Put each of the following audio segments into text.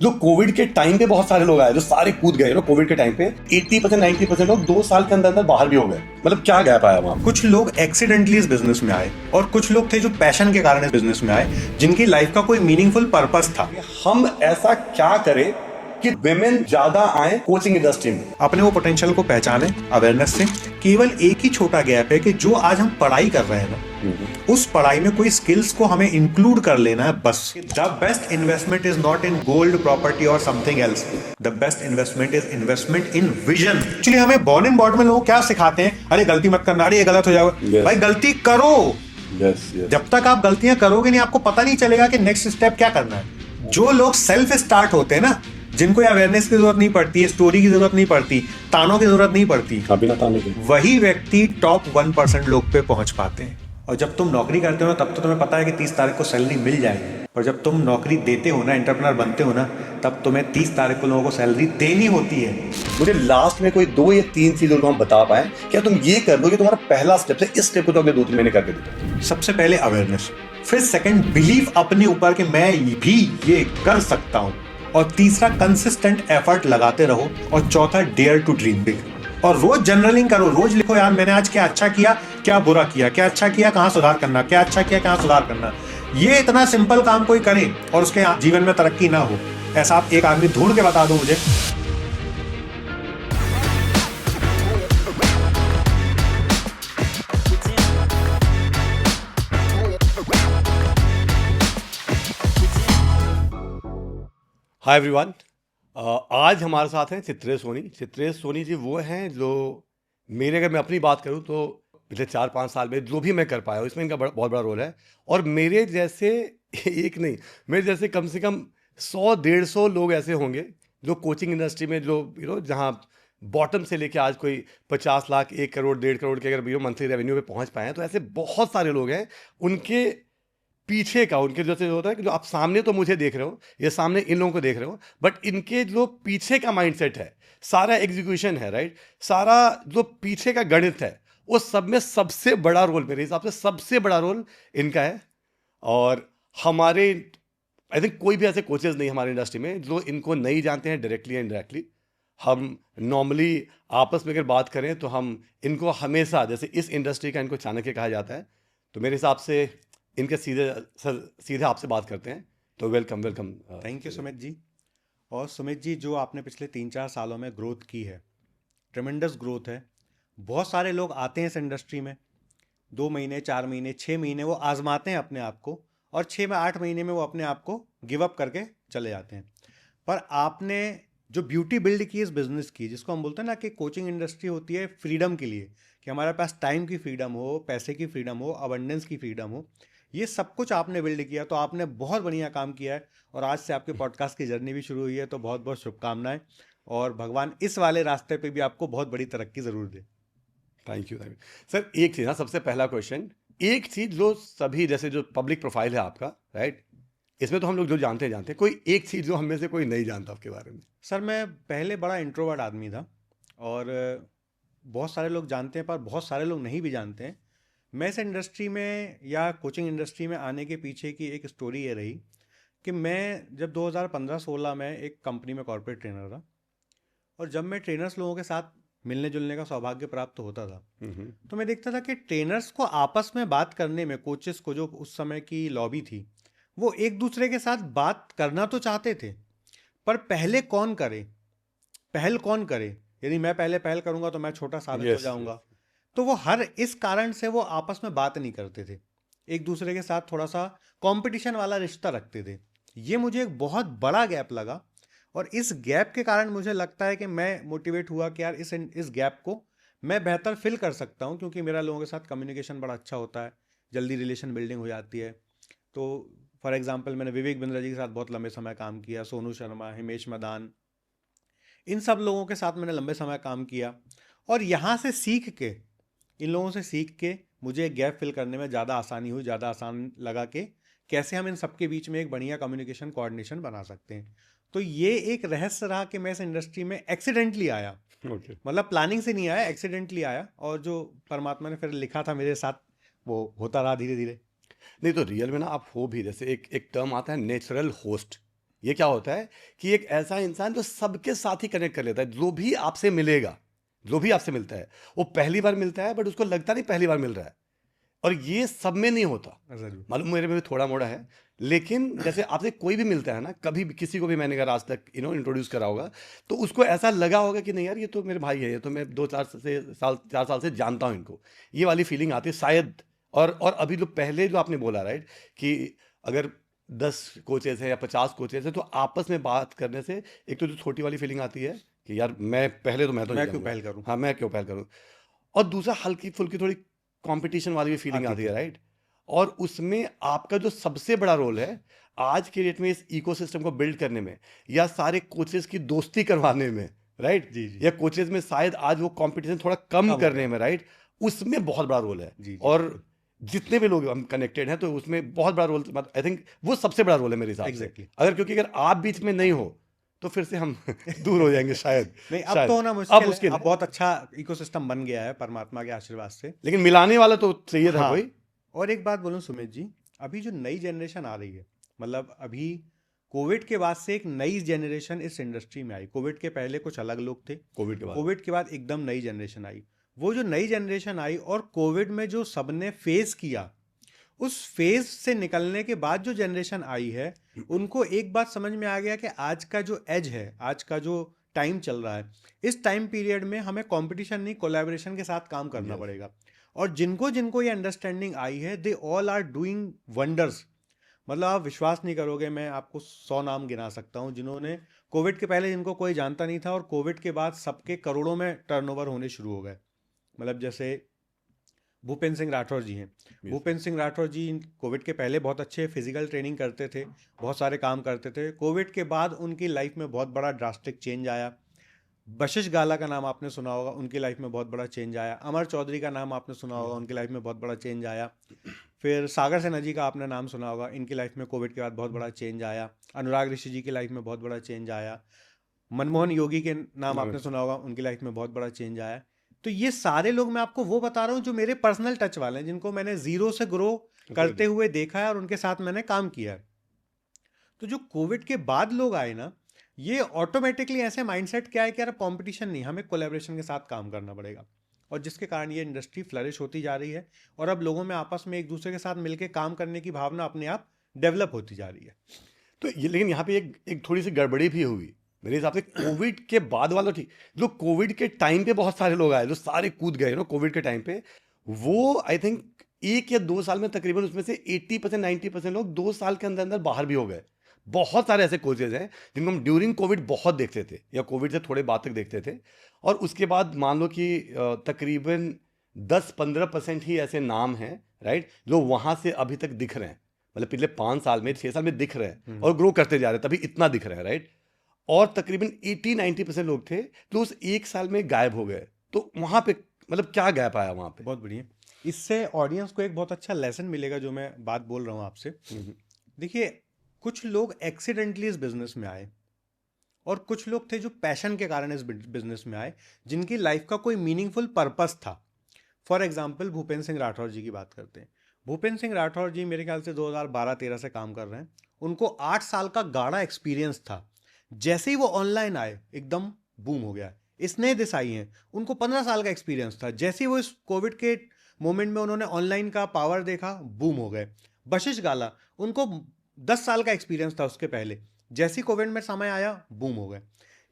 जो कोविड के टाइम पे बहुत सारे लोग आए, जो सारे कूद गए ना कोविड के टाइम पे, 80% 90% लोग 2 साल के अंदर अंदर बाहर भी हो गए। मतलब क्या गैप आया वहां। कुछ लोग एक्सीडेंटली इस बिजनेस में आए और कुछ लोग थे जो पैशन के कारण इस बिजनेस में आए, जिनकी लाइफ का कोई मीनिंगफुल पर्पस था। हम ऐसा क्या करें कि विमेन ज्यादा आए कोचिंग इंडस्ट्री में। अपने वो पोटेंशियल को पहचाने अवेयरनेस से। केवल एक ही छोटा गैप है कि जो आज हम पढ़ाई कर रहे हैं ना, उस पढ़ाई में कोई स्किल्स को हमें इंक्लूड कर लेना है बस। The best investment is not in gold, property और something else. The best investment is investment in vision. Actually हमें बॉर्न इन बॉर्ड में लोग क्या सिखाते हैं, अरे गलती मत करना, अरे ये गलत हो जाएगा। भाई गलती करो। जब तक आप गलतियां करोगे नहीं, आपको पता नहीं चलेगा कि नेक्स्ट स्टेप क्या करना है। जो लोग सेल्फ स्टार्ट होते हैं ना, जिनको अवेयरनेस की जरूरत नहीं पड़ती है, स्टोरी की जरूरत नहीं पड़ती, तानों की जरूरत नहीं पड़ती, वही व्यक्ति टॉप 1% लोग पे पहुंच पाते हैं। और जब तुम नौकरी करते हो तब तो तुम्हें पता है कि 30 तारीख को सैलरी मिल जाएगी, और जब तुम नौकरी देते हो ना, एंटरप्रेन्योर बनते हो ना, तब तुम्हें 30 तारीख को लोगों को सैलरी देनी होती है। मुझे लास्ट में कोई 2 या 3 चीजों को हम बता पाए, क्या तुम ये कर दो कि तुम्हारा पहला स्टेप है, इस स्टेप को तो अगले 2-3 महीने करके दो। सबसे पहले अवेयरनेस, फिर सेकंड बिलीव अपने ऊपर कि मैं भी ये कर सकता हूं, और तीसरा कंसिस्टेंट एफर्ट लगाते रहो, और चौथा डेयर टू ड्रीम बिग। और रोज जर्नलिंग करो, रोज लिखो यार मैंने आज क्या अच्छा किया, क्या बुरा किया, क्या अच्छा किया, कहां सुधार करना, क्या अच्छा किया, कहां सुधार करना। ये इतना सिंपल काम कोई करे और उसके जीवन में तरक्की ना हो, ऐसा आप एक आदमी ढूंढ के बता दो मुझे। Hi everyone. आज हमारे साथ हैं चित्रेश सोनी। चित्रेश सोनी जी वो हैं जो मेरे, अगर मैं अपनी बात करूं तो पिछले 4-5 साल में जो भी मैं कर पाया हूं, इसमें इनका बहुत बड़ा रोल है। और मेरे जैसे एक नहीं, मेरे जैसे कम से कम 100-150 लोग ऐसे होंगे जो कोचिंग इंडस्ट्री में, जो जहां बॉटम से लेके आज कोई 50 लाख, 1 करोड़, 1.5 करोड़ के अगर मंथली रेवेन्यू पे पहुंच पाए हैं, तो ऐसे बहुत सारे लोग हैं। उनके पीछे का, उनके जैसे होता है कि जो आप सामने तो मुझे देख रहे हो, ये सामने इन लोगों को देख रहे हो, बट इनके जो पीछे का माइंडसेट है, सारा एग्जीक्यूशन है, राइट, सारा जो पीछे का गणित है, उस सब में सबसे बड़ा रोल, मेरे हिसाब से सबसे बड़ा रोल इनका है। और हमारे, आई थिंक कोई भी ऐसे कोचेज नहीं हमारे इंडस्ट्री में जो इनको नहीं जानते हैं डायरेक्टली या इनडायरेक्टली। हम नॉर्मली आपस में अगर बात करें तो हम इनको हमेशा, जैसे इस इंडस्ट्री का इनको चाणक्य कहा जाता है, तो मेरे हिसाब से इनके सीधे आपसे बात करते हैं। तो welcome welcome. Thank you Sumit ji. और सुमित जी, जो आपने पिछले 3-4 सालों में ग्रोथ की है, ट्रेमेंडस ग्रोथ है। बहुत सारे लोग आते हैं इस इंडस्ट्री में, 2 महीने, 4 महीने, 6 महीने वो आजमाते हैं अपने आप को, और 6 में 8 महीने में वो अपने आप को गिव अप करके चले जाते हैं। पर आपने जो ब्यूटी बिल्ड की इस बिजनेस की, जिसको हम बोलते हैं ना कि कोचिंग इंडस्ट्री होती है फ्रीडम के लिए, कि हमारे पास टाइम की फ्रीडम हो, पैसे की फ्रीडम हो, अबंडेंस की फ्रीडम हो, ये सब कुछ आपने बिल्ड किया। तो आपने बहुत बढ़िया काम किया है, और आज से आपके पॉडकास्ट की जर्नी भी शुरू हुई है, तो बहुत बहुत शुभकामनाएं, और भगवान इस वाले रास्ते पे भी आपको बहुत बड़ी तरक्की जरूर दे। Thank you sir. एक चीज़ ना, सबसे पहला क्वेश्चन, एक चीज़ जो सभी, जैसे जो पब्लिक प्रोफाइल है आपका, राइट, इसमें तो हम लोग जो जानते हैं, कोई एक चीज़ जो हम में से कोई नहीं जानता आपके बारे में। सर, मैं पहले बड़ा इंट्रोवर्ट आदमी था, और बहुत सारे लोग जानते हैं पर बहुत सारे लोग नहीं भी जानते हैं। मैं इस इंडस्ट्री में या कोचिंग इंडस्ट्री में आने के पीछे की एक स्टोरी ये रही कि मैं जब 2015-16 में एक कंपनी में कॉर्पोरेट ट्रेनर था, और जब मैं ट्रेनर्स लोगों के साथ मिलने जुलने का सौभाग्य प्राप्त होता था, तो मैं देखता था कि ट्रेनर्स को आपस में बात करने में, कोचेस को, जो उस समय की लॉबी थी, वो एक दूसरे के साथ बात करना तो चाहते थे, पर पहले कौन करे, पहल कौन करे। यदि मैं पहले पहल करूंगा तो मैं छोटा साबित हो जाऊंगा। तो वो हर इस कारण से वो आपस में बात नहीं करते थे, एक दूसरे के साथ थोड़ा सा कंपटीशन वाला रिश्ता रखते थे। ये मुझे एक बहुत बड़ा गैप लगा, और इस गैप के कारण मुझे लगता है कि मैं मोटिवेट हुआ कि यार इस गैप को मैं बेहतर फिल कर सकता हूँ, क्योंकि मेरा लोगों के साथ कम्युनिकेशन बड़ा अच्छा होता है, जल्दी रिलेशन बिल्डिंग हो जाती है। तो फॉर एग्जाम्पल, मैंने विवेक बिंद्रा जी के साथ बहुत लंबे समय काम किया, सोनू शर्मा, हिमेश मदान, इन सब लोगों के साथ मैंने लंबे समय काम किया, और यहाँ से सीख के, इन लोगों से सीख के मुझे गैप फिल करने में ज़्यादा आसानी हुई, ज़्यादा आसान लगा कि कैसे हम इन सबके बीच में एक बढ़िया कम्युनिकेशन कोऑर्डिनेशन बना सकते हैं। तो ये एक रहस्य रहा कि मैं इस इंडस्ट्री में एक्सीडेंटली आया, मतलब प्लानिंग से नहीं आया, एक्सीडेंटली आया, और जो परमात्मा ने फिर लिखा था मेरे साथ वो होता रहा धीरे धीरे। नहीं तो रियल में ना आप हो भी, जैसे एक टर्म आता है नेचुरल होस्ट, ये क्या होता है कि एक ऐसा इंसान जो सबके साथ ही कनेक्ट कर लेता है, जो भी आपसे मिलेगा, जो भी आपसे मिलता है वो पहली बार मिलता है, बट उसको लगता नहीं पहली बार मिल रहा है। और ये सब में नहीं होता, जरूर। मालूम मेरे में भी थोड़ा मोड़ा है, लेकिन जैसे आपसे कोई भी मिलता है ना, कभी भी किसी को भी मैंने अगर आज तक इंट्रोड्यूस करा होगा, तो उसको ऐसा लगा होगा कि नहीं यार ये तो मेरे भाई है, ये तो मैं 4 साल से जानता हूँ इनको, ये वाली फीलिंग आती है शायद। और अभी जो पहले जो आपने बोला राइट, कि अगर 10 कोचेस हैं या 50 कोचेस हैं, तो आपस में बात करने से एक तो जो छोटी वाली फीलिंग आती है कि यार मैं तो मैं नहीं क्यों जाऊंगा। पहल करूं। हाँ, मैं क्यों पहल करूं। और दूसरा हल्की फुल्की थोड़ी कंपटीशन वाली भी फीलिंग आती आती है थी। राइट। और उसमें आपका जो सबसे बड़ा रोल है आज के डेट में इस इकोसिस्टम को बिल्ड करने में, या सारे कोचेस की दोस्ती करवाने में राइट, जी जी या कोचेस में शायद आज वो कंपटीशन थोड़ा कम कम हो करने गया। में राइट, उसमें बहुत बड़ा रोल है। जी जी और जितने भी लोग हम कनेक्टेड हैं, तो उसमें बहुत बड़ा रोल, आई थिंक वो सबसे बड़ा रोल है मेरे हिसाब से। एग्जैक्टली। अगर क्योंकि अगर आप बीच में नहीं हो तो फिर से हम दूर हो जाएंगे शायद। नहीं, अब शायद तो होना अब मुश्किल है। अब है। बहुत अच्छा इकोसिस्टम बन गया है परमात्मा के आशीर्वाद से। लेकिन मिलाने वाला तो चाहिए था हाँ। कोई। और एक बात बोलूं सुमित जी, अभी जो नई जनरेशन आ रही है, मतलब अभी कोविड के बाद से एक नई जनरेशन इस इंडस्ट्री में आई। कोविड के पहले कुछ अलग लोग थे, कोविड के बाद कोविड के बाद एकदम नई जनरेशन आई। वो जो नई जनरेशन आई और कोविड में जो सबने फेस किया, उस फेज से निकलने के बाद जो जनरेशन आई है, उनको एक बात समझ में आ गया कि आज का जो एज है, आज का जो टाइम चल रहा है, इस टाइम पीरियड में हमें कंपटीशन नहीं, कोलैबोरेशन के साथ काम करना Yes. पड़ेगा। और जिनको जिनको ये अंडरस्टैंडिंग आई है, they all are doing wonders. मतलब आप विश्वास नहीं करोगे, मैं आपको 100 नाम गिना सकता हूँ जिन्होंने कोविड के पहले जिनको कोई जानता नहीं था, और कोविड के बाद सबके करोड़ों में टर्नओवर होने शुरू हो गए। मतलब जैसे भूपेंद्र सिंह राठौर जी हैं। भूपेंद्र सिंह राठौर जी कोविड के पहले बहुत अच्छे फिजिकल ट्रेनिंग करते थे, बहुत सारे काम करते थे। कोविड के बाद उनकी लाइफ में बहुत बड़ा ड्रास्टिक चेंज आया। बशिश गाला का नाम आपने सुना होगा, उनकी लाइफ में बहुत बड़ा चेंज आया। अमर चौधरी का नाम आपने सुना होगा, उनकी लाइफ में बहुत बड़ा चेंज आया। फिर सागर सेना जी का आपने नाम सुना होगा, इनकी लाइफ में कोविड के बाद बहुत बड़ा चेंज आया। अनुराग ऋषि जी की लाइफ में बहुत बड़ा चेंज आया। मनमोहन योगी के नाम आपने सुना होगा, उनकी लाइफ में बहुत बड़ा चेंज आया। तो ये सारे लोग मैं आपको वो बता रहा हूँ जो मेरे पर्सनल टच वाले हैं, जिनको मैंने जीरो से ग्रो करते हुए देखा है और उनके साथ मैंने काम किया है। तो जो कोविड के बाद लोग आए ना, ये ऑटोमेटिकली ऐसे माइंडसेट क्या है कि यार कंपटीशन नहीं, हमें कोलैबोरेशन के साथ काम करना पड़ेगा। और जिसके कारण ये इंडस्ट्री फ्लरिश होती जा रही है, और अब लोगों में आपस में एक दूसरे के साथ मिलकर काम करने की भावना अपने आप डेवलप होती जा रही है। तो ये, लेकिन यहाँ पे एक थोड़ी सी गड़बड़ी भी हुई मेरे हिसाब से। कोविड के बाद वाला ठीक, जो कोविड के टाइम पे बहुत सारे लोग आए, जो सारे कूद गए कोविड के टाइम पे, वो आई थिंक 1 या 2 साल में तकरीबन उसमें से 80% 90% लोग 2 साल के अंदर अंदर बाहर भी हो गए। बहुत सारे ऐसे कोचेज हैं जिनको हम ड्यूरिंग कोविड बहुत देखते थे, या कोविड से थोड़े बाद तक देखते थे, और उसके बाद मान लो कि तकरीबन 10-15% ही ऐसे नाम हैं राइट, जो वहाँ से अभी तक दिख रहे हैं। मतलब पिछले 5 साल में 6 साल में दिख रहे हैं और ग्रो करते जा रहे हैं, तभी इतना दिख रहा है राइट। और तकरीबन 80-90% लोग थे जो उस 1 साल में गायब हो गए। तो वहाँ पे मतलब क्या गैप आया वहाँ पे? बहुत बढ़िया। इससे ऑडियंस को एक बहुत अच्छा लेसन मिलेगा, जो मैं बात बोल रहा हूँ आपसे। देखिए, कुछ लोग एक्सीडेंटली इस बिजनेस में आए, और कुछ लोग थे जो पैशन के कारण इस बिजनेस में आए, जिनकी लाइफ का कोई मीनिंगफुल पर्पस था। फॉर एग्जाम्पल भूपेंद्र सिंह राठौर जी की बात करते हैं। भूपेंद्र सिंह राठौर जी मेरे ख्याल से 2012-13 से काम कर रहे हैं। उनको 8 साल का गाढ़ा एक्सपीरियंस था। जैसे ही वो ऑनलाइन आए, एकदम बूम हो गया। स्नेह देसाई हैं, उनको 15 साल का एक्सपीरियंस था। जैसे ही वो इस कोविड के मोमेंट में उन्होंने ऑनलाइन का पावर देखा, बूम हो गए। बशिश गाला, उनको 10 साल का एक्सपीरियंस था उसके पहले, जैसे ही कोविड में समय आया, बूम हो गए।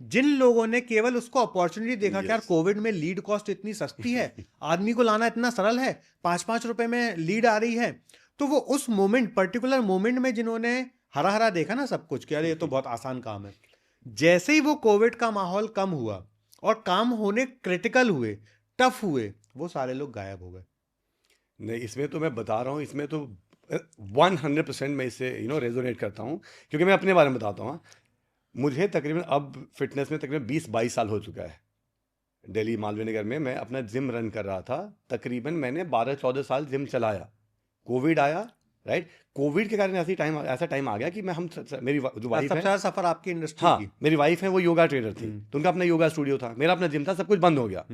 जिन लोगों ने केवल उसको अपॉर्चुनिटी देखा कि यार कोविड में लीड कॉस्ट इतनी सस्ती है, आदमी को लाना इतना सरल है, 5-5 रुपए में लीड आ रही है, तो वो उस मोमेंट, पर्टिकुलर मोमेंट में जिन्होंने हरा हरा देखा ना सब कुछ, कि यार ये तो बहुत आसान काम है, जैसे ही वो कोविड का माहौल कम हुआ और काम होने क्रिटिकल हुए, टफ हुए, वो सारे लोग गायब हो गए। नहीं, इसमें तो मैं बता रहा हूँ, इसमें तो 100% मैं इससे रेजोनेट करता हूँ, क्योंकि मैं अपने बारे में बताता हूँ। मुझे तकरीबन अब फिटनेस में तकरीबन 20-22 साल हो चुका है। दिल्ली मालवीय नगर में मैं अपना जिम रन कर रहा था, तकरीबन मैंने 12-14 साल जिम चलाया। कोविड आया राइट, कोविड के कारण ऐसा टाइम आ गया कि मैं मेरी जो वाइफ है, सबसे ज्यादा सफर आपकी इंडस्ट्री हाँ, की। मेरी वाइफ है वो योगा ट्रेनर थी, तो उनका अपना योगा स्टूडियो था, मेरा अपना जिम था, सब कुछ बंद हो गया।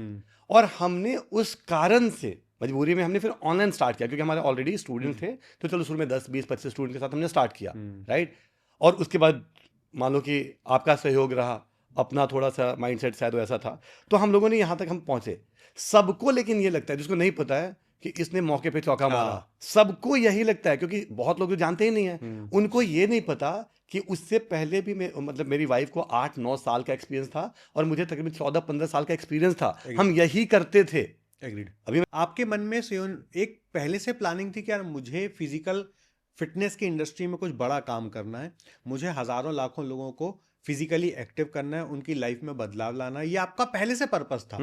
और हमने उस कारण से मजबूरी में हमने फिर ऑनलाइन स्टार्ट किया, क्योंकि हमारे ऑलरेडी स्टूडेंट थे, तो चलो शुरू में 10-20-25 स्टूडेंट के साथ हमने स्टार्ट किया राइट। और उसके बाद मान लो कि आपका सहयोग रहा, अपना थोड़ा सा माइंडसेट शायद वैसा था, तो हम लोगों ने यहाँ तक हम पहुंचे। सबको लेकिन ये लगता है, जिसको नहीं पता है कि इसने मौके पे चौका मारा, हाँ। सबको यही लगता है, क्योंकि बहुत लोग जो जानते ही नहीं है, उनको ये नहीं पता कि उससे पहले भी मतलब मेरी वाइफ को 8-9 साल का एक्सपीरियंस था और मुझे तकरीबन 14-15 साल का एक्सपीरियंस था। हम यही करते थे। एग्रीड। अभी आपके मन में से एक पहले से प्लानिंग थी कि यार मुझे फिजिकल फिटनेस की इंडस्ट्री में कुछ बड़ा काम करना है, मुझे हजारों लाखों लोगों को फिजिकली एक्टिव करना है, उनकी लाइफ में बदलाव लाना है, ये आपका पहले से पर्पस था।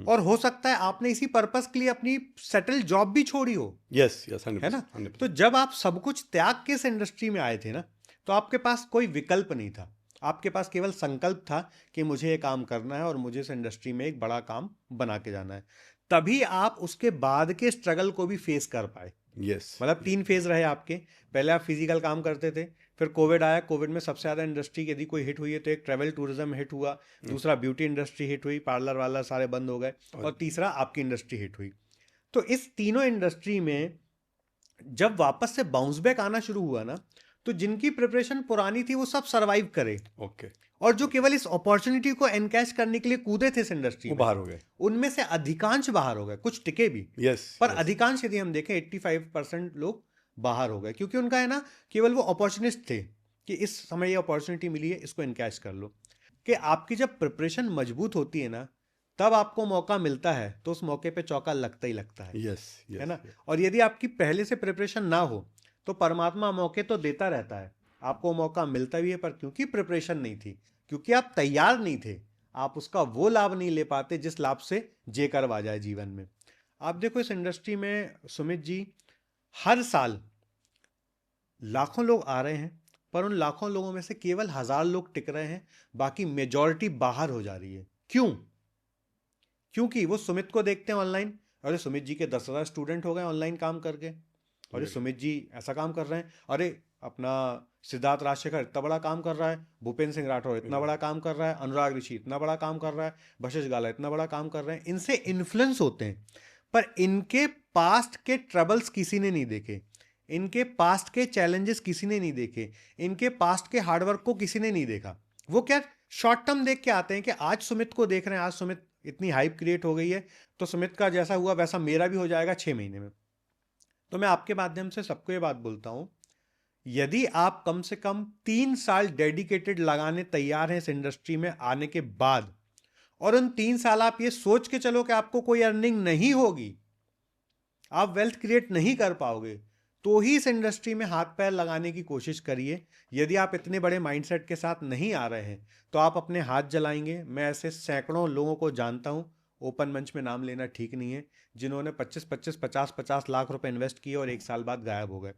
और हो सकता है आपने इसी पर्पस के लिए अपनी सेटल जॉब भी छोड़ी हो, यस यस, है ना? 100%। तो जब आप सब कुछ त्याग के इस इंडस्ट्री में आए थे ना, तो आपके पास कोई विकल्प नहीं था, आपके पास केवल संकल्प था कि मुझे ये काम करना है और मुझे इस इंडस्ट्री में एक बड़ा काम बना के जाना है। तभी आप उसके बाद के स्ट्रगल को भी फेस कर पाए। यस, मतलब 3 फेज रहे आपके। पहले आप फिजिकल काम करते थे, फिर कोविड आया, कोविड में सबसे ज़्यादा इंडस्ट्री यदि कोई हिट हुई है तो एक ट्रैवल टूरिज्म हिट हुआ, दूसरा ब्यूटी इंडस्ट्री हिट हुई, पार्लर वाला सारे बंद हो गए, और तीसरा आपकी इंडस्ट्री हिट हुई। तो इस तीनों इंडस्ट्री में जब वापस से बाउंस बैक आना शुरू हुआ ना, तो जिनकी प्रिपरेशन पुरानी थी वो सब सरवाइव करे, ओके, और जो केवल इस अपॉर्चुनिटी को एनकैश करने के लिए कूदे थे इस इंडस्ट्री वो में, बाहर हो गए। उनमें से अधिकांश बाहर हो गए, कुछ टिके भी, यस, पर अधिकांश यदि हम देखें 85% लोग बाहर हो गए, क्योंकि उनका है ना, केवल वो अपॉर्चुनिस्ट थे कि इस समय ये अपॉर्चुनिटी मिली है, इसको एनकैश कर लो। कि आपकी जब प्रिपरेशन मजबूत होती है ना, तब आपको मौका मिलता है तो उस मौके पे चौका लगता ही लगता है। यस, है ना? और यदि आपकी पहले से प्रिपरेशन ना हो तो परमात्मा मौके तो देता रहता है, आपको मौका मिलता भी है, पर क्योंकि प्रिपरेशन नहीं थी, क्योंकि आप तैयार नहीं थे, आप उसका वो लाभ नहीं ले पाते जिस लाभ से जे कर्व आ जाए जीवन में। आप देखो इस इंडस्ट्री में सुमित जी, हर साल लाखों लोग आ रहे हैं, पर उन लाखों लोगों में से केवल 1000 लोग टिक रहे हैं, बाकी मेजॉरिटी बाहर हो जा रही है। क्यों? क्योंकि वो सुमित को देखते हैं ऑनलाइन, अरे सुमित जी के 10,000 स्टूडेंट हो गए ऑनलाइन काम करके, अरे सुमित जी ऐसा काम कर रहे हैं, अरे अपना सिद्धार्थ राजशेखर इतना बड़ा काम कर रहा है, भूपेंद्र सिंह राठौर इतना बड़ा काम कर रहा है, अनुराग ऋषि इतना बड़ा काम कर रहा है, वशिष्ठ गाला इतना बड़ा काम कर रहे हैं। इनसे इन्फ्लुएंस होते हैं, पर इनके पास्ट के ट्रबल्स किसी ने नहीं देखे, इनके पास्ट के चैलेंजेस किसी ने नहीं देखे, इनके पास्ट के हार्डवर्क को किसी ने नहीं देखा। वो क्या शॉर्ट टर्म देख के आते हैं कि आज सुमित को देख रहे हैं, आज सुमित इतनी हाइप क्रिएट हो गई है, तो सुमित का जैसा हुआ वैसा मेरा भी हो जाएगा 6 महीने में। तो मैं आपके माध्यम से सबको ये बात बोलता हूं, यदि आप कम से कम 3 साल डेडिकेटेड लगाने तैयार हैं इस इंडस्ट्री में आने के बाद, और उन 3 साल आप ये सोच के चलो कि आपको कोई अर्निंग नहीं होगी, आप वेल्थ क्रिएट नहीं कर पाओगे, तो ही इस इंडस्ट्री में हाथ पैर लगाने की कोशिश करिए। यदि आप इतने बड़े माइंडसेट के साथ नहीं आ रहे हैं तो आप अपने हाथ जलाएंगे। मैं ऐसे सैकड़ों लोगों को जानता हूं, ओपन मंच में नाम लेना ठीक नहीं है, जिन्होंने 25-50 लाख रुपए इन्वेस्ट किए और 1 साल बाद गायब हो गए।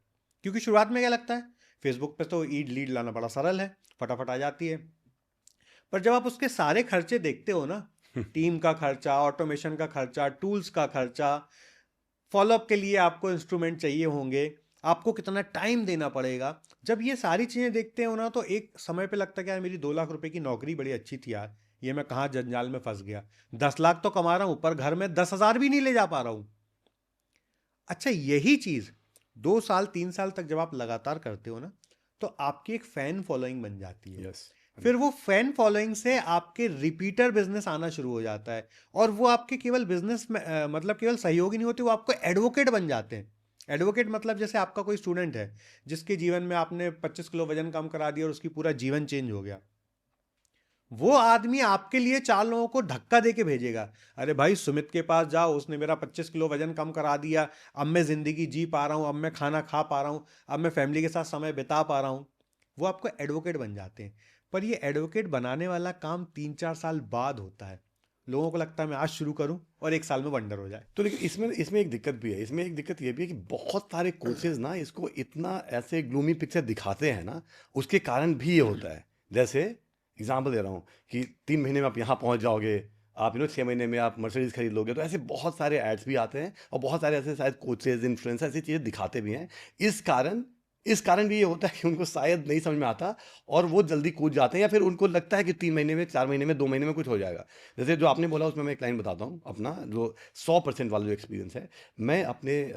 क्योंकि शुरुआत में क्या लगता है, फेसबुक पे तो लीड लाना बड़ा सरल है, फटाफट आ जाती है, पर जब आप उसके सारे खर्चे देखते हो ना, टीम का खर्चा, ऑटोमेशन का खर्चा, टूल्स का खर्चा, फॉलोअप के लिए आपको इंस्ट्रूमेंट चाहिए होंगे, आपको कितना टाइम देना पड़ेगा, जब ये सारी चीज़ें देखते हो ना, तो एक समय पे लगता है कि यार मेरी 2 लाख रुपए की नौकरी बड़ी अच्छी थी यार, ये मैं कहाँ जंजाल में फंस गया, 10 लाख तो कमा रहा हूँ पर घर में 10,000 भी नहीं ले जा पा रहा हूँ। अच्छा, यही चीज़ 2 साल 3 साल तक जब आप लगातार करते हो ना, तो आपकी एक फैन फॉलोइंग बन जाती है। यस, फिर वो फैन फॉलोइंग से आपके रिपीटर बिजनेस आना शुरू हो जाता है, और वो आपके केवल बिजनेस में मतलब केवल सहयोगी नहीं होते, वो आपको एडवोकेट बन जाते हैं। एडवोकेट मतलब जैसे आपका कोई स्टूडेंट है जिसके जीवन में आपने 25 किलो वजन कम करा दिया और उसकी पूरा जीवन चेंज हो गया, वो आदमी आपके लिए 4 लोगों को धक्का दे के भेजेगा, अरे भाई सुमित के पास जाओ, उसने मेरा 25 किलो वजन कम करा दिया, अब मैं जिंदगी जी पा रहा हूँ, अब मैं खाना खा पा रहा हूँ, अब मैं फैमिली के साथ समय बिता पा रहा हूँ। वो आपको एडवोकेट बन जाते हैं, पर ये एडवोकेट बनाने वाला काम 3-4 साल बाद होता है। लोगों को लगता है मैं आज शुरू करूं और 1 साल में वंडर हो जाए। तो लेकिन इसमें एक दिक्कत भी है। इसमें एक दिक्कत ये भी है कि बहुत सारे कोचेज ना इसको इतना ऐसे ग्लूमी पिक्चर दिखाते हैं ना, उसके कारण भी ये होता है। जैसे एग्जांपल दे रहा हूँ कि 3 महीने में आप यहाँ पहुँच जाओगे, आप 6 महीने में आप मर्सिडीज खरीद लोगे, तो ऐसे बहुत सारे एड्स भी आते हैं और बहुत सारे ऐसे शायद कोचेज, इन्फ्लुएंसर ऐसी चीज़ें दिखाते भी हैं। इस कारण भी ये होता है कि उनको शायद नहीं समझ में आता और वो जल्दी कूद जाते हैं, या फिर उनको लगता है कि 3 महीने में, 4 महीने में, 2 महीने में कुछ हो जाएगा। जैसे जो आपने बोला उसमें मैं एक लाइन बताता हूँ अपना, जो 100% वाला जो एक्सपीरियंस है। मैं अपने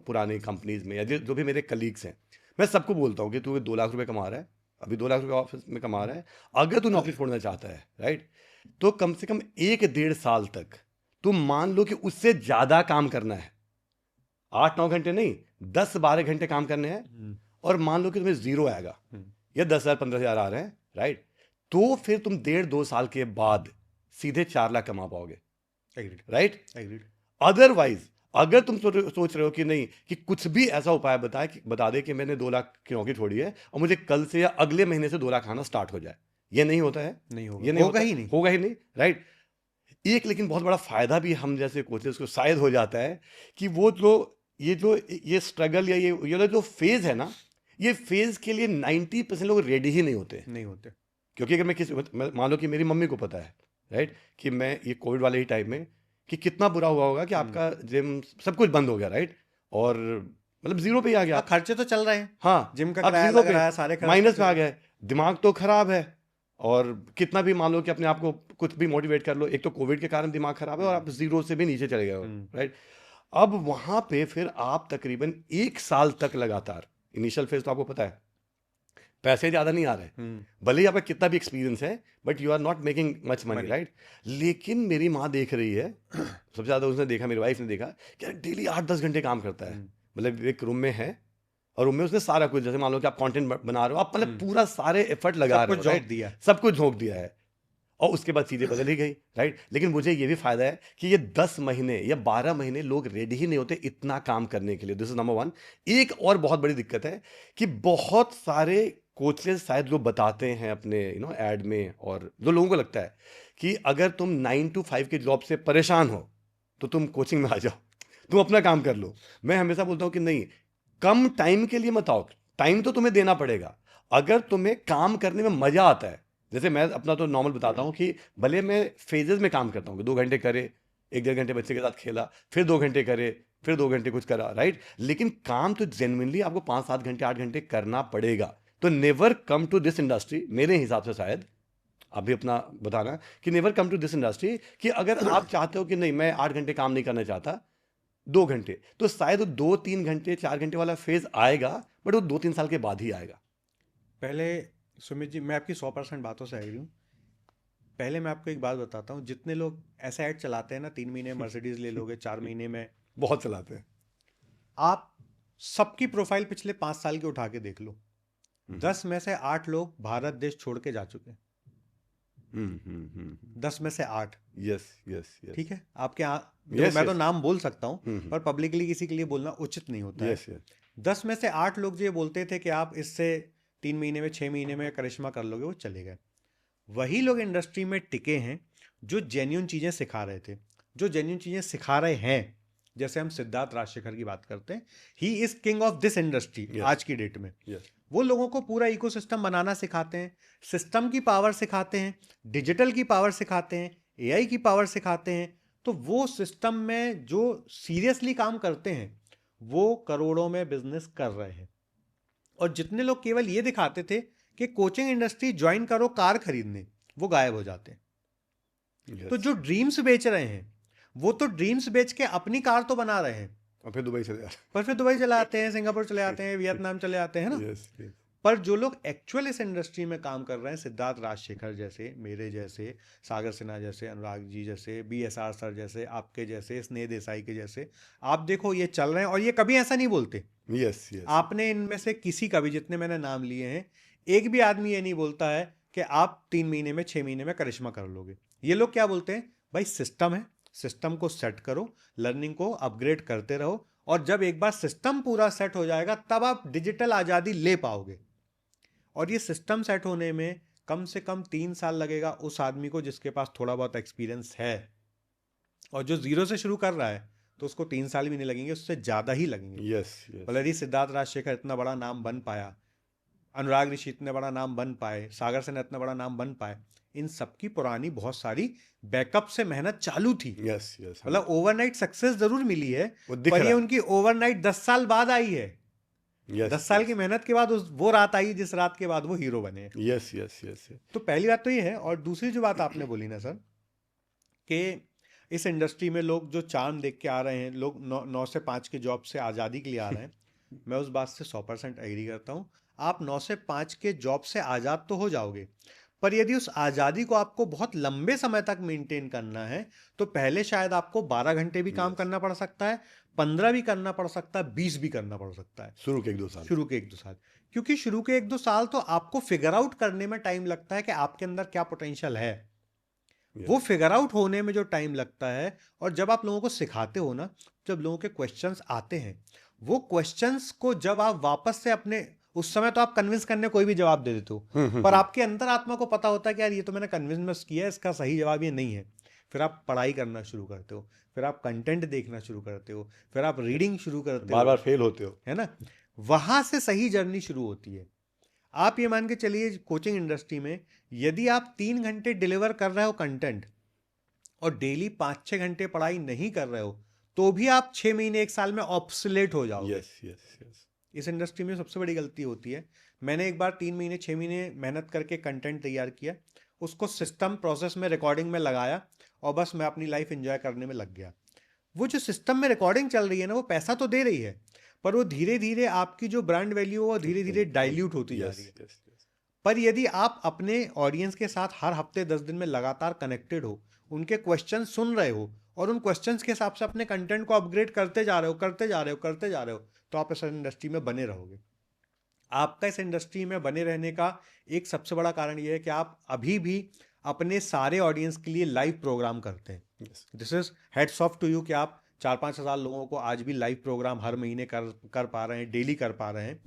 पुराने कंपनीज में या जो भी मेरे कलीग्स हैं, मैं सबको बोलता हूँ कि तू 2 लाख रुपए कमा रहा है, अभी 2 लाख रुपये ऑफिस में कमा रहा है, अगर तू नौकरी छोड़ना चाहता है, राइट, तो कम से कम 1-1.5 साल तक तुम मान लो कि उससे ज़्यादा काम करना है, 8-9 घंटे नहीं, 10-12 घंटे काम करने हैं, और मान लो कि तुम्हें जीरो आएगा या 10,000 15,000 आ रहे हैं, राइट, तो फिर तुम 1.5-2 साल के बाद सीधे 4 लाख कमा पाओगे, राइट। अदरवाइज अगर तुम सोच रहे हो कि नहीं, कि कुछ भी ऐसा उपाय बता दे कि मैंने 2 लाख की नौकरी छोड़ी है और मुझे कल से या अगले महीने से 2 लाख आना स्टार्ट हो जाए, ये नहीं होता है, नहीं होगा, ये नहीं होगा ही नहीं, राइट। एक लेकिन बहुत बड़ा फायदा भी हम जैसे कोचेस को शायद हो जाता है कि वो ये स्ट्रगल या ये जो फेज है ना, ये फेज के लिए 90% लोग रेडी ही नहीं होते। क्योंकि अगर मैं मान लो कि मेरी मम्मी को पता है, राइट, कि मैं ये कोविड वाले ही टाइम में कि कितना बुरा हुआ होगा कि आपका जिम सब कुछ बंद हो गया, राइट, और मतलब जीरो पे ही आ गया, खर्चे तो चल रहे हैं, हाँ, जिम का किराया लग रहा है, सारे माइनस में आ गया, दिमाग तो खराब है, और कितना भी मान लो कि अपने आप को कुछ भी मोटिवेट कर लो, एक तो कोविड के कारण दिमाग खराब है और आप जीरो से भी नीचे चले गए, राइट। अब वहां पे फिर आप तकरीबन 1 साल तक लगातार, इनिशियल फेज तो आपको पता है पैसे ज्यादा नहीं आ रहे, भले ही आपका कितना भी एक्सपीरियंस है, but you are not making much money, right. लेकिन मेरी माँ देख रही है, सबसे ज्यादा उसने देखा, मेरी वाइफ ने देखा कि डेली 8-10 घंटे काम करता है, मतलब एक रूम में है और रूम में उसने सारा कुछ, जैसे मान लो कि आप कंटेंट बना रहे हो, आप मतलब पूरा सारे एफर्ट लगा रहे हो, सब कुछ झोंक दिया है, और उसके बाद चीजें बदल ही गई, राइट। लेकिन मुझे ये भी फायदा है कि ये 10 महीने या 12 महीने लोग रेडी ही नहीं होते इतना काम करने के लिए, दिस इज नंबर 1। एक और बहुत बड़ी दिक्कत है कि बहुत सारे कोचेस शायद जो बताते हैं अपने ऐड में, और जो लोगों को लगता है कि अगर तुम 9 to 5 के जॉब से परेशान हो तो तुम कोचिंग में आ जाओ, तुम अपना काम कर लो। मैं हमेशा बोलता हूं कि नहीं, कम टाइम के लिए मत आओ, टाइम तो तुम्हें देना पड़ेगा। अगर तुम्हें काम करने में मजा आता है, जैसे मैं अपना तो नॉर्मल बताता हूं कि भले मैं फेजेस में काम करता हूं, 2 घंटे करे, 1-1.5 घंटे बच्चे के साथ खेला, फिर 2 घंटे करे, फिर 2 घंटे कुछ करा, राइट। लेकिन काम तो जेन्युइनली आपको 5-7 घंटे 8 घंटे करना पड़ेगा। तो never come to this industry, मेरे हिसाब से, शायद आप भी अपना बताना, कि never come to this industry, कि अगर आप चाहते हो कि नहीं मैं 8 घंटे काम नहीं करना चाहता, 2 घंटे, तो शायद 2-3 घंटे 4 घंटे वाला फेज आएगा, बट वो 2-3 साल के बाद ही आएगा। पहले सुमित जी, मैं आपकी 100% बातों से एग्री हूँ। पहले मैं आपको एक बात बताता हूँ, जितने लोग ऐसा ऐड चलाते हैं ना, 3 महीने मर्सिडीज ले लोगे, 4 महीने में, बहुत चलाते हैं। आप सबकी प्रोफाइल पिछले 5 साल की उठा के देख लो, 10 में से 8 लोग भारत देश छोड़ के जा चुके हैं। 10 में से 8। यस यस यस, ठीक है, आपके yes, मैं तो नाम बोल सकता हूँ, पर पब्लिकली किसी के लिए बोलना उचित नहीं होता yes, है। 10 में से 8 लोग जो ये बोलते थे कि आप इससे 3 महीने में 6 महीने में करिश्मा कर लोगे, वो चले गए। वही लोग इंडस्ट्री में टिके हैं जो जेन्युइन चीजें सिखा रहे थे, जो जेन्युइन चीजें सिखा रहे हैं। जैसे हम सिद्धार्थ राजशेखर की बात करते हैं, he is king of this industry आज की डेट में। वो लोगों को पूरा इकोसिस्टम बनाना सिखाते हैं, सिस्टम की पावर सिखाते हैं, डिजिटल की पावर सिखाते हैं, एआई की पावर सिखाते हैं। तो वो सिस्टम में जो सीरियसली काम करते हैं वो करोड़ों में बिजनेस कर रहे हैं। और जितने लोग केवल ये दिखाते थे कि कोचिंग इंडस्ट्री ज्वाइन करो कार खरीदने, वो गायब हो जाते हैं। तो जो ड्रीम्स बेच रहे हैं वो तो ड्रीम्स बेच के अपनी कार तो बना रहे हैं, और फिर दुबई चले जाते हैं, पर फिर दुबई चले आते हैं, सिंगापुर चले आते हैं, वियतनाम चले आते हैं ना। पर जो लोग एक्चुअल इस इंडस्ट्री में काम कर रहे हैं, सिद्धार्थ राजशेखर जैसे, मेरे जैसे, सागर सिन्हा जैसे, अनुराग जी जैसे, BSR सर जैसे, आपके जैसे, स्नेह देसाई के जैसे, आप देखो ये चल रहे हैं और ये कभी ऐसा नहीं बोलते। यस यस, आपने इनमें से किसी का भी, जितने मैंने नाम लिए हैं, एक भी आदमी ये नहीं बोलता है कि आप 3 महीने में 6 महीने में करिश्मा कर लोगे। ये लोग क्या बोलते हैं, भाई सिस्टम है, सिस्टम को सेट करो, लर्निंग को अपग्रेड करते रहो, और जब एक बार सिस्टम पूरा सेट हो जाएगा तब आप डिजिटल आज़ादी ले पाओगे। और ये सिस्टम सेट होने में कम से कम 3 साल लगेगा उस आदमी को जिसके पास थोड़ा बहुत एक्सपीरियंस है, और जो जीरो से शुरू कर रहा है तो उसको 3 साल भी नहीं लगेंगे, उससे ज़्यादा ही लगेंगे। Yes yes, already Siddharth Rajshekhar इतना बड़ा नाम बन पाया, अनुराग ऋषि इतने बड़ा नाम बन पाए, सागर सेन इतना बड़ा नाम बन पाए, इन सबकी पुरानी बहुत सारी बैकअप से मेहनत चालू थी। यस यस, मतलब ओवरनाइट सक्सेस जरूर मिली है, वो पर ये उनकी ओवरनाइट 10 साल बाद आई है। Yes, 10 साल की मेहनत के बाद वो रात आई जिस रात के बाद वो हीरो बने। Yes yes yes. तो पहली बात तो ये है। और दूसरी जो बात आपने बोली ना सर, कि इस इंडस्ट्री में लोग जो चार्म देख के आ रहे हैं, लोग 9 से 5 की जॉब से आज़ादी के लिए आ रहे हैं, मैं उस बात से 100% एग्री करता हूँ। आप 9 से 5 के जॉब से आज़ाद तो हो जाओगे, पर यदि उस आज़ादी को आपको बहुत लंबे समय तक मेंटेन करना है तो पहले शायद आपको 12 घंटे भी काम Yes. करना पड़ सकता है, 15 भी करना पड़ सकता है, 20 भी करना पड़ सकता है शुरू के 1-2 साल। शुरू के 1-2 साल। क्योंकि शुरू के 1-2 साल तो आपको फिगर आउट करने में टाइम लगता है कि आपके अंदर क्या पोटेंशियल है। Yes. वो फिगर आउट होने में जो टाइम लगता है, और जब आप लोगों को सिखाते हो ना, जब लोगों के क्वेश्चंस आते हैं, वो क्वेश्चंस को जब आप वापस से अपने, उस समय तो आप कन्विंस करने कोई भी जवाब दे देते हो, पर आपके अंतर आत्मा को पता होता है कि यार ये तो मैंने कन्विंस किया है, इसका सही जवाब ये नहीं है। फिर आप पढ़ाई करना शुरू करते हो, फिर आप कंटेंट देखना शुरू करते हो, फिर आप रीडिंग शुरू करते हो, बार-बार फेल होते हो। है ना। वहां से सही जर्नी शुरू होती है। आप ये मान के चलिए कोचिंग इंडस्ट्री में यदि आप 3 घंटे डिलीवर कर रहे हो कंटेंट और डेली 5-6 घंटे पढ़ाई नहीं कर रहे हो, तो भी आप 6 महीने 1 साल में ऑब्सोलेट हो जाओगे। Yes, yes, yes. इस इंडस्ट्री में सबसे बड़ी गलती होती है। मैंने एक बार 3 महीने 6 महीने मेहनत करके कंटेंट तैयार किया, उसको सिस्टम प्रोसेस में रिकॉर्डिंग में लगाया और बस मैं अपनी लाइफ एंजॉय करने में लग गया। वो जो सिस्टम में रिकॉर्डिंग चल रही है ना, वो पैसा तो दे रही है, पर वो धीरे धीरे आपकी जो ब्रांड वैल्यू है वो धीरे धीरे डाइल्यूट होती जा यस, रही है। Yes, yes. पर यदि आप अपने ऑडियंस के साथ हर हफ्ते 10 दिन में लगातार कनेक्टेड हो, उनके क्वेश्चन सुन रहे हो और उन क्वेश्चंस के हिसाब से अपने कंटेंट को अपग्रेड करते जा रहे हो, करते जा रहे हो, करते जा रहे हो, तो आप इस इंडस्ट्री में बने रहोगे। आपका इस इंडस्ट्री में बने रहने का एक सबसे बड़ा कारण यह है कि आप अभी भी अपने सारे ऑडियंस के लिए लाइव प्रोग्राम करते हैं। Yes. This is hats off to you कि आप 4-5 हज़ार लोगों को आज भी लाइव प्रोग्राम हर महीने कर पा रहे हैं, डेली कर पा रहे हैं।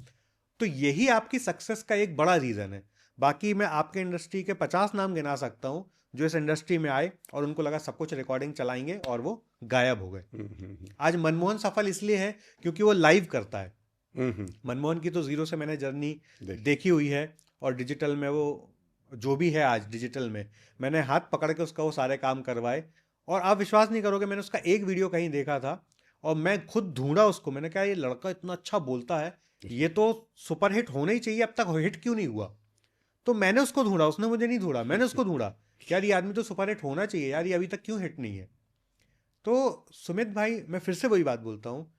तो यही आपकी सक्सेस का एक बड़ा रीज़न है। बाकी मैं आपके इंडस्ट्री के 50 नाम गिना सकता हूँ जो इस इंडस्ट्री में आए और उनको लगा सब कुछ रिकॉर्डिंग चलाएंगे और वो गायब हो गए। आज मनमोहन सफल इसलिए है क्योंकि वो लाइव करता है। मनमोहन की तो जीरो से मैंने जर्नी देखी हुई है, और डिजिटल में वो जो भी है आज डिजिटल में, मैंने हाथ पकड़ के उसका वो सारे काम करवाए। और आप विश्वास नहीं करोगे, मैंने उसका एक वीडियो कहीं देखा था और मैं खुद ढूंढा उसको। मैंने कहा ये लड़का इतना अच्छा बोलता है, ये तो सुपर हिट होना ही चाहिए, अब तक हिट क्यों नहीं हुआ। तो मैंने उसको ढूंढा, उसने मुझे नहीं ढूंढा, मैंने उसको ढूंढा कि यार ये आदमी तो सुपर हिट होना चाहिए यार, ये अभी तक क्यों हिट नहीं है। तो सुमित भाई, मैं फिर से वही बात बोलता हूँ,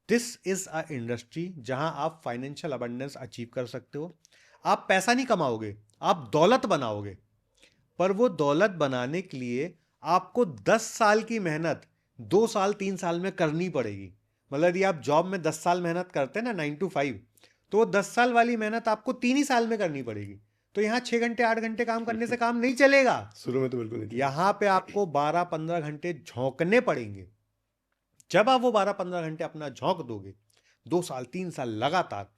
दिस इज अ इंडस्ट्री जहां आप फाइनेंशियल अबंडेंस अचीव कर सकते हो। आप पैसा नहीं कमाओगे, आप दौलत बनाओगे, पर वो दौलत बनाने के लिए आपको 10 साल की मेहनत 2 साल 3 साल में करनी पड़ेगी। मतलब यदि आप जॉब में 10 साल मेहनत करते हैं ना 9 to 5, तो वो 10 साल वाली मेहनत आपको 3 ही साल में करनी पड़ेगी। तो यहाँ 6 घंटे 8 घंटे काम करने से काम नहीं चलेगा। शुरू में तो बिल्कुल नहीं। यहाँ पे आपको 12-15 घंटे झोंकने पड़ेंगे। जब आप वो 12-15 घंटे अपना झोंक दोगे 2 साल 3 साल लगातार,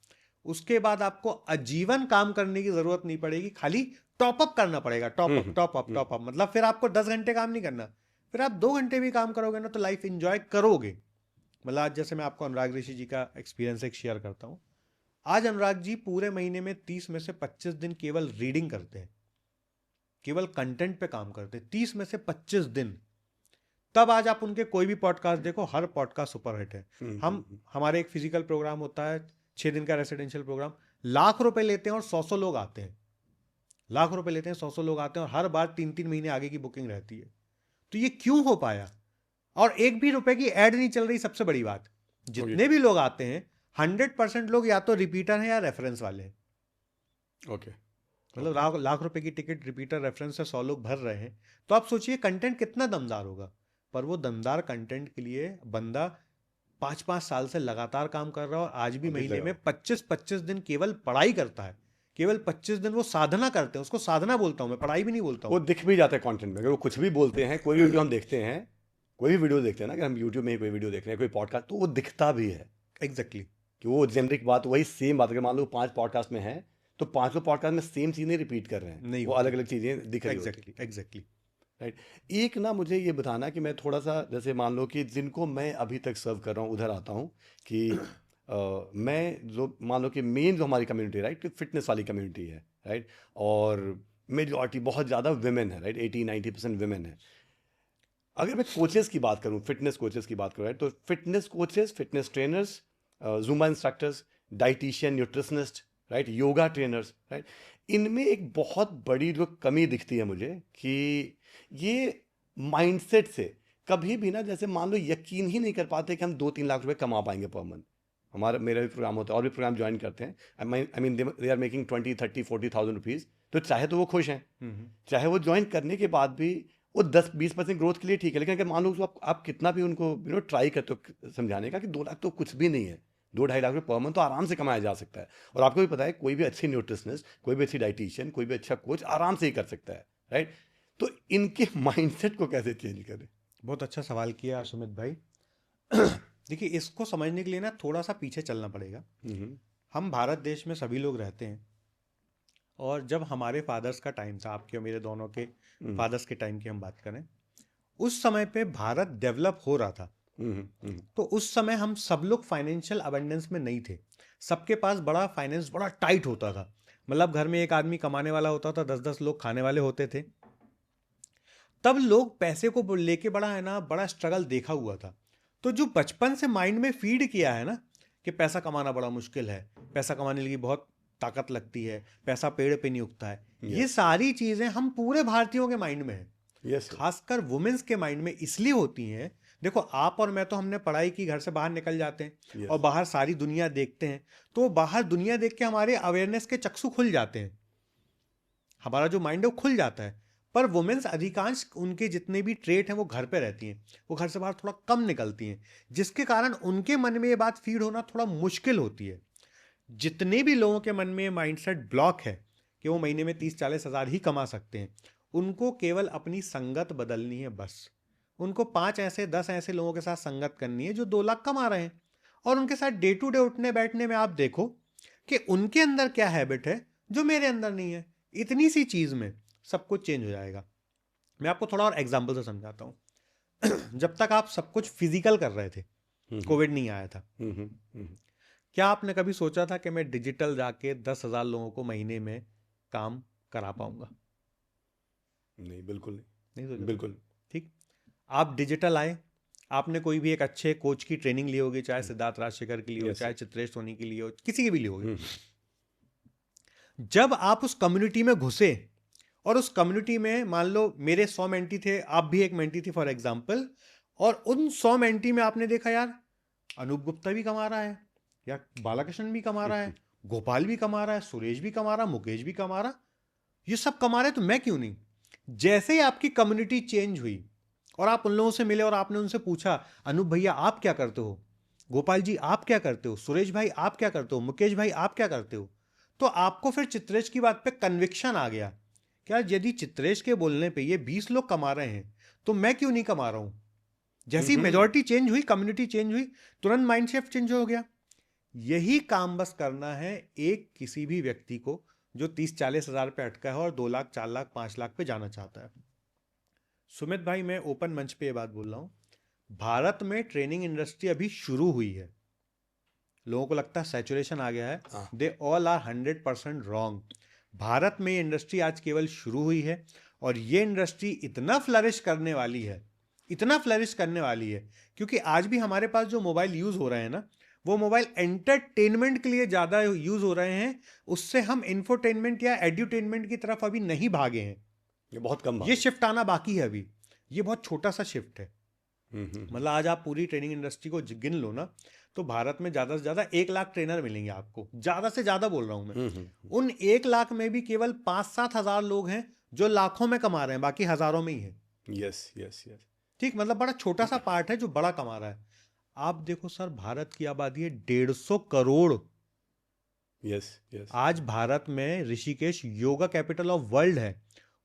उसके बाद आपको आजीवन काम करने की जरूरत नहीं पड़ेगी, खाली टॉप अप करना पड़ेगा। Top up top up top up, मतलब फिर आपको 10 घंटे काम नहीं करना, फिर आप 2 घंटे भी काम करोगे ना तो लाइफ एंजॉय करोगे। मतलब आज जैसे मैं आपको अनुराग ऋषि जी का एक्सपीरियंस एक शेयर करता हूँ। आज अनुराग जी पूरे महीने में 30 में से 25 दिन केवल रीडिंग करते हैं, केवल कंटेंट पे काम करते हैं, 30 में से 25 दिन। तब आज आप उनके कोई भी पॉडकास्ट देखो, हर पॉडकास्ट सुपर हिट है। हमारे एक फिजिकल प्रोग्राम होता है 6 दिन का रेसिडेंशियल प्रोग्राम, लाख रुपए लेते हैं और 100 लोग आते हैं। लाख रुपए लेते हैं, 100 लोग आते हैं और हर बार 3-3 महीने आगे की बुकिंग रहती है। तो ये क्यों हो पाया? और एक भी रुपए की ऐड नहीं चल रही। सबसे बड़ी बात, जितने भी लोग आते हैं 100% लोग या तो रिपीटर हैं या रेफरेंस वाले हैं। ओके। मतलब लाख रुपए की टिकट रिपीटर रेफरेंस से 100 लोग भर रहे हैं, तो आप सोचिए कंटेंट कितना दमदार होगा। पर वो दमदार कंटेंट के लिए बंदा 5-5 साल से लगातार काम कर रहा है और आज भी महीने में 25-25 दिन केवल पढ़ाई करता है। केवल 25 दिन वो साधना करते हैं। उसको साधना बोलता हूं मैं, पढ़ाई भी नहीं बोलता हूं। वो दिख भी जाता है कंटेंट में। अगर वो कुछ भी बोलते हैं, कोई भी वीडियो हम देखते हैं, कोई भी वीडियो देखते हैं ना, अगर हम यूट्यूब में कोई वीडियो देख रहे हैं, कोई पॉडकास्ट, तो वो दिखता भी है एग्जैक्टली कि वो जेनरिक बात, वही सेम बात। अगर मान लो 5 पॉडकास्ट में है तो 5 पॉडकास्ट में सेम चीज़ें रिपीट कर रहे हैं, नहीं, वो अलग अलग चीज़ें दिख रही हैं। Exactly right. एक ना मुझे ये बताना कि मैं थोड़ा सा, जैसे मान लो कि जिनको मैं अभी तक सर्व कर रहा हूँ, उधर आता हूँ कि मैं जो मान लो कि मेन जो हमारी कम्युनिटी, राइट, फिटनेस वाली कम्युनिटी है, राइट, और मेजॉरिटी बहुत ज़्यादा विमेन है, राइट, 80-90% विमेन है। अगर मैं कोचेस की बात करूँ, फिटनेस कोचेस की बात करूँ, राइट, तो fitness coaches, fitness trainers, Zumba instructors, dietitian, nutritionist, right, yoga trainers, right, इनमें एक बहुत बड़ी जो कमी दिखती है मुझे कि ये माइंडसेट से कभी भी ना, जैसे मान लो यकीन ही नहीं कर पाते कि हम 2-3 लाख रुपए कमा पाएंगे पर मंथ। मेरा भी प्रोग्राम होता है और भी प्रोग्राम ज्वाइन करते हैं, I mean they are making 20, 30, 40,000 rupees, तो चाहे तो वो खुश हैं, चाहे वो ज्वाइन करने के बाद भी वो 10-20% ग्रोथ के लिए ठीक है, लेकिन अगर मान लो उसको आप कितना भी उनको ट्राई करते हो समझाने का कि 2 लाख तो कुछ भी नहीं है, 2-2.5 लाख रुपये पर मंथ तो आराम से कमाया जा सकता है। और आपको भी पता है कोई भी अच्छी न्यूट्रिशनिस्ट, कोई भी अच्छी डाइटिशियन, कोई भी अच्छा कोच आराम से ही कर सकता है, राइट? तो इनके माइंडसेट को कैसे चेंज करें? बहुत अच्छा सवाल किया सुमित भाई। देखिए, इसको समझने के लिए ना थोड़ा सा पीछे चलना पड़ेगा। हम भारत देश में सभी लोग रहते हैं, और जब हमारे फादर्स का टाइम था, आपके और मेरे दोनों के फादर्स के टाइम की हम बात करें, उस समय पे भारत डेवलप हो रहा था। तो उस समय हम सब लोग फाइनेंशियल अबंडेंस में नहीं थे, सबके पास बड़ा फाइनेंस बड़ा टाइट होता था। मतलब घर में एक आदमी कमाने वाला होता था, 10-10 लोग खाने वाले होते थे। तब लोग पैसे को लेके बड़ा स्ट्रगल देखा हुआ था। तो जो बचपन से माइंड में फीड किया है ना कि पैसा कमाना बड़ा मुश्किल है, पैसा कमाने के लिए बहुत ताकत लगती है, पैसा पेड़ पे नहीं उगता है, ये सारी चीजें हम पूरे भारतीयों के माइंड में है। खासकर वुमेन्स के माइंड में इसलिए होती हैं। देखो, आप और मैं तो हमने पढ़ाई की, घर से बाहर निकल जाते हैं और बाहर सारी दुनिया देखते हैं, तो बाहर दुनिया देख के हमारे अवेयरनेस के चक्षु खुल जाते हैं, हमारा जो माइंड है वो खुल जाता है। पर वुमेन्स अधिकांश उनके जितने भी ट्रेट हैं वो घर पे रहती हैं, वो घर से बाहर थोड़ा कम निकलती हैं, जिसके कारण उनके मन में ये बात फीड होना थोड़ा मुश्किल होती है। जितने भी लोगों के मन में माइंडसेट ब्लॉक है कि वो महीने में 30-40 हज़ार ही कमा सकते हैं, उनको केवल अपनी संगत बदलनी है बस। उनको 5-10 ऐसे लोगों के साथ संगत करनी है जो 2 लाख कमा रहे हैं, और उनके साथ डे टू डे उठने बैठने में आप देखो कि उनके अंदर क्या हैबिट है जो मेरे अंदर नहीं है। इतनी सी चीज में सब कुछ चेंज हो जाएगा। मैं आपको थोड़ा और एग्जाम्पल से समझाता हूं। जब तक आप सब कुछ फिजिकल कर रहे थे, कोविड नहीं आया था, क्या आपने कभी सोचा था कि मैं डिजिटल जाके 10,000 लोगों को महीने में काम करा पाऊंगा? नहीं, बिल्कुल नहीं सोचा। बिल्कुल। ठीक, आप डिजिटल आए, आपने कोई भी एक अच्छे कोच की ट्रेनिंग ली होगी, चाहे सिद्धार्थ राजशेखर की ली हो, चाहे चित्रेश सोनी की ली हो, किसी की भी ली होगी। जब आप उस कम्युनिटी में घुसे और उस कम्युनिटी में मान लो मेरे 100 मेंटी थे, आप भी एक मेंटी थी फॉर एग्जाम्पल, और उन 100 मेंटी में आपने देखा यार अनूप गुप्ता भी कमा रहा है, या बालाकृष्णन भी कमा रहा है, गोपाल भी कमा रहा है, सुरेश भी कमा रहा, मुकेश भी कमा रहा, ये सब कमा रहे, तो मैं क्यों नहीं? जैसे ही आपकी कम्युनिटी चेंज हुई और आप उन लोगों से मिले और आपने उनसे पूछा, अनूप भैया आप क्या करते हो, गोपाल जी आप क्या करते हो, सुरेश भाई आप क्या करते हो, मुकेश भाई आप क्या करते हो, तो आपको फिर चित्रेश की बात पे कन्विक्शन आ गया क्या, यदि चित्रेश के बोलने पे ये 20 लोग कमा रहे हैं तो मैं क्यों नहीं कमा रहा हूं? जैसी मेजॉरिटी चेंज हुई, कम्युनिटी चेंज हुई, तुरंत माइंड शिफ्ट चेंज हो गया। यही काम बस करना है एक किसी भी व्यक्ति को जो 30-40 हज़ार पे अटका है और 2 लाख, 4 लाख, 5 लाख पे जाना चाहता है। सुमित भाई, मैं ओपन मंच पे ये बात बोल रहा हूं, भारत में ट्रेनिंग इंडस्ट्री अभी शुरू हुई है। लोगों को लगता है सैचुरेशन आ गया है, they all are 100% wrong. Bharat में ये इंडस्ट्री आज केवल शुरू हुई है, और ये इंडस्ट्री इतना फ्लरिश करने वाली है, इतना फ्लरिश करने वाली है, क्योंकि आज भी हमारे पास जो मोबाइल यूज हो रहे हैं ना, वो मोबाइल एंटरटेनमेंट के लिए ज्यादा यूज हो रहे हैं, उससे हम इंफोटेनमेंट या एड्यूटेनमेंट की तरफ अभी नहीं भागे हैं। ये बहुत कम ये शिफ्ट आना बाकी है अभी, ये बहुत छोटा सा शिफ्ट है। मतलब आज आप पूरी ट्रेनिंग इंडस्ट्री को गिन लो ना, तो भारत में ज्यादा से ज्यादा 1 लाख ट्रेनर मिलेंगे आपको, ज्यादा से ज्यादा बोल रहा हूं मैं। उन 1 लाख में भी केवल 5-7 हज़ार लोग हैं जो लाखों में कमा रहे हैं, बाकी हजारों में ही है। यस यस यस, ठीक, मतलब बड़ा छोटा सा पार्ट है जो बड़ा कमा रहा है। आप देखो सर, भारत की आबादी है 150 करोड़। यस यस, आज भारत में Rishikesh yoga capital of world है,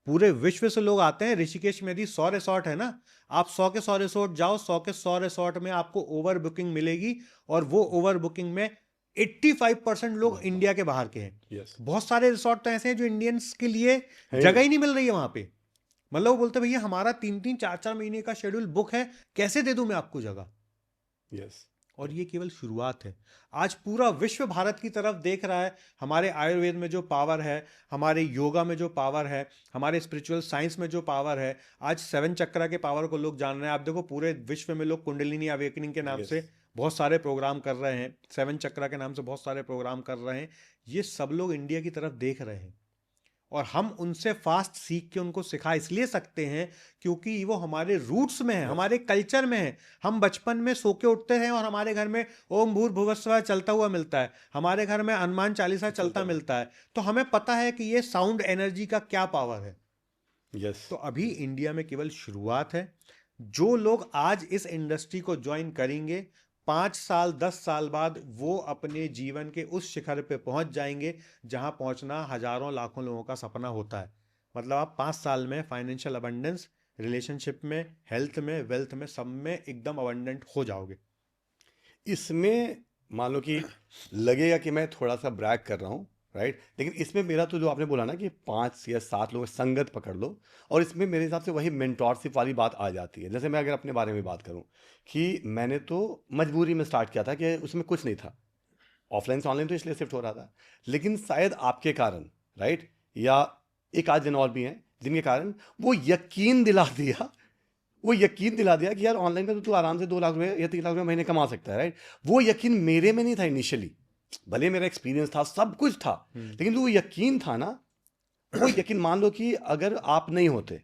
पूरे विश्व से लोग आते हैं। ऋषिकेश में यदि 100 रिसोर्ट है ना, आप 100 के 100 रिसोर्ट जाओ, 100 के 100 रिसोर्ट में आपको ओवर बुकिंग मिलेगी, और वो ओवर बुकिंग में 85% लोग इंडिया के बाहर के हैं। यस, बहुत सारे रिसोर्ट तो ऐसे हैं जो इंडियंस के लिए जगह ही नहीं मिल रही है वहां पे। मतलब वो बोलते भैया हमारा 3-3, 4-4 महीने का शेड्यूल बुक है, कैसे दे दूं मैं आपको जगह? यस, और ये केवल शुरुआत है। आज पूरा विश्व भारत की तरफ देख रहा है। हमारे आयुर्वेद में जो पावर है, हमारे योगा में जो पावर है, हमारे स्पिरिचुअल साइंस में जो पावर है, आज 7 चक्रा के पावर को लोग जान रहे हैं। आप देखो पूरे विश्व में लोग कुंडलिनी अवेकनिंग के नाम से बहुत सारे प्रोग्राम कर रहे हैं, 7 चक्रा के नाम से बहुत सारे प्रोग्राम कर रहे हैं। ये सब लोग इंडिया की तरफ देख रहे हैं, और हम उनसे फास्ट सीख के उनको सिखा इसलिए सकते हैं क्योंकि वो हमारे रूट्स में है, हमारे कल्चर में है। हम बचपन में सो के उठते हैं और हमारे घर में ओम भूर्भुवस्सुवः चलता हुआ मिलता है, हमारे घर में हनुमान चालीसा चलता मिलता है। तो हमें पता है कि ये साउंड एनर्जी का क्या पावर है। यस। तो अभी इंडिया में केवल शुरुआत है। जो लोग आज इस इंडस्ट्री को ज्वाइन करेंगे, 5 साल 10 साल बाद वो अपने जीवन के उस शिखर पे पहुंच जाएंगे जहां पहुंचना हजारों लाखों लोगों का सपना होता है। मतलब आप 5 साल में फाइनेंशियल अबंडेंस, रिलेशनशिप में, हेल्थ में, वेल्थ में, सब में एकदम अबंडेंट हो जाओगे। इसमें मान लो कि लगेगा कि मैं थोड़ा सा ब्रैग कर रहा हूँ, राइट, लेकिन इसमें मेरा तो जो आपने बोला ना कि 5 या 7 लोग संगत पकड़ लो, और इसमें मेरे हिसाब से वही मेंटोरशिप वाली बात आ जाती है। जैसे मैं अगर अपने बारे में बात करूँ कि मैंने तो मजबूरी में स्टार्ट किया था कि उसमें कुछ नहीं था, ऑफलाइन से ऑनलाइन तो इसलिए शिफ्ट हो रहा था, लेकिन शायद आपके कारण, राइट, या एक आध जन और भी हैं जिनके कारण वो यकीन दिला दिया कि यार ऑनलाइन में तो तू आराम से 2 लाख रुपए या 3 लाख रुपए महीने कमा सकता है, राइट। वो यकीन मेरे में नहीं था इनिशियली, भले मेरा एक्सपीरियंस था, सब कुछ था, लेकिन जो वो यकीन था ना, वो यकीन मान लो कि अगर आप नहीं होते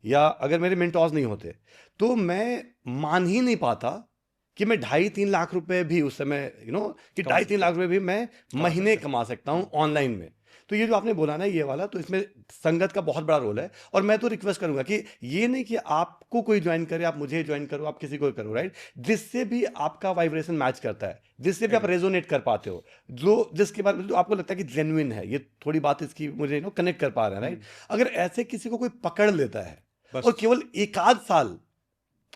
या अगर मेरे मेंटोर्स नहीं होते तो मैं मान ही नहीं पाता कि मैं 2.5-3 लाख रुपए भी उस समय कि 2.5-3 लाख रुपए भी मैं महीने कमा सकता हूँ ऑनलाइन में। तो ये जो आपने बोला ना ये वाला, तो इसमें संगत का बहुत बड़ा रोल है। और मैं तो रिक्वेस्ट करूंगा कि ये नहीं कि आपको कोई ज्वाइन करे, आप मुझे ज्वाइन करो, आप किसी को करो, राइट, जिससे भी आपका वाइब्रेशन मैच करता है, जिससे भी आप रेजोनेट कर पाते हो, जो जिसके बारे में जो आपको लगता है कि जेन्युइन है, ये थोड़ी बात इसकी मुझे कनेक्ट कर पा रहे हैं, राइट। अगर ऐसे किसी को कोई पकड़ लेता है और केवल 1 आध साल,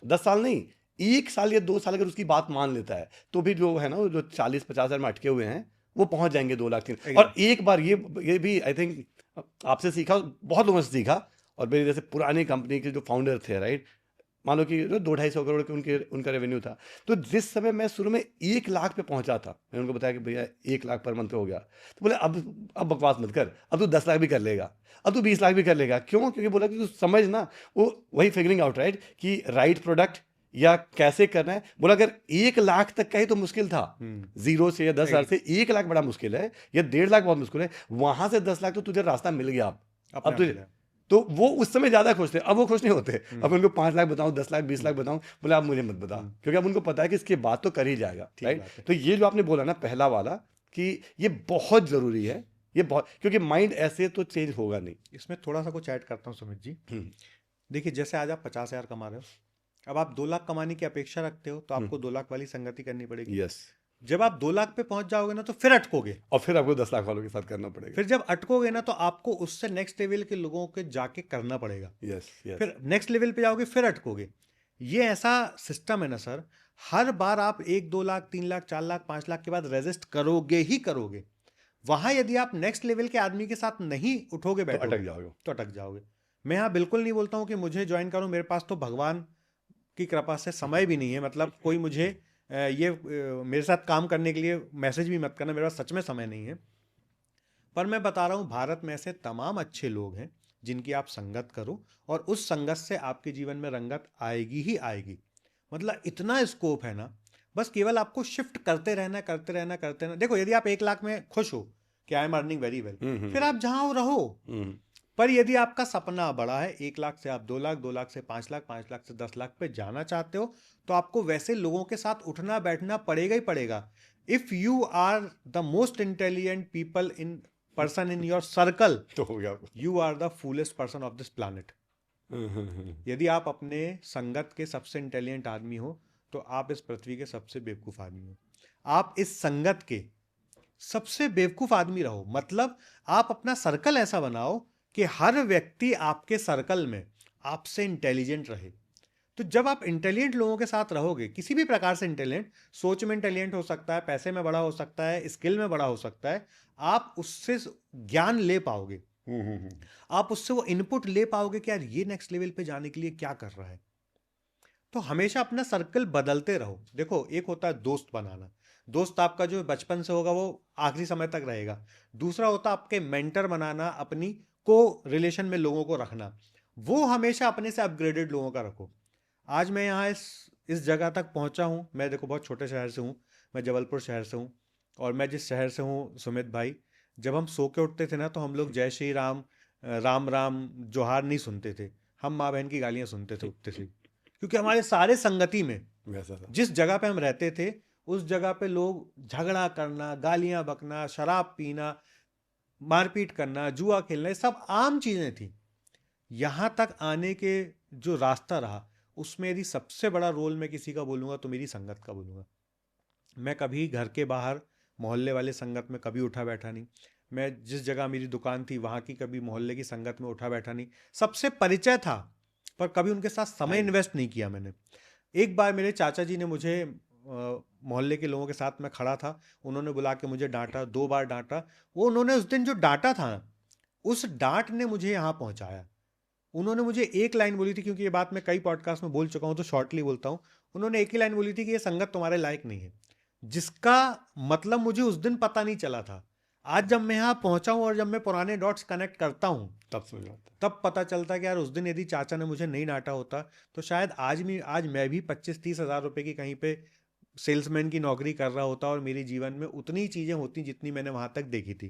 10 साल नहीं, 1 साल या 2 साल अगर उसकी बात मान लेता है, तो भी जो है ना, जो 40-50 हजार में अटके हुए हैं वो पहुंच जाएंगे 2 लाख 3। और एक बार ये भी आई थिंक आपसे सीखा, बहुत लोगों से सीखा, और मेरे जैसे पुरानी कंपनी के जो फाउंडर थे, राइट, मान लो कि 2-2.5 करोड़ के उनका रेवेन्यू था, तो जिस समय मैं शुरू में 1 लाख पे पहुंचा था, मैंने उनको बताया कि भैया 1 लाख पर मंथ पे हो गया, तो बोले अब बकवास मत कर, अब तू 10 लाख भी कर लेगा, अब तू 20 लाख भी कर लेगा। क्यों? क्योंकि बोला कि तू समझ ना, वो वही फिगरिंग आउट, राइट, कि राइट प्रोडक्ट या कैसे करना है। बोला अगर 1 लाख तक का ही तो मुश्किल था, 0 से या 10 हजार से 1 लाख बड़ा मुश्किल है, या 1.5 लाख बहुत मुश्किल है, वहां से 10 लाख तो तुझे रास्ता मिल गया। अब तुझे तो वो उस समय ज्यादा खुश थे, अब वो खुश नहीं होते। अब उनको 5 लाख बताऊं, 10 लाख 20 लाख बताऊं, बोले आप मुझे मत बता, क्योंकि अब उनको पता है कि इसके बाद तो कर ही जाएगा, राइट। तो ये जो आपने बोला ना पहला वाला, कि ये बहुत जरूरी है, ये बहुत, क्योंकि माइंड ऐसे तो चेंज होगा नहीं। इसमें थोड़ा सा कुछ ऐड करता हूँ सुमित जी। देखिए, जैसे आज आप 50 हजार कमा रहे हो, अब आप 2 लाख कमाने की अपेक्षा रखते हो, तो आपको 2 लाख वाली संगति करनी पड़ेगी। यस। जब आप 2 लाख पे पहुंच जाओगे ना, तो फिर अटकोगे, और फिर आपको 10 लाख वालों के साथ करना पड़ेगा। फिर जब अटकोगे ना, तो आपको उससे नेक्स्ट लेवल के लोगों के जाके करना पड़ेगा। Yes, yes. फिर नेक्स्ट लेवल पे जाओगे, फिर अटकोगे। ये ऐसा सिस्टम है ना सर, हर बार आप 1-2 लाख 3 लाख 4 लाख 5 लाख के बाद रेजिस्ट करोगे ही करोगे। वहां यदि आप नेक्स्ट लेवल के आदमी के साथ नहीं उठोगे, तो बैठोगे, अटक जाओगे। मैं यहाँ बिल्कुल नहीं बोलता हूँ कि मुझे ज्वाइन करो, मेरे पास तो भगवान की कृपा से समय भी नहीं है। मतलब कोई मुझे मेरे साथ काम करने के लिए मैसेज भी मत करना, मेरे पास सच में समय नहीं है। पर मैं बता रहा हूँ, भारत में ऐसे तमाम अच्छे लोग हैं जिनकी आप संगत करो, और उस संगत से आपके जीवन में रंगत आएगी ही आएगी। मतलब इतना स्कोप है ना, बस केवल आपको शिफ्ट करते रहना, करते रहना, करते रहना। देखो, यदि आप 1 लाख में खुश हो कि I am earning very well, फिर आप जहां हो रहो। पर यदि आपका सपना बड़ा है, 1 लाख से आप 2 लाख, 2 लाख से 5 लाख, 5 लाख से 10 लाख पे जाना चाहते हो, तो आपको वैसे लोगों के साथ उठना बैठना पड़ेगा ही पड़ेगा। If you are the most intelligent people in person in your circle, तो हो गया, you are the foolest person of this planet. यदि आप अपने संगत के सबसे इंटेलिजेंट आदमी हो, तो आप इस पृथ्वी के सबसे बेवकूफ आदमी हो। आप इस संगत के सबसे बेवकूफ आदमी रहो। मतलब आप अपना सर्कल ऐसा बनाओ कि हर व्यक्ति आपके सर्कल में आपसे इंटेलिजेंट रहे। तो जब आप इंटेलिजेंट लोगों के साथ रहोगे, किसी भी प्रकार से इंटेलिजेंट, सोच में इंटेलिजेंट हो सकता है, पैसे में बड़ा हो सकता है, स्किल में बड़ा हो सकता है, आप उससे ज्ञान ले पाओगे, आप उससे वो इनपुट ले पाओगे कि यार ये नेक्स्ट लेवल पे जाने के लिए क्या कर रहा है। तो हमेशा अपना सर्कल बदलते रहो। देखो, एक होता है दोस्त बनाना, दोस्त आपका जो बचपन से होगा वो आखिरी समय तक रहेगा। दूसरा होता है आपके मेंटर बनाना, अपनी को रिलेशन में लोगों को रखना, वो हमेशा अपने से अपग्रेडेड लोगों का रखो। आज मैं यहाँ इस जगह तक पहुँचा हूँ, मैं देखो बहुत छोटे शहर से हूँ, मैं जबलपुर शहर से हूँ। और मैं जिस शहर से हूँ सुमित भाई, जब हम सो के उठते थे ना, तो हम लोग जय श्री राम, राम राम जोहार नहीं सुनते थे, हम माँ बहन की गालियाँ सुनते थे उठते से, क्योंकि हमारे सारे संगति में वैसा था। जिस जगह पे हम रहते थे उस जगह पे लोग झगड़ा करना, गालियां बकना, शराब पीना, मारपीट करना, जुआ खेलना, ये सब आम चीजें थी। यहाँ तक आने के जो रास्ता रहा उसमें यदि सबसे बड़ा रोल मैं किसी का बोलूँगा तो मेरी संगत का बोलूँगा। मैं कभी घर के बाहर मोहल्ले वाले संगत में कभी उठा बैठा नहीं। मैं जिस जगह मेरी दुकान थी वहाँ की कभी मोहल्ले की संगत में उठा बैठा नहीं। सबसे परिचय था पर कभी उनके साथ समय इन्वेस्ट नहीं किया मैंने। एक बार मेरे चाचा जी ने मुझे मोहल्ले के लोगों के साथ मैं खड़ा था, उन्होंने बुला के मुझे डांटा, 2 बार डांटा। वो उन्होंने उस दिन जो डांटा था ना, उस डांट ने मुझे यहाँ पहुँचाया। उन्होंने मुझे एक लाइन बोली थी, क्योंकि ये बात मैं कई पॉडकास्ट में बोल चुका हूँ तो शॉर्टली बोलता हूँ। उन्होंने एक ही लाइन बोली थी कि ये संगत तुम्हारे लायक नहीं है, जिसका मतलब मुझे उस दिन पता नहीं चला था। आज जब मैं यहाँ पहुँचा हूँ और जब मैं पुराने डॉट्स कनेक्ट करता हूँ तब समझ में आता तब पता चलता है कि यार उस दिन यदि चाचा ने मुझे नहीं डांटा होता तो शायद आज मैं भी 25-30 हज़ार रुपए की कहीं पे सेल्समैन की नौकरी कर रहा होता और मेरे जीवन में उतनी चीज़ें होती जितनी मैंने वहाँ तक देखी थी,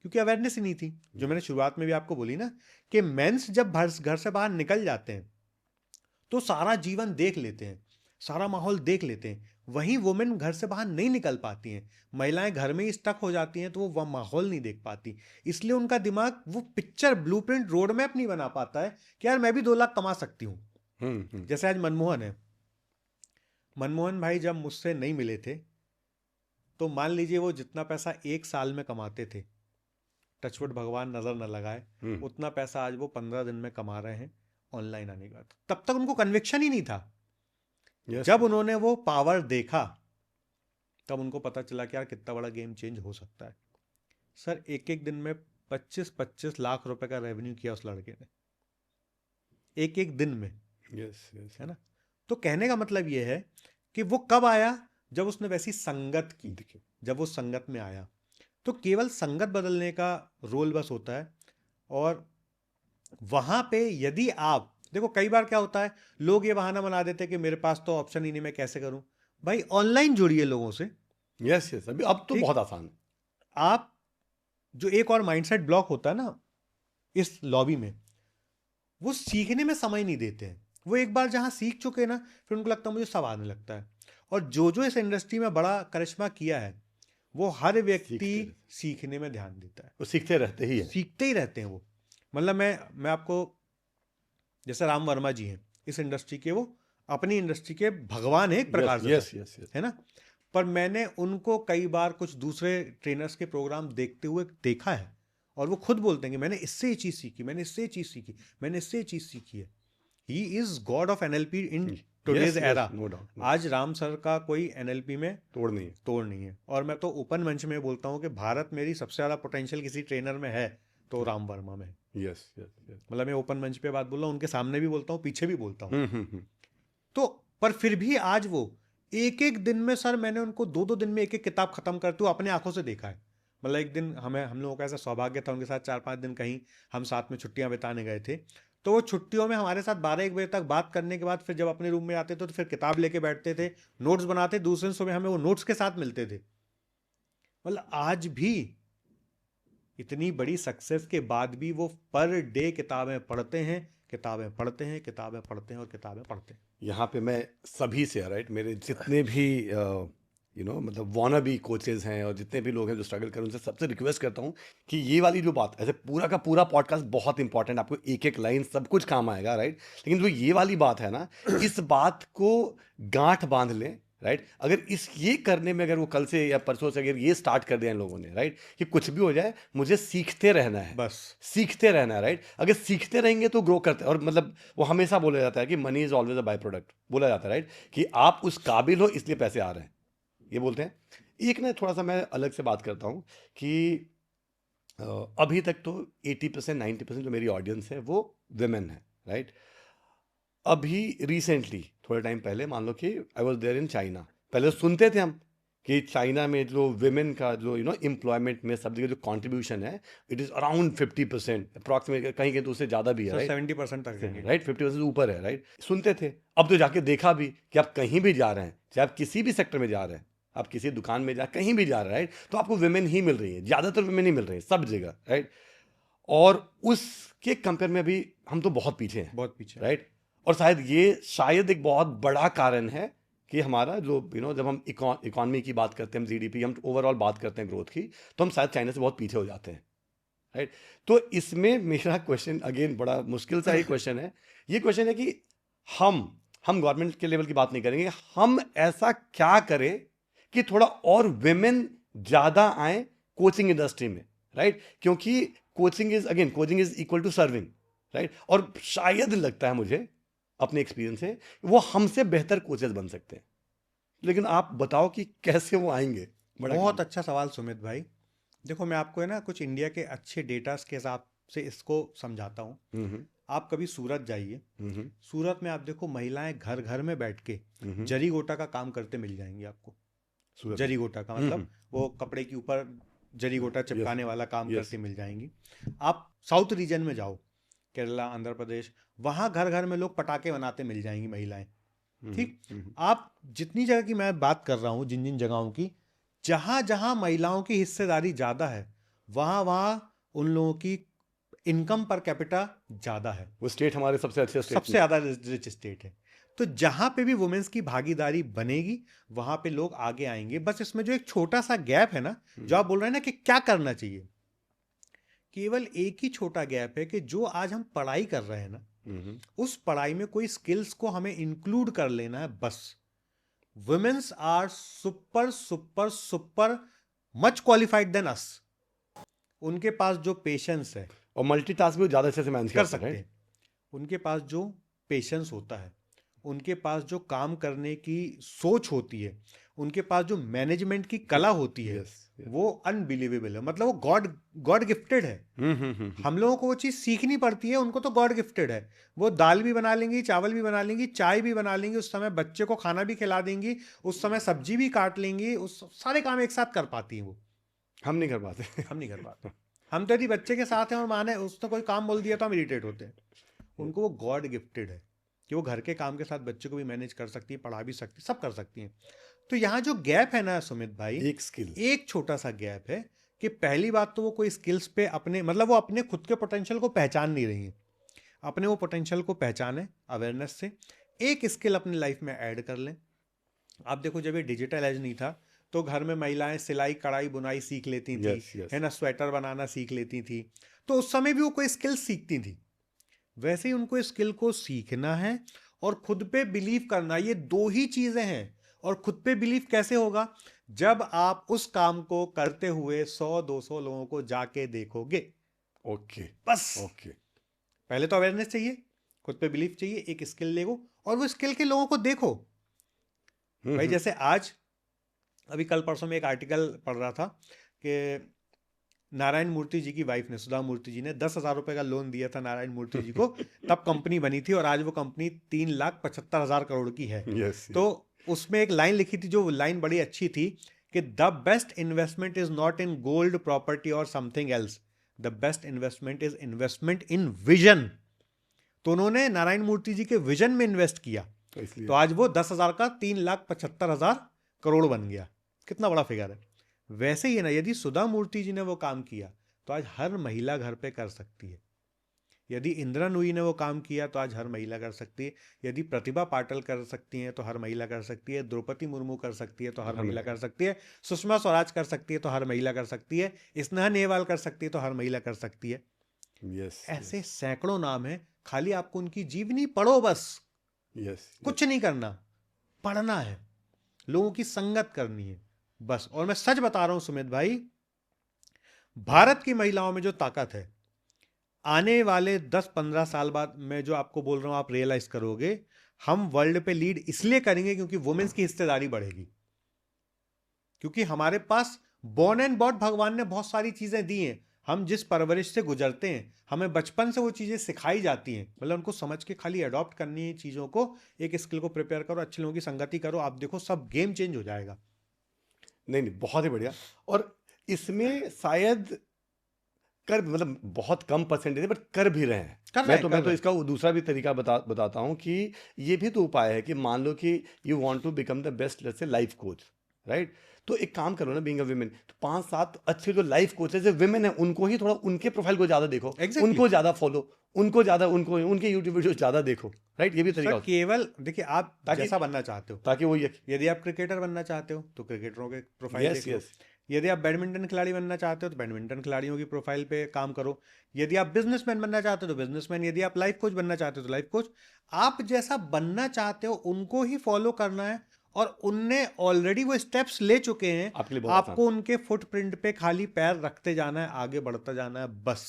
क्योंकि अवेयरनेस ही नहीं थी। जो मैंने शुरुआत में भी आपको बोली ना कि मेंस जब घर से बाहर निकल जाते हैं तो सारा जीवन देख लेते हैं, सारा माहौल देख लेते हैं। वहीं वुमेन घर से बाहर नहीं निकल पाती हैं, महिलाएं घर में ही स्टक हो जाती हैं, तो वो वह माहौल नहीं देख पाती। इसलिए उनका दिमाग वो पिक्चर ब्लूप्रिंट रोड मैप नहीं बना पाता है कि यार मैं भी 2 लाख कमा सकती हूँ। जैसे आज मनमोहन है, मनमोहन भाई जब मुझसे नहीं मिले थे तो मान लीजिए वो जितना पैसा 1 साल में कमाते थे, टचवुड भगवान नजर न लगाए, उतना पैसा आज वो 15 दिन में कमा रहे हैं ऑनलाइन आने के बाद। तब तक उनको कन्विक्शन ही नहीं था। जब उन्होंने वो पावर देखा तब उनको पता चला कि यार कितना बड़ा गेम चेंज हो सकता है। सर एक दिन में 25-25 लाख रुपए का रेवेन्यू किया उस लड़के ने, एक दिन में। है ना? तो कहने का मतलब ये है कि वो कब आया, जब उसने वैसी संगत की, जब वो संगत में आया। तो केवल संगत बदलने का रोल बस होता है। और वहां पे यदि आप देखो, कई बार क्या होता है, लोग ये बहाना बना देते हैं कि मेरे पास तो ऑप्शन ही नहीं, मैं कैसे करूं। भाई ऑनलाइन जुड़िए लोगों से। यस अभी अब तो बहुत आसान है। आप जो एक और माइंडसेट ब्लॉक होता है ना इस लॉबी में, वो सीखने में समय नहीं देते हैं। वो एक बार जहां सीख चुके ना, फिर उनको लगता है मुझे सब आने लगता है। और जो इस इंडस्ट्री में बड़ा करिश्मा किया है, वो हर व्यक्ति सीखने में ध्यान देता है। वो सीखते रहते ही है, सीखते ही रहते हैं वो। मतलब मैं आपको, जैसे राम वर्मा जी हैं इस इंडस्ट्री के, वो अपनी इंडस्ट्री के भगवान है एक प्रकार से, है ना। पर मैंने उनको कई बार कुछ दूसरे ट्रेनर्स के प्रोग्राम देखते हुए देखा है, और वो खुद बोलते हैं कि मैंने इससे ये चीज़ सीखी, मैंने इससे ये चीज़ सीखी, मैंने इससे ये चीज़ सीखी है। He is God of NLP in today's era. आज राम सर का कोई एनएलपी में तोड़ नहीं है। और मैं तो ओपन मंच में बोलता हूँ कि भारत मेरी सबसे ज़्यादा पोटेंशियल किसी ट्रेनर में है तो राम वर्मा में। मतलब मैं ओपन मंच पे बात बोल रहा हूँ, उनके सामने भी बोलता हूँ, पीछे भी बोलता हूँ। तो पर फिर भी आज वो एक दिन में, सर मैंने उनको 2 दिन में एक किताब खत्म करते हुए अपने आंखों से देखा है। मतलब एक दिन हम लोगों का ऐसा सौभाग्य था, उनके साथ 4-5 दिन कहीं हम साथ में छुट्टियां बिताने गए थे। तो वो छुट्टियों में हमारे साथ 12-1 बजे तक बात करने के बाद फिर जब अपने रूम में आते थे तो फिर किताब लेके बैठते थे, नोट्स बनाते, दूसरे दिन सुबह हमें वो नोट्स के साथ मिलते थे। मतलब आज भी इतनी बड़ी सक्सेस के बाद भी वो पर डे किताबें पढ़ते हैं, किताबें पढ़ते हैं, किताबें पढ़ते हैं और किताबें पढ़ते हैं। यहाँ पे मैं सभी से, राइट, मेरे जितने भी मतलब वाना बी कोचेज हैं और जितने भी लोग हैं जो स्ट्रगल कर, उनसे सबसे रिक्वेस्ट करता हूँ कि ये वाली जो बात, ऐसे पूरा का पूरा पॉडकास्ट बहुत इंपॉर्टेंट, आपको एक लाइन सब कुछ काम आएगा, राइट, लेकिन जो ये वाली बात है ना, इस बात को गांठ बांध लें, राइट। अगर ये करने में, अगर वो कल से या परसों से अगर ये स्टार्ट कर दिया इन लोगों ने, राइट, कि कुछ भी हो जाए मुझे सीखते रहना है, बस सीखते रहना है, राइट। अगर सीखते रहेंगे तो ग्रो करते हैं। और मतलब वो हमेशा बोला जाता है कि money is always a by product, बोला जाता है, राइट, कि आप उस काबिल हो इसलिए पैसे आ रहे हैं, ये बोलते हैं। एक ना थोड़ा सा मैं अलग से बात करता हूँ कि अभी तक तो 80% 90% जो मेरी ऑडियंस है वो विमेन है, राइट। अभी रिसेंटली थोड़े टाइम पहले, मान लो कि I was there in China, पहले सुनते थे हम कि चाइना में जो विमेन का जो एम्प्लॉयमेंट में सब जगह जो कॉन्ट्रीब्यूशन है, इट इज़ अराउंड 50% अप्रॉक्सीमेट, कहीं कहीं तो उससे ज़्यादा भी है, राइट, 70% तक है, राइट, 50% ऊपर है, राइट। सुनते थे। अब तो जाके देखा भी कि आप कहीं भी जा रहे हैं, चाहे आप किसी भी सेक्टर में जा रहे हैं, आप किसी दुकान में जा, कहीं भी जा रहे हैं, राइट, तो आपको विमेन ही मिल रही है, ज़्यादातर विमेन ही मिल रही है सब जगह, राइट। और उसके कंपेयर में भी हम तो बहुत पीछे हैं, बहुत पीछे। राइट। और शायद एक बहुत बड़ा कारण है कि हमारा जो जब हम इकोनॉमी की बात करते हैं, हम जीडीपी, हम ओवरऑल बात करते हैं ग्रोथ की, तो हम शायद चाइना से बहुत पीछे हो जाते हैं, राइट। तो इसमें मेरा क्वेश्चन अगेन बड़ा मुश्किल सा ही क्वेश्चन है। ये क्वेश्चन है कि हम गवर्नमेंट के लेवल की बात नहीं करेंगे, हम ऐसा क्या करें कि थोड़ा और विमेन ज़्यादा आए कोचिंग इंडस्ट्री में, राइट। क्योंकि coaching is equal to serving, right. और शायद लगता है मुझे अपने एक्सपीरियंस से वो हमसे बेहतर कोचेस बन सकते हैं। लेकिन आप बताओ कि कैसे वो आएंगे। बहुत अच्छा सवाल सुमित भाई। देखो मैं आपको है ना कुछ इंडिया के अच्छे डेटास के हिसाब से इसको समझाता हूँ। आप कभी सूरत जाइए, सूरत में आप देखो महिलाएं घर घर में बैठ के जरी गोटा का काम करते मिल जाएंगी आपको। जरी गोटा का मतलब वो कपड़े के ऊपर जरी गोटा चिपकाने वाला काम करते मिल जाएंगी। आप साउथ रीजन में जाओ, केरला, आंध्र प्रदेश, वहां घर घर में लोग पटाखे बनाते मिल जाएंगी महिलाएं। ठीक। आप जितनी जगह की मैं बात कर रहा हूं, जिन जिन जगहों की, जहां जहां महिलाओं की हिस्सेदारी ज्यादा है, वहां वहां उन लोगों की इनकम पर कैपिटा ज्यादा है। वो स्टेट हमारे सबसे अच्छे स्टेट, सबसे ज्यादा रिच स्टेट है। तो जहां पे भी वुमेन्स की भागीदारी बनेगी वहां पे लोग आगे आएंगे। बस इसमें जो एक छोटा सा गैप है ना, जो आप बोल रहे हैं ना कि क्या करना चाहिए, केवल एक ही छोटा गैप है कि जो आज हम पढ़ाई कर रहे हैं ना, उस पढ़ाई में कोई स्किल्स को हमें इंक्लूड कर लेना है बस। Womens are super super super much qualified than us. उनके पास जो पेशेंस है, और मल्टीटास्क भी ज्यादा अच्छे से मैनेज कर सकते हैं। उनके पास जो पेशेंस होता है, उनके पास जो काम करने की सोच होती है, उनके पास जो मैनेजमेंट की कला होती है, वो अनबिलीवेबल है। मतलब वो गॉड गिफ्टेड है। हम लोगों को वो चीज सीखनी पड़ती है, उनको तो गॉड गिफ्टेड है। वो दाल भी बना लेंगी, चावल भी बना लेंगी, चाय भी बना लेंगी, उस समय बच्चे को खाना भी खिला देंगी, उस समय सब्जी भी काट लेंगी, उस सारे काम एक साथ कर पाती हैं वो। हम नहीं कर पाते। हम नहीं कर पाते। हम तो यदि बच्चे के साथ हैं और माने उसने कोई काम बोल दिया तो हम इरिटेट होते हैं। उनको वो गॉड गिफ्टेड है कि वो घर के काम के साथ बच्चे को भी मैनेज कर सकती है, पढ़ा भी सकती है, सब कर सकती हैं। तो यहाँ जो गैप है ना सुमित भाई, एक छोटा सा गैप है कि पहली बात तो वो कोई स्किल्स पे अपने मतलब वो अपने खुद के पोटेंशियल को पहचान नहीं रही है। अपने वो पोटेंशियल को पहचाने अवेयरनेस से, एक स्किल अपनी लाइफ में ऐड कर लें। आप देखो जब ये डिजिटल एज नहीं था तो घर में महिलाएं सिलाई कढ़ाई बुनाई सीख लेती थी, है ना, स्वेटर बनाना सीख लेती थी। तो उस समय भी वो कोई स्किल सीखती थी। वैसे ही उनको स्किल को सीखना है और खुद पे बिलीव करना, ये दो ही चीजें हैं। और खुद पे बिलीव कैसे होगा? जब आप उस काम को करते हुए 100-200 लोगों को जाके देखोगे। ओके, बस ओके। पहले तो अवेयरनेस चाहिए, खुद पे बिलीव चाहिए, एक स्किल लेगो और वो स्किल के लोगों को देखो। भाई जैसे आज अभी कल परसों में एक आर्टिकल पढ़ रहा था कि नारायण मूर्ति जी की वाइफ ने, सुधा मूर्ति जी ने 10,000 रुपए का लोन दिया था नारायण मूर्ति जी को, तब कंपनी बनी थी और आज वो कंपनी 3,75,000 करोड़ की है। तो उसमें एक लाइन लिखी थी, जो लाइन बड़ी अच्छी थी कि the best investment is not in gold, property और something else, the best investment is investment in vision. तो उन्होंने नारायण मूर्ति जी के विजन में इन्वेस्ट किया, तो आज वो 10,000 का 3,75,000 करोड़ बन गया। कितना बड़ा फिगर है। वैसे ही है ना, यदि सुधा मूर्ति जी ने वो काम किया तो आज हर महिला घर पे कर सकती है। यदि इंदिरा नूई ने वो काम किया तो आज हर महिला कर सकती है। यदि प्रतिभा पाटिल कर सकती हैं तो हर महिला कर सकती है। द्रौपदी मुर्मू कर सकती है तो हर महिला कर सकती है। सुषमा स्वराज कर सकती है तो हर महिला कर सकती है। स्नेहा नेहवाल कर सकती है तो हर महिला कर सकती है। ऐसे सैकड़ों नाम है। खाली आपको उनकी जीवनी पढ़ो बस। कुछ नहीं करना, पढ़ना है, लोगों की संगत करनी है बस। और मैं सच बता रहा हूं सुमित भाई, भारत की महिलाओं में जो ताकत है, आने वाले 10-15 साल बाद मैं जो आपको बोल रहा हूं आप रियलाइज करोगे। हम वर्ल्ड पे लीड इसलिए करेंगे क्योंकि वुमेन्स की हिस्सेदारी बढ़ेगी। क्योंकि हमारे पास बॉर्न एंड बॉट भगवान ने बहुत सारी चीजें दी हैं। हम जिस परवरिश से गुजरते हैं, हमें बचपन से वो चीजें सिखाई जाती हैं। मतलब उनको समझ के खाली अडॉप्ट करनी है चीजों को। एक स्किल को प्रिपेयर करो, अच्छे लोगों की संगति करो, आप देखो सब गेम चेंज हो जाएगा। नहीं, बहुत ही बढ़िया। और इसमें शायद कर मतलब बहुत कम परसेंटेज है, बट कर भी रहे हैं। मैं तो इसका दूसरा भी तरीका बताता हूँ कि ये भी तो उपाय है कि मान लो कि you want to become the best, let's say life coach, right? तो एक काम करो ना, बीइंग अ वुमेन, तो 5-7 अच्छे जो लाइफ कोचेस है विमेन है, उनको ही थोड़ा उनके प्रोफाइल को ज्यादा देखो, Exactly. उनको ज्यादा फॉलो, उनको ज्यादा उनको उनके यूट्यूब वीडियो ज्यादा देखो, राइट? ये भी तरीका सर होता केवल देखिए, आप ताकि- जैसा बनना चाहते हो, है, ताकि वो ये यदि आप क्रिकेटर बनना चाहते हो तो क्रिकेटरों के प्रोफाइल यस देख लो, यस यदि आप बैडमिंटन खिलाड़ी बनना चाहते हो तो बैडमिंटन खिलाड़ियों की प्रोफाइल पे काम करो, यदि आप बिजनेसमैन बनना चाहते हो तो बिजनेसमैन, यदि आप लाइफ कोच बनना चाहते हो तो लाइफ कोच। आप जैसा बनना चाहते हो उनको ही फॉलो करना है, और उनने ऑलरेडी वो स्टेप्स ले चुके हैं, आपके लिए बहुत आसान आपको उनके फुटप्रिंट पे खाली पैर रखते जाना है, आगे बढ़ता जाना है, बस।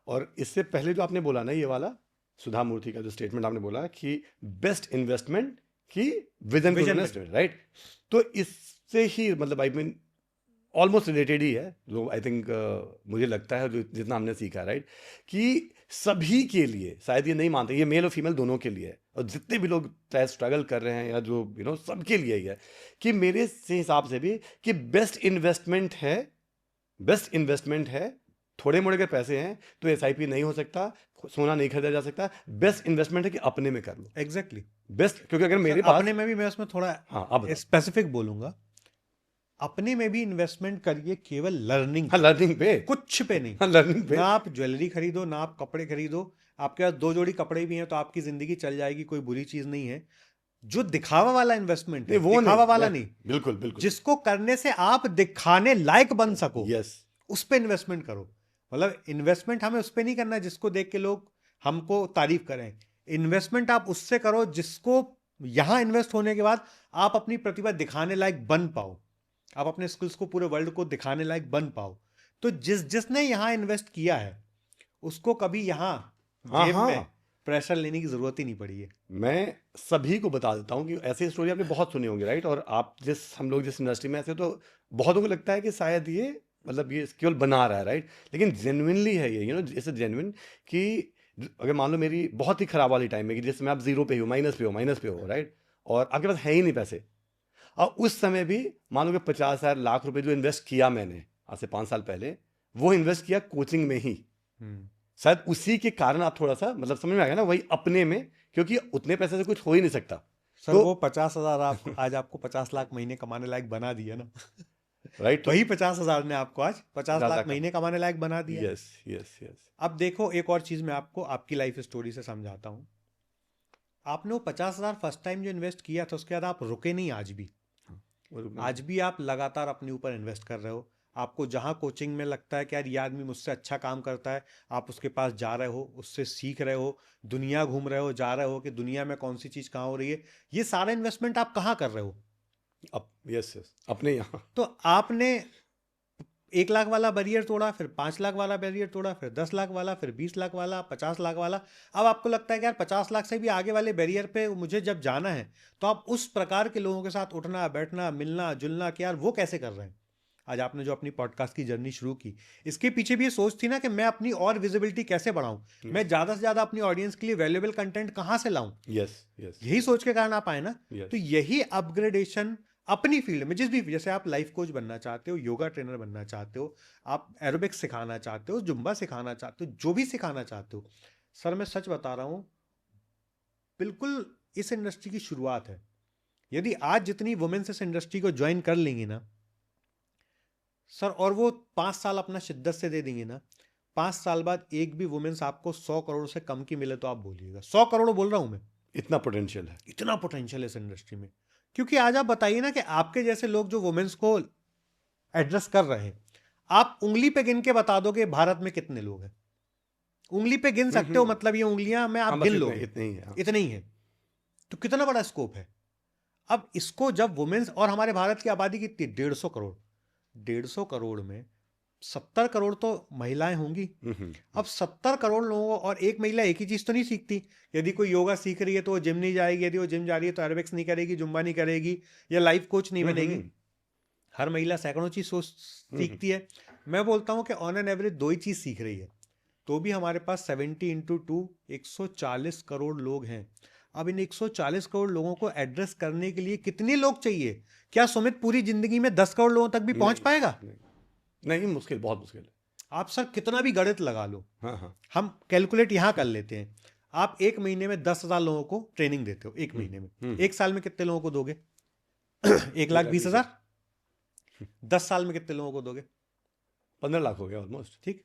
और इससे पहले जो आपने बोला ना, ये वाला सुधा मूर्ति का जो स्टेटमेंट आपने बोला कि बेस्ट इन्वेस्टमेंट की विजन को Vision इन्वेस्टमेंट, राइट? तो इससे ही मतलब आई मीन ऑलमोस्ट रिलेटेड ही है, जो आई थिंक मुझे लगता है, जो जितना हमने सीखा, राइट? कि सभी के लिए, शायद ये नहीं मानते, ये मेल और फीमेल दोनों के लिए है, और जितने भी लोग चाहे स्ट्रगल कर रहे हैं या जो सबके लिए ही है, कि मेरे से हिसाब से भी कि बेस्ट इन्वेस्टमेंट है, थोड़े मोड़े के पैसे हैं तो एसआईपी नहीं हो सकता, सोना नहीं खरीदा जा सकता, बेस्ट इन्वेस्टमेंट है कि अपने में कर लो, एग्जैक्टली बेस्ट। क्योंकि अगर मेरे पास अपने में भी, मैं उसमें थोड़ा हाँ अब स्पेसिफिक बोलूंगा, अपने में भी इन्वेस्टमेंट करिए केवल लर्निंग, हाँ लर्निंग पे, कुछ पे नहीं। हाँ लर्निंग पे, ना आप ज्वेलरी खरीदो, ना आप कपड़े खरीदो, आपके पास 2 जोड़ी कपड़े भी हैं तो आपकी जिंदगी चल जाएगी, कोई बुरी चीज नहीं है। जो दिखावा वाला इन्वेस्टमेंट है, नहीं वो दिखावा वाला नहीं, नहीं, बिल्कुल बिल्कुल, जिसको करने से आप दिखाने लायक बन सको, यस उस पे इन्वेस्टमेंट करो। मतलब इन्वेस्टमेंट हमें उस पे नहीं करना जिसको देख के लोग हमको तारीफ करें, इन्वेस्टमेंट आप उससे करो जिसको यहां इन्वेस्ट होने के बाद आप अपनी प्रतिभा दिखाने लायक बन पाओ, आप अपने स्किल्स को पूरे वर्ल्ड को दिखाने लायक बन पाओ। तो जिसने यहां इन्वेस्ट किया है उसको कभी यहां जेब में प्रेशर लेने की जरूरत ही नहीं पड़ी है। मैं सभी को बता देता हूँ कि ऐसी स्टोरी आपने बहुत सुनी होंगी, राइट? और आप हम लोग जिस इंडस्ट्री में ऐसे, तो बहुतों को लगता है कि शायद ये मतलब ये केवल बना रहा है, राइट? लेकिन जेन्युइनली है ये, जैसे जेन्युइन कि अगर मान लो मेरी बहुत ही खराब वाली टाइम है कि जिसमें आप जीरो पे हो, माइनस पे हो, राइट? और आपके पास है ही नहीं पैसे, और उस समय भी मान लो कि 50,000 लाख रुपए जो इन्वेस्ट किया मैंने आज से 5 साल पहले, वो इन्वेस्ट किया कोचिंग में ही, शायद उसी के कारण आप थोड़ा सा मतलब समझ में आ गया ना, वही अपने में, क्योंकि उतने पैसे से कुछ हो ही नहीं सकता। सर तो वो 50,000 आप आज आपको 50 लाख महीने कमाने लायक बना दिया ना, राइट? वही 50,000 ने आपको आज 50 ज्यादा लाख महीने कमाने लायक बना दिया। Yes yes yes. अब देखो, एक और चीज मैं आपको आपकी लाइफ स्टोरी से समझाता हूं। आपने वो 50,000 फर्स्ट टाइम जो इन्वेस्ट किया था, उसके बाद आप रुके नहीं आज भी। आज भी आप लगातार अपने ऊपर इन्वेस्ट कर रहे हो। आपको जहां कोचिंग में लगता है कि यार ये आदमी मुझसे अच्छा काम करता है, आप उसके पास जा रहे हो, उससे सीख रहे हो, दुनिया घूम रहे हो, जा रहे हो कि दुनिया में कौन सी चीज कहाँ हो रही है। ये सारा इन्वेस्टमेंट आप कहाँ कर रहे हो? यस यस, अपने यहाँ। तो आपने 1 लाख वाला बैरियर तोड़ा, फिर 5 लाख वाला बैरियर तोड़ा, फिर 10 लाख वाला, फिर 20 लाख वाला, 50 लाख वाला। अब आपको लगता है कि यार 50 लाख से भी आगे वाले बैरियर पे मुझे जब जाना है, तो आप उस प्रकार के लोगों के साथ उठना बैठना मिलना जुलना कि यार वो कैसे कर रहे हैं। आज आपने जो अपनी पॉडकास्ट की जर्नी शुरू की, इसके पीछे भी ये सोच थी ना कि मैं अपनी और विजिबिलिटी कैसे बढ़ाऊं, मैं ज्यादा से ज्यादा अपनी ऑडियंस के लिए वैल्यूएबल कंटेंट कहां से लाऊं। यस यस, यही सोच के कारण आप आए ना। Yes. तो यही अपग्रेडेशन अपनी फील्ड में, जिस भी, जैसे आप लाइफ कोच बनना चाहते हो, योगा ट्रेनर बनना चाहते हो, आप एरोबिक्स सिखाना चाहते हो, जुम्बा सिखाना चाहते हो, जो भी सिखाना चाहते हो, सर मैं सच बता रहा हूं, बिल्कुल इस इंडस्ट्री की शुरुआत है। यदि आज जितनी वुमेन्स इस इंडस्ट्री को ज्वाइन कर लेंगी ना सर, और वो 5 साल अपना शिद्दत से दे देंगे ना, 5 साल बाद एक भी वुमेन्स आपको 100 करोड़ से कम की मिले तो आप बोलिएगा। 100 करोड़ बोल रहा हूं मैं, इतना पोटेंशियल है, इतना पोटेंशियल है इस इंडस्ट्री में। क्योंकि आज आप बताइए ना कि आपके जैसे लोग जो वुमेन्स को एड्रेस कर रहे हैं, आप उंगली पे गिन के बता दोगे भारत में कितने लोग हैं। उंगली पे गिन सकते हो, मतलब ये उंगलियां में आप गिन लोगे, इतने ही है, इतने ही है। तो कितना बड़ा स्कोप है। अब इसको जब वुमेन्स, और हमारे भारत की आबादी कितनी, 150 करोड़, 150 करोड़ में 70 करोड़ तो महिलाएं होंगी। अब 70 करोड़ लोगों को, और एक महिला एक ही चीज तो नहीं सीखती। यदि कोई योगा सीख रही है तो वो जिम नहीं जाएगी, यदि वो जिम जा रही है तो एरोबिक्स नहीं करेगी, जुम्बा नहीं करेगी, या लाइफ कोच नहीं बनेगी। हर महिला सैकड़ों चीज सीखती है। मैं बोलता हूं कि ऑन एन एवरेज 2 ही चीज सीख रही है, तो भी हमारे पास 70 × 2 140 करोड़ लोग हैं। अब इन 140 करोड़ लोगों को एड्रेस करने के लिए कितने लोग चाहिए? क्या सुमित पूरी जिंदगी में 10 करोड़ लोगों तक भी पहुंच पाएगा? नहीं, मुश्किल, बहुत मुश्किल है। आप सर कितना भी गणित लगा लो, हाँ, हम कैलकुलेट यहां कर लेते हैं। आप 1 महीने में 10,000 लोगों को ट्रेनिंग देते हो, 1 महीने में, 1 साल में कितने लोगों को दोगे? 1,20,000, 10 साल में कितने लोगों को दोगे? 15 लाख हो गया ऑलमोस्ट। ठीक,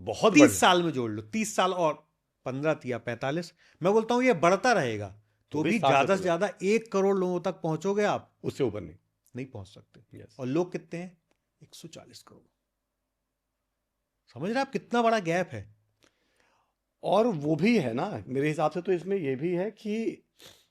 बहुत 30 साल में जोड़ लो, 30 साल और 15 या 45, मैं बोलता हूं ये बढ़ता रहेगा तो भी 60 ज्यादा से से ज्यादा 1 करोड़ लोगों तक पहुंचोगे आप, उससे ऊपर नहीं। पहुंच सकते। Yes. और लोग कितने हैं? 140 करोड़। समझ रहे आप कितना बड़ा गैप है? और वो भी है ना, मेरे हिसाब से तो इसमें ये भी है कि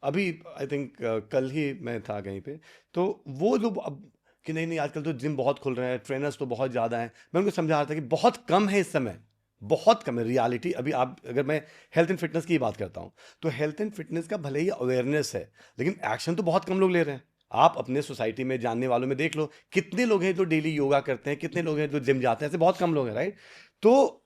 अभी आई थिंक कल ही मैं था कहीं पे, तो वो जो अब कि नहीं आजकल तो जिम बहुत खुल रहे हैं, ट्रेनर्स तो बहुत ज़्यादा हैं, मैं उनको समझा रहा था कि बहुत कम है इस समय, बहुत कम है रियलिटी। अभी आप अगर मैं हेल्थ एंड फिटनेस की बात करता हूँ तो हेल्थ एंड फिटनेस का भले ही अवेयरनेस है लेकिन एक्शन तो बहुत कम लोग ले रहे हैं। आप अपने सोसाइटी में जानने वालों में देख लो कितने लोग हैं जो डेली योगा करते हैं, कितने लोग हैं जो जिम जाते हैं, ऐसे बहुत कम लोग हैं, राइट। तो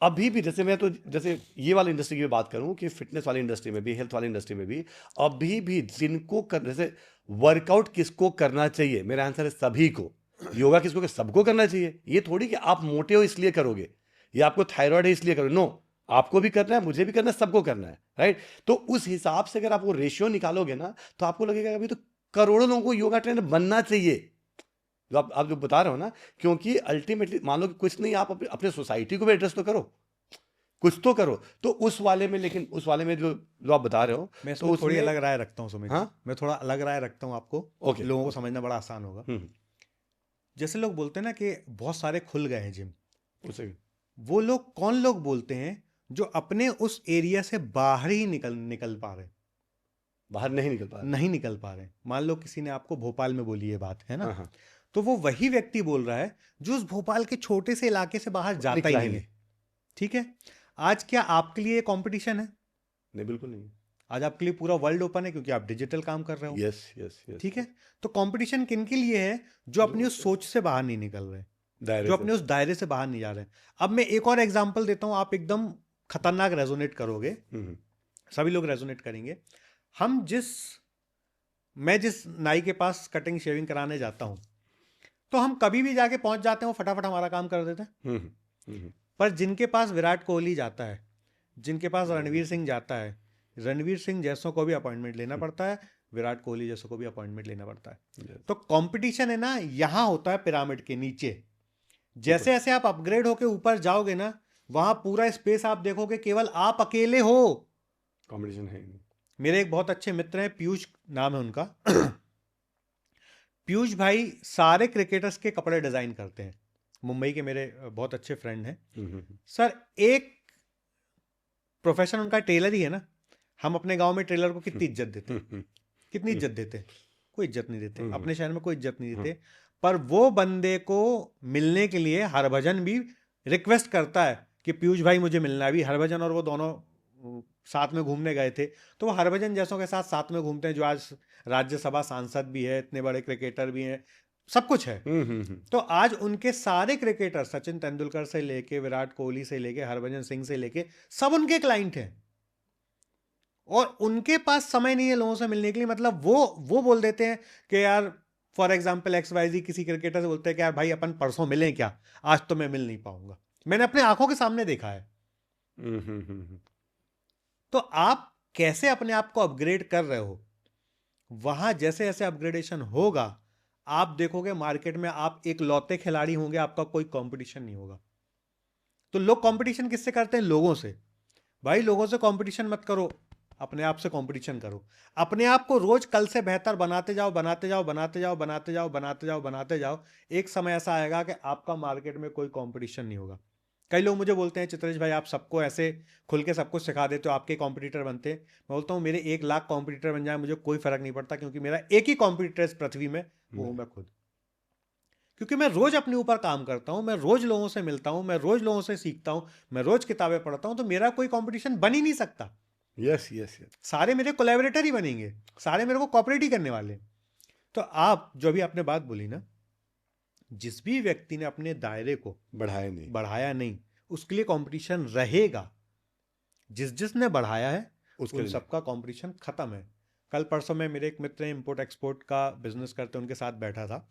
अभी भी जैसे ये वाली इंडस्ट्री की बात करूं कि फिटनेस वाली इंडस्ट्री में भी, हेल्थ वाली इंडस्ट्री में भी अभी भी जिनको जैसे वर्कआउट किसको करना चाहिए, मेरा आंसर है सभी को। योगा किसको सबको करना चाहिए। ये थोड़ी कि आप मोटे हो इसलिए करोगे या आपको थायराइड है इसलिए करोगे, नो, आपको भी करना है, मुझे भी करना है, सबको करना है, राइट। तो उस हिसाब से अगर आप वो रेशियो निकालोगे ना तो आपको लगेगा अभी तो करोड़ों लोगों को योगा ट्रेनर बनना चाहिए, जो आप जो बता रहे हो ना। क्योंकि अल्टीमेटली मान लो कि कुछ नहीं, आप अपने सोसाइटी को भी एड्रेस तो करो, कुछ तो करो। तो उस वाले में, लेकिन उस वाले में जो आप बता रहे हो, मैं तो थोड़ी अलग राय रखता हूँ सुमित। हाँ? मैं थोड़ा अलग राय रखता हूँ आपको, ओके, लोगों को समझना बड़ा आसान होगा। जैसे लोग बोलते हैं ना कि बहुत सारे खुल गए हैं जिम, उसे वो लोग कौन लोग बोलते हैं जो अपने उस एरिया से बाहर ही निकल पा रहे हैं, बाहर नहीं निकल पा रहे, नहीं निकल पा रहे हैं। मान लो किसी ने आपको भोपाल में बोली ये बात, है ना, हाँ, हाँ। तो वो वही व्यक्ति बोल रहा है जो उस भोपाल के छोटे से इलाके से बाहर जाता ही निकला नहीं है। ठीक है, आज क्या आपके लिए कंपटीशन है? नहीं, बिल्कुल नहीं। आज आपके लिए पूरा वर्ल्ड ओपन है क्योंकि आप डिजिटल काम कर रहे हो। Yes yes yes. ठीक है, तो कंपटीशन किन के लिए है? जो अपनी उस सोच से बाहर नहीं निकल रहे, जो अपने उस दायरे से बाहर नहीं जा रहे। अब मैं एक और एग्जांपल देता हूं, आप एकदम खतरनाक रेजोनेट करोगे, सभी लोग रेजोनेट करेंगे। मैं जिस नाई के पास कटिंग शेविंग कराने जाता हूं, तो हम कभी भी जाके पहुंच जाते हैं, वो फटाफट हमारा काम कर देते हैं। पर जिनके पास विराट कोहली जाता है, जिनके पास रणवीर सिंह जाता है, रणवीर सिंह जैसों को भी अपॉइंटमेंट लेना पड़ता है, विराट कोहली जैसों को भी अपॉइंटमेंट लेना पड़ता है। तो कंपटीशन है ना, यहां होता है पिरामिड के नीचे। जैसे जैसे आप अपग्रेड होके ऊपर जाओगे ना, वहां पूरा स्पेस आप देखोगे केवल आप अकेले हो, कंपटीशन है नहीं। मेरे एक बहुत अच्छे मित्र हैं, पीयूष नाम है उनका। पीयूष भाई सारे क्रिकेटर्स के कपड़े डिजाइन करते हैं, मुंबई के मेरे बहुत अच्छे फ्रेंड हैं। सर एक प्रोफेशन उनका टेलर ही है ना। हम अपने गांव में टेलर को कितनी इज्जत देते हैं, कितनी इज्जत देते हैं? कोई इज्जत नहीं देते, अपने शहर में कोई इज्जत नहीं देते। पर वो बंदे को मिलने के लिए हरभजन भी रिक्वेस्ट करता है कि पीयूष भाई मुझे मिलना है। अभी हरभजन और वो दोनों साथ में घूमने गए थे, तो वो हरभजन जैसों के साथ में घूमते हैं, जो आज राज्यसभा सांसद भी है, इतने बड़े क्रिकेटर भी हैं, सब कुछ है। तो आज उनके सारे क्रिकेटर, सचिन तेंदुलकर से लेके विराट कोहली से लेके हरभजन सिंह से लेके, सब उनके क्लाइंट हैं। और उनके पास समय नहीं है लोगों से मिलने के लिए। मतलब वो बोल देते हैं कि यार फॉर एग्जाम्पल XYZ किसी क्रिकेटर से बोलते हैं कि यार भाई अपन परसों मिलें क्या, आज तो मैं मिल नहीं पाऊंगा। मैंने अपने आंखों के सामने देखा है। तो आप कैसे अपने आप को अपग्रेड कर रहे हो, वहां जैसे जैसे अपग्रेडेशन होगा, आप देखोगे मार्केट में आप एक लौते खिलाड़ी होंगे, आपका कोई कंपटीशन नहीं होगा। तो लोग कंपटीशन किससे करते हैं? लोगों से। भाई लोगों से कंपटीशन मत करो, अपने आप से कंपटीशन करो। अपने आप को रोज कल से बेहतर बनाते जाओ, बनाते जाओ, बनाते जाओ, बनाते जाओ, बनाते जाओ, बनाते जाओ। एक समय ऐसा आएगा कि आपका मार्केट में कोई कंपटीशन नहीं होगा। कई लोग मुझे बोलते हैं चित्रेश भाई आप सबको ऐसे खुल के सब कुछ सिखा देते हो, आपके कॉम्पिटिटर बनते हैं। मैं बोलता हूँ मेरे 1 लाख कॉम्पिटिटर बन जाए, मुझे कोई फर्क नहीं पड़ता, क्योंकि मेरा एक ही कॉम्पिटिटर इस पृथ्वी में, वो हूं मैं खुद। क्योंकि मैं रोज अपने ऊपर काम करता हूं, मैं रोज लोगों से मिलता हूं, मैं रोज लोगों से सीखता हूं, मैं रोज किताबें पढ़ता हूं, तो मेरा कोई कंपटीशन बन ही नहीं सकता। Yes yes yes. सारे मेरे कोलैबोरेटर ही बनेंगे, सारे मेरे को कॉपरेट ही करने वाले। तो आप जो भी आपने बात बोली ना, जिस भी व्यक्ति ने अपने दायरे को बढ़ाया नहीं, उसके लिए कंपटीशन रहेगा। जिसने बढ़ाया है उन सबका कंपटीशन खत्म है। कल परसों में मेरे एक मित्र इंपोर्ट एक्सपोर्ट का बिजनेस करते, उनके साथ बैठा था।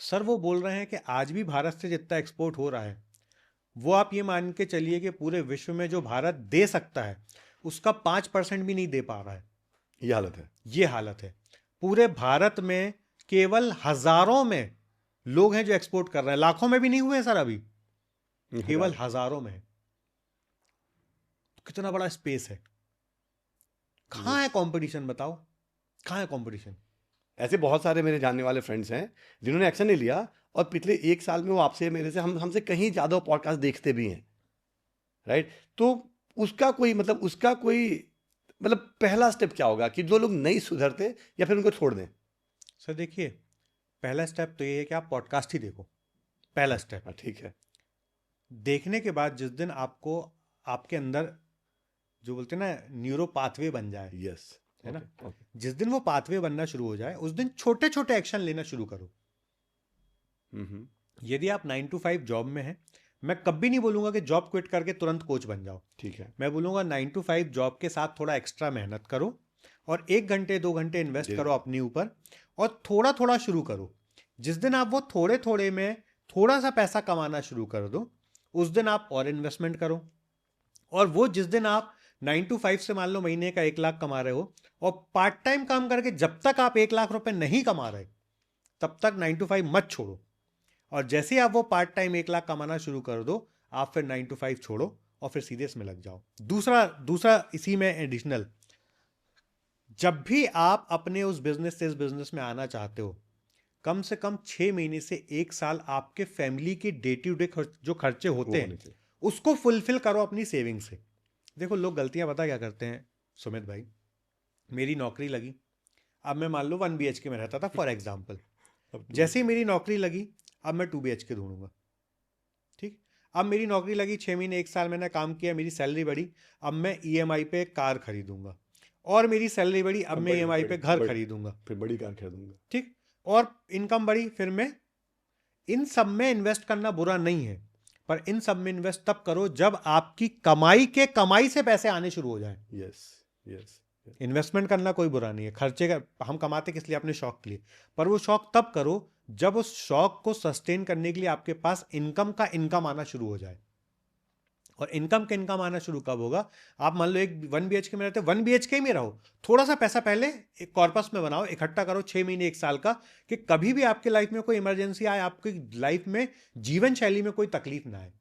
सर वो बोल रहे हैं कि आज भी भारत से जितना एक्सपोर्ट हो रहा है, वो आप ये मान के चलिए कि पूरे विश्व में जो भारत दे सकता है उसका 5% भी नहीं दे पा रहा है। ये हालत है, ये हालत है। पूरे भारत में केवल हजारों में लोग हैं जो एक्सपोर्ट कर रहे हैं, लाखों में भी नहीं हुए हैं सर अभी, केवल हजारों में है। कितना बड़ा स्पेस है, कहां है कंपटीशन बताओ, कहां है कंपटीशन? ऐसे बहुत सारे मेरे जानने वाले फ्रेंड्स हैं जिन्होंने एक्शन नहीं लिया और पिछले 1 साल में वो आपसे मेरे से हमसे कहीं ज़्यादा पॉडकास्ट देखते भी हैं, राइट? तो उसका कोई मतलब पहला स्टेप क्या होगा कि जो लोग नहीं सुधरते या फिर उनको छोड़ दें? सर देखिए, पहला स्टेप तो ये है कि आप पॉडकास्ट ही देखो, पहला स्टेप। हाँ, ठीक है। देखने के बाद जिस दिन आपको आपके अंदर जो बोलते हैं ना न्यूरो पाथवे बन जाए, यस, है ना, ओके। जिस दिन वो पाथवे बनना शुरू हो जाए उस दिन छोटे छोटे एक्शन लेना शुरू करो। यदि आप 9 to 5 जॉब में हैं, मैं कभी नहीं बोलूंगा कि जॉब क्विट करके तुरंत कोच बन जाओ, ठीक है। मैं बोलूंगा 9 to 5 जॉब के साथ थोड़ा एक्स्ट्रा मेहनत करो और 1 घंटे 2 घंटे इन्वेस्ट करो अपने ऊपर और थोड़ा थोड़ा शुरू करो। जिस दिन आप वो थोड़े थोड़े में थोड़ा सा पैसा कमाना शुरू कर दो, उस दिन आप और इन्वेस्टमेंट करो। और वो जिस दिन आप 9 to 5 से मान लो महीने का 1 लाख कमा रहे हो और पार्ट टाइम काम करके जब तक आप 1 लाख रुपए नहीं कमा रहे तब तक 9 to 5 मत छोड़ो। और जैसे ही आप वो पार्ट टाइम 1 लाख कमाना शुरू कर दो, आप फिर 9 to 5 छोड़ो और फिर सीधे इसमें लग जाओ। दूसरा इसी में एडिशनल, जब भी आप अपने उस बिजनेस से इस बिजनेस में आना चाहते हो, कम से कम 6 महीने से 1 साल आपके फैमिली के डे टू डे जो खर्चे होते हैं उसको फुलफिल करो अपनी सेविंग से। देखो लोग गलतियां पता क्या करते हैं सुमित भाई, मेरी नौकरी लगी, अब मैं मान लो 1 BHK में रहता था फॉर एग्जाम्पल, जैसे ही मेरी नौकरी लगी अब मैं 2 BHK ढूंढूंगा, ठीक। अब मेरी नौकरी लगी 6 महीने 1 साल मैंने काम किया, मेरी सैलरी बढ़ी, अब मैं EMI पे कार खरीदूंगा, और मेरी सैलरी बढ़ी, अब मैं EMI पे घर खरीदूंगा, फिर बड़ी कार खरीदूंगा, ठीक। और इनकम बढ़ी, फिर मैं इन सब में इन्वेस्ट करना बुरा नहीं है, पर इन सब में इन्वेस्ट तब करो जब आपकी कमाई से पैसे आने शुरू हो जाए। Yes yes. इन्वेस्टमेंट करना कोई बुरा नहीं है, खर्चे का हम कमाते किस लिए, अपने शौक के लिए, पर वो शौक तब करो जब उस शौक को सस्टेन करने के लिए आपके पास इनकम आना शुरू हो जाए। और इनकम आना शुरू कब होगा, आप मान लो 1 BHK में रहते हो, 1 BHK में रहो, थोड़ा सा पैसा पहले एक कॉर्पस में बनाओ, इकट्ठा करो 6 महीने 1 साल का, कि कभी भी आपके लाइफ में कोई इमरजेंसी आए, आपकी लाइफ में जीवन शैली में कोई तकलीफ ना आए।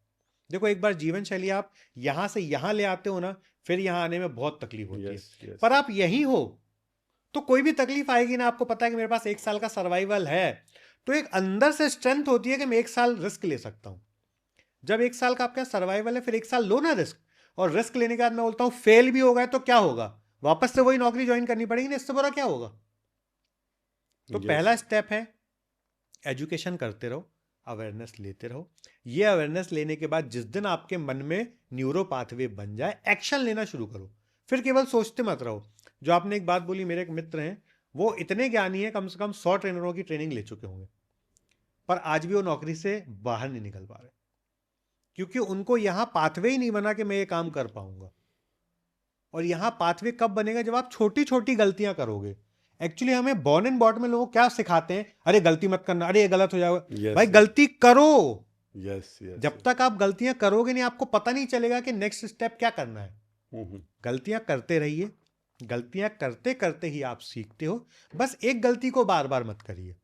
देखो एक बार जीवन शैली आप यहां से यहां ले आते हो ना, फिर यहां आने में बहुत तकलीफ होती है। पर आप यहीं हो तो कोई भी तकलीफ आएगी ना, आपको पता है कि मेरे पास 1 साल का सर्वाइवल है, तो एक अंदर से स्ट्रेंथ होती है कि मैं 1 साल रिस्क ले सकता हूं। जब 1 साल का आपका सर्वाइवल है, फिर 1 साल लो ना रिस्क, और रिस्क लेने के बाद मैं बोलता हूं फेल भी हो गए तो क्या होगा, वापस से वही नौकरी ज्वाइन करनी पड़ेगी ना, इससे बुरा क्या होगा। तो पहला स्टेप है एजुकेशन करते रहो, अवेयरनेस लेते रहो। ये अवेयरनेस लेने के बाद जिस दिन आपके मन में न्यूरो पाथवे बन जाए, एक्शन लेना शुरू करो, फिर केवल सोचते मत रहो। जो आपने एक बात बोली, मेरे एक मित्र हैं, वो इतने ज्ञानी हैं, कम से कम 100 ट्रेनरों की ट्रेनिंग ले चुके होंगे, पर आज भी वो नौकरी से बाहर नहीं निकल पा रहे, क्योंकि उनको यहां पाथवे ही नहीं बना कि मैं ये काम कर पाऊंगा। और यहां पाथवे कब बनेगा, जब आप छोटी छोटी गलतियां करोगे। एक्चुअली हमें बॉर्न एंड बॉट में लोग क्या सिखाते हैं, अरे गलती मत करना, अरे ये गलत हो जाएगा। भाई गलती करो, जब तक आप गलतियां करोगे नहीं, आपको पता नहीं चलेगा कि नेक्स्ट स्टेप क्या करना है। गलतियां करते रहिए, गलतियां करते करते ही आप सीखते हो। बस एक गलती को बार बार मत करिए,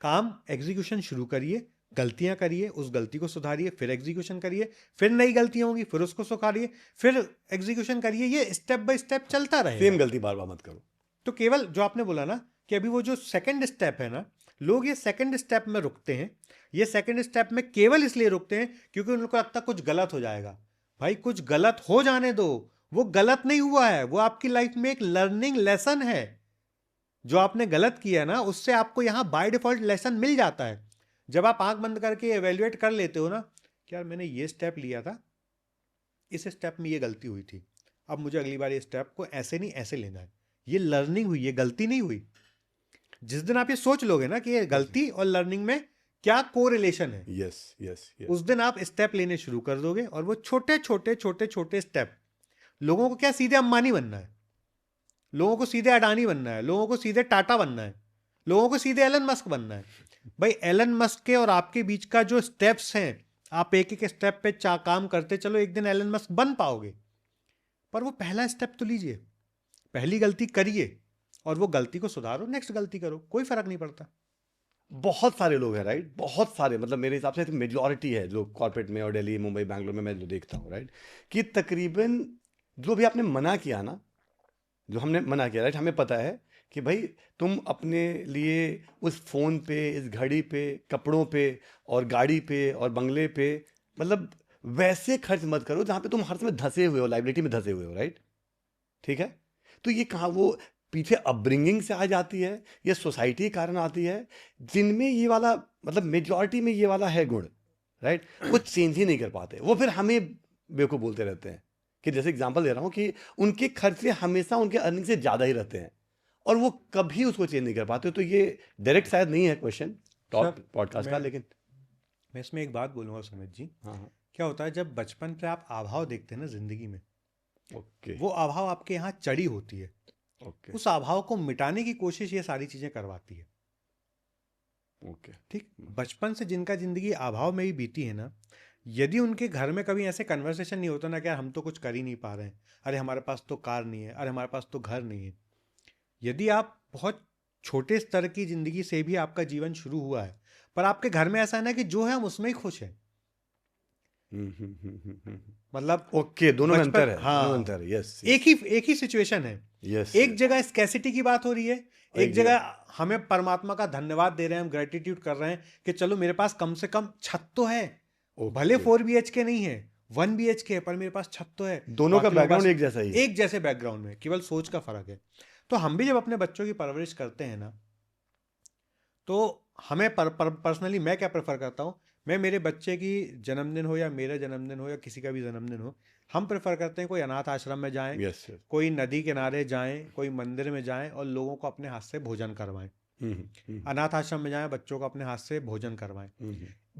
काम एग्जीक्यूशन शुरू करिए, गलतियां करिए, उस गलती को सुधारिए, फिर एग्जीक्यूशन करिए, फिर नई गलतियां होंगी, फिर उसको सुधारिए, फिर एग्जीक्यूशन करिए। ये स्टेप बाय स्टेप चलता रहे, सेम गलती बार बार मत करो। तो केवल जो आपने बोला ना कि अभी वो जो सेकंड स्टेप है ना, लोग ये सेकंड स्टेप में रुकते हैं। ये सेकंड स्टेप में केवल इसलिए रुकते हैं क्योंकि उनको लगता है कुछ गलत हो जाएगा। भाई कुछ गलत हो जाने दो, वो गलत नहीं हुआ है, वो आपकी लाइफ में एक लर्निंग लेसन है। जो आपने गलत किया ना, उससे आपको यहां बाय डिफॉल्ट लेसन मिल जाता है। जब आप आंख बंद करके एवेल्युएट कर लेते हो ना कि यार मैंने ये स्टेप लिया था, इस स्टेप में ये गलती हुई थी, अब मुझे अगली बार ये स्टेप को ऐसे नहीं ऐसे लेना है, ये लर्निंग हुई, ये गलती नहीं हुई। जिस दिन आप ये सोच लोगे ना कि ये गलती और लर्निंग में क्या कोरिलेशन है, यस, उस दिन आप स्टेप लेने शुरू कर दोगे। और वो छोटे छोटे छोटे छोटे स्टेप, लोगों को क्या सीधे अंबानी बनना है, लोगों को सीधे अडानी बनना है, लोगों को सीधे टाटा बनना है, लोगों को सीधे एलन मस्क बनना है। भाई एलन मस्क के और आपके बीच का जो स्टेप्स हैं, आप एक एक स्टेप पे काम करते चलो, एक दिन एलन मस्क बन पाओगे। पर वो पहला स्टेप तो लीजिए, पहली गलती करिए, और वो गलती को सुधारो, नेक्स्ट गलती करो, कोई फर्क नहीं पड़ता। बहुत सारे लोग हैं, राइट, बहुत सारे, मतलब मेरे हिसाब से मेजॉरिटी है जो कॉर्पोरेट में और दिल्ली मुंबई बैंगलोर में मैं जो देखता हूँ, राइट, कि तकरीबन जो भी आपने मना किया ना, जो हमने मना किया, राइट, हमें पता है कि भाई तुम अपने लिए उस फ़ोन पे, इस घड़ी पे, कपड़ों पे और गाड़ी पे और बंगले पे, मतलब वैसे खर्च मत करो जहाँ पे तुम हर समय धंसे हुए हो, लाइबिलिटी में धंसे हुए हो, राइट, ठीक है। तो ये कहाँ वो पीछे अपब्रिंगिंग से आ जाती है, ये सोसाइटी के कारण आती है, जिनमें ये वाला, मतलब मेजॉरिटी में ये वाला है गुण, राइट, वो चेंज ही नहीं कर पाते, वो फिर हमें बेवकूफ़ बोलते रहते हैं। कि जैसे एग्जांपल दे रहा हूँ कि उनके खर्चे हमेशा उनके अर्निंग से ज़्यादा ही रहते हैं और वो कभी उसको चेंज नहीं कर पाते। तो ये डायरेक्ट शायद नहीं है क्वेश्चन टॉप सर, पॉडकास्ट का, मैं लेकिन मैं इसमें एक बात बोलूँगा सुमित जी। हाँ हाँ, क्या होता है जब बचपन पे आप अभाव देखते हैं ना ज़िंदगी में, ओके वो अभाव आपके यहाँ चढ़ी होती है, ओके उस अभाव को मिटाने की कोशिश ये सारी चीज़ें करवाती है। ओके ठीक, बचपन से जिनका ज़िंदगी अभाव में ही बीती है ना, यदि उनके घर में कभी ऐसे कन्वर्सेशन नहीं होता ना कि यार हम तो कुछ कर ही नहीं पा रहे हैं, अरे हमारे पास तो कार नहीं है, अरे हमारे पास तो घर नहीं है। यदि आप बहुत छोटे स्तर की ज़िंदगी से भी आपका जीवन शुरू हुआ है, पर आपके घर में ऐसा है ना कि जो है हम उसमें ही खुश हैं, मतलब ओके, दोनों में बचपन, अंतर है, दोनों में हाँ, अंतर है, यस एक ही सिचुएशन है। यस, एक जगह स्कैसिटी की बात हो रही है, एक एक जगह हमें परमात्मा का धन्यवाद दे रहे हैं, हम ग्रेटिट्यूड कर रहे हैं कि चलो मेरे पास कम से कम छत तो है, भले 4 BHK नहीं है, 1 BHK है, पर मेरे पास छत तो है। दोनों का बाकी लोगों के बैकग्राउंड पास एक जैसा ही है। एक जैसे बैकग्राउंड में, केवल सोच का फर्क है। तो हम भी जब अपने बच्चों की परवरिश करते हैं ना, तो हमें पर्सनली मैं क्या प्रेफर करता हूँ, मैं मेरे बच्चे की जन्मदिन हो या मेरा जन्मदिन हो या किसी का भी जन्मदिन हो, हम प्रेफर करते हैं कोई अनाथ आश्रम में जाएं, यस यस, कोई नदी किनारे जाएं, कोई मंदिर में जाएं और लोगों को अपने हाथ से भोजन करवाएं। अनाथ आश्रम में जाएं, बच्चों को अपने हाथ से भोजन करवाएं,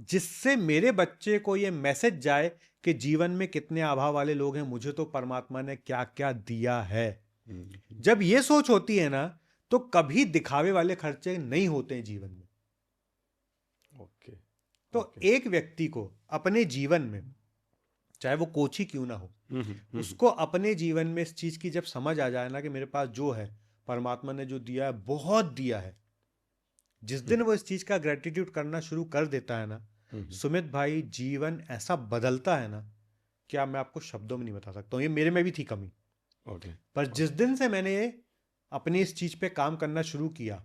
जिससे मेरे बच्चे को ये मैसेज जाए कि जीवन में कितने अभाव वाले लोग हैं, मुझे तो परमात्मा ने क्या क्या दिया है। जब ये सोच होती है ना, तो कभी दिखावे वाले खर्चे नहीं होते हैं जीवन में। ओके, तो एक व्यक्ति को अपने जीवन में, चाहे वो कोच ही क्यों ना हो, उसको अपने जीवन में इस चीज की जब समझ आ जाए ना कि मेरे पास जो है, परमात्मा ने जो दिया है बहुत दिया है, जिस दिन वो इस चीज का ग्रेटिट्यूड करना शुरू कर देता है ना, सुमित भाई, जीवन ऐसा बदलता है ना, क्या मैं आपको शब्दों में नहीं बता सकता हूँ। ये मेरे में भी थी कमी, ओके, पर जिस दिन से मैंने अपनी इस चीज पे काम करना शुरू किया,